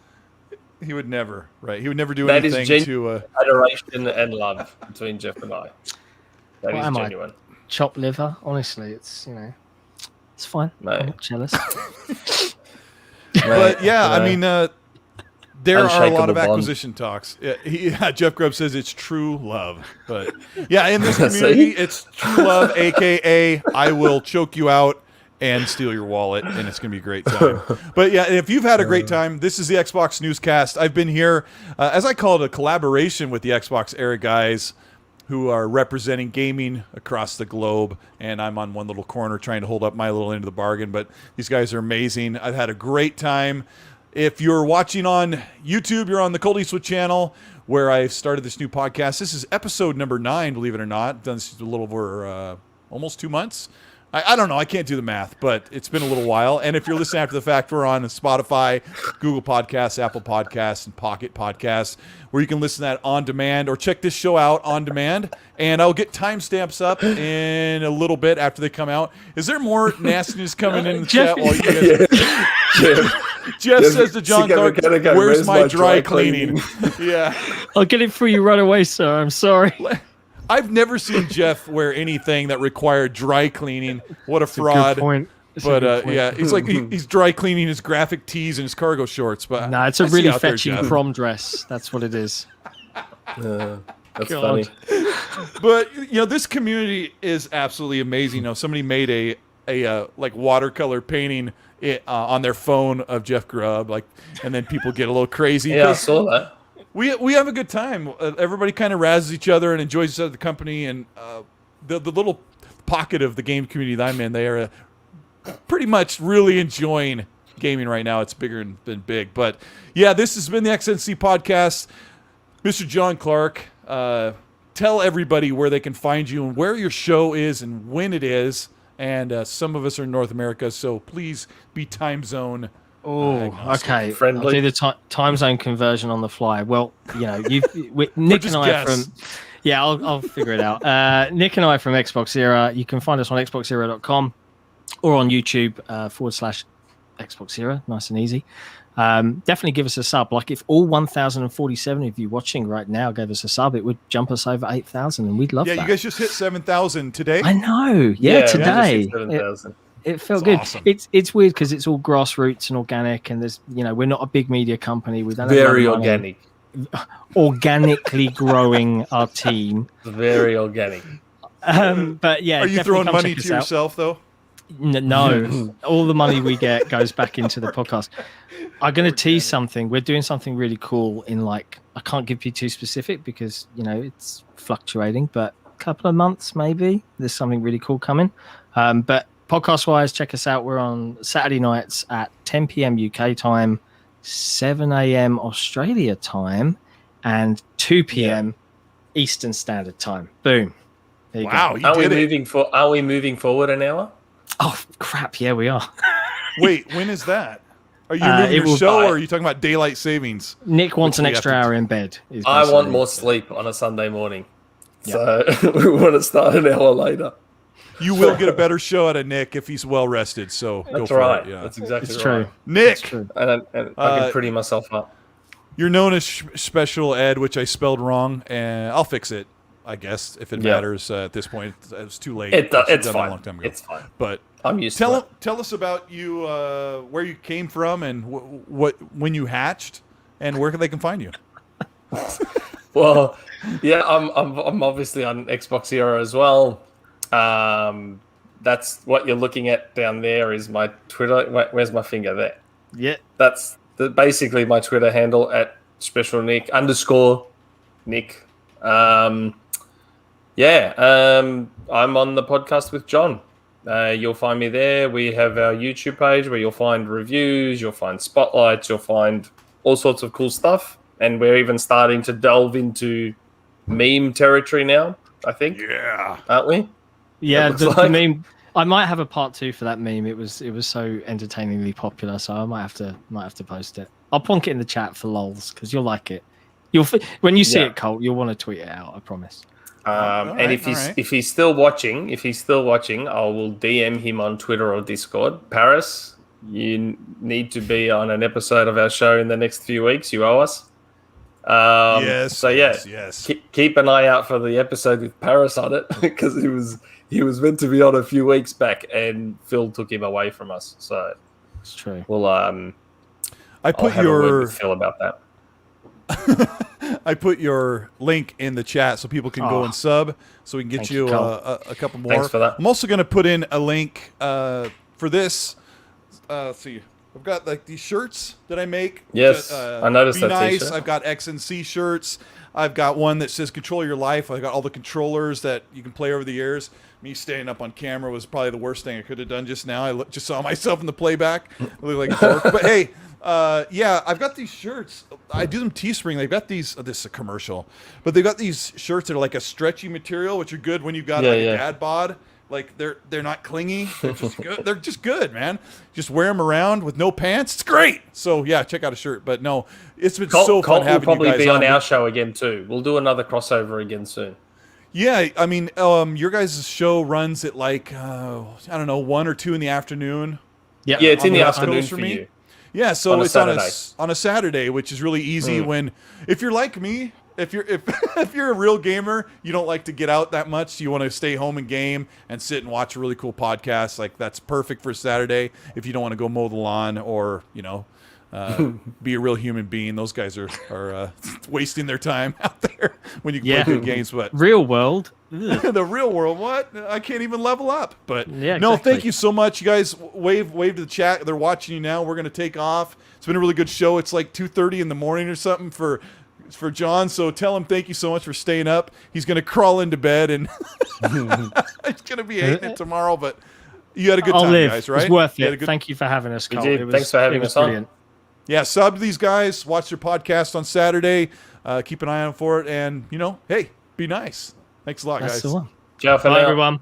He would never, right? He would never do That is anything to. genuine adoration and love between Jeff and I. That is genuine. Chopped liver, honestly, it's it's fine. Mate. I'm not jealous. But yeah, I mean, there are a lot of Unshakable acquisition talks. Yeah, Jeff Grubb says it's true love, but yeah, in this community, it's true love, aka I will choke you out and steal your wallet, and it's going to be a great time. But yeah, if you've had a great time, this is the Xbox Newscast. I've been here, as I call it, a collaboration with the Xbox era guys who are representing gaming across the globe, and I'm on one little corner trying to hold up my little end of the bargain, but these guys are amazing. I've had a great time. If you're watching on YouTube, you're on the Colteastwood channel, where I've started this new podcast. This is episode number 9, believe it or not. Done this a little over almost 2 months. I don't know. I can't do the math, but it's been a little while. And if you're listening after the fact, we're on Spotify, Google Podcasts, Apple Podcasts, and Pocket Podcasts, where you can listen to that on demand or check this show out on demand. And I'll get timestamps up in a little bit after they come out. Is there more nastiness coming in the chat while you guys... Jeff says to John Clarke, where's my dry cleaning? Yeah. I'll get it for you right away, sir. I'm sorry. I've never seen Jeff wear anything that required dry cleaning. What a fraud! That's a good point. But yeah, he's like he's dry cleaning his graphic tees and his cargo shorts. But no, it's a really fetching prom dress. That's what it is. That's funny. But this community is absolutely amazing. Somebody made a like watercolor painting on their phone of Jeff Grubb, and then people get a little crazy. Yeah, I saw that. We have a good time. Everybody kind of razzes each other and enjoys each other, the company, and the little pocket of the game community that I'm in, they are pretty much really enjoying gaming right now. It's bigger than big. But yeah, this has been the XNC Podcast. Mr. Jon Clarke, tell everybody where they can find you and where your show is and when it is. And some of us are in North America, so please be time zone. Okay. Friendly. I'll do the time zone conversion on the fly. Well, Nick and I guess. I'll figure it out. Nick and I from Xbox Era. You can find us on xboxera.com or on YouTube /Xbox Era. Nice and easy. Definitely give us a sub. Like if all 1,047 of you watching right now gave us a sub, it would jump us over 8,000, and we'd love that. Yeah, you guys just hit 7,000 today. I know. Yeah, today. 7,000. It felt That's good. awesome. It's weird because it's all grassroots and organic, and there's we're not a big media company. We don't Very have money. organic. Organically growing our team. Very organic. But yeah, Are you definitely throwing come money check to us out. yourself though? No, all the money we get goes back into the podcast. I'm going to tease something. We're doing something really cool in I can't give you too specific because, it's fluctuating, but a couple of months maybe. There's something really cool coming. But podcast-wise, check us out. We're on Saturday nights at 10 p.m. UK time, 7 a.m. Australia time, and 2 p.m. Eastern Standard Time. Boom. There you Wow, go. you Are we did it. Are we moving forward an hour? Oh, crap. Yeah, we are. Wait, when is that? Are you It moving your will- show, or are you talking about daylight savings? Nick wants Which an we extra have to- hour in bed. is I want basically- more sleep on a Sunday morning. So we want to start an hour later. You will get a better show out of Nick if he's well rested. So go That's for right. it. Yeah. That's exactly It's right. true. Nick, It's true. And I can pretty myself up. you're known as Shpeshal Ed, which I spelled wrong, and I'll fix it. I guess if it Yeah. matters at this point, it's too late. It's I should've done that fine. A long time ago. It's fine. But I'm used to it. tell us about you, where you came from, and what when you hatched, and where they can find you. Well, yeah, I'm obviously on Xbox Era as well. That's what you're looking at down there is my Twitter. Where's my finger there? Yeah. That's basically my Twitter handle at Shpeshal Nick _Nick. I'm on the podcast with John. You'll find me there. We have our YouTube page where you'll find reviews, you'll find spotlights, you'll find all sorts of cool stuff. And we're even starting to delve into meme territory now, I think. Yeah. Aren't we? Yeah, It the looks like. meme. I might have a part 2 for that meme. It was so entertainingly popular, so I might have to post it. I'll plonk it in the chat for lols because you'll like it. When you see Yeah. it, Colt, you'll want to tweet it out. I promise. And if he's still watching, I will DM him on Twitter or Discord. Paris, you need to be on an episode of our show in the next few weeks. You owe us. Yes. So yeah, Yes. keep an eye out for the episode with Paris on it because he was meant to be on a few weeks back, and Phil took him away from us. So It's true. we'll I I'll put have a word your with Phil about that. I put your link in the chat so people can go and sub, so we can get Thank you you, a couple more. Thanks for that. I'm also going to put in a link for this. Let's see, I've got like these shirts that I make. Yes, I noticed Be that nice. t-shirt. I've got XNC shirts. I've got one that says "Control Your Life." I've got all the controllers that you can play over the years. Me standing up on camera was probably the worst thing I could have done just now. I just saw myself in the playback. I look like a dork. But hey, yeah, I've got these shirts. I do them Teespring. They've got these. This is a commercial, but they've got these shirts that are like a stretchy material, which are good when you've got a dad bod. Like they're not clingy. They're just good. They're just good, man. Just wear them around with no pants. It's great. So yeah, check out a shirt. But no, it's been so fun Colt will having probably you guys be on on. our show again too. We'll do another crossover again soon. Yeah, I mean, your guys' show runs at like I don't know, 1 or 2 in the afternoon. Yeah, it's in the West afternoon Coast for me. you. Yeah, so On a it's Saturday. on a Saturday, which is really easy. When if you're like me, if you're a real gamer, you don't like to get out that much. You want to stay home and game and sit and watch a really cool podcast. Like that's perfect for Saturday. If you don't want to go mow the lawn or be a real human being, those guys are wasting their time out there when you can play good games. But Real world. the real world, what? I can't even level up. But Yeah, no, exactly. thank you so much. You guys wave to the chat. They're watching you now. We're going to take off. It's been a really good show. It's like 2:30 in the morning or something for John. So tell him thank you so much for staying up. He's going to crawl into bed and he's going to be hating it tomorrow. But you had a good I'll time, live. guys, right? It's worth You had a it. good- Thank you for having us, Colt. did. Thanks for having us on. brilliant. Yeah, sub to these guys. Watch their podcast on Saturday. Keep an eye out for it. And, hey, be nice. Thanks a lot, That's guys. the one. Ciao for Bye, now. everyone.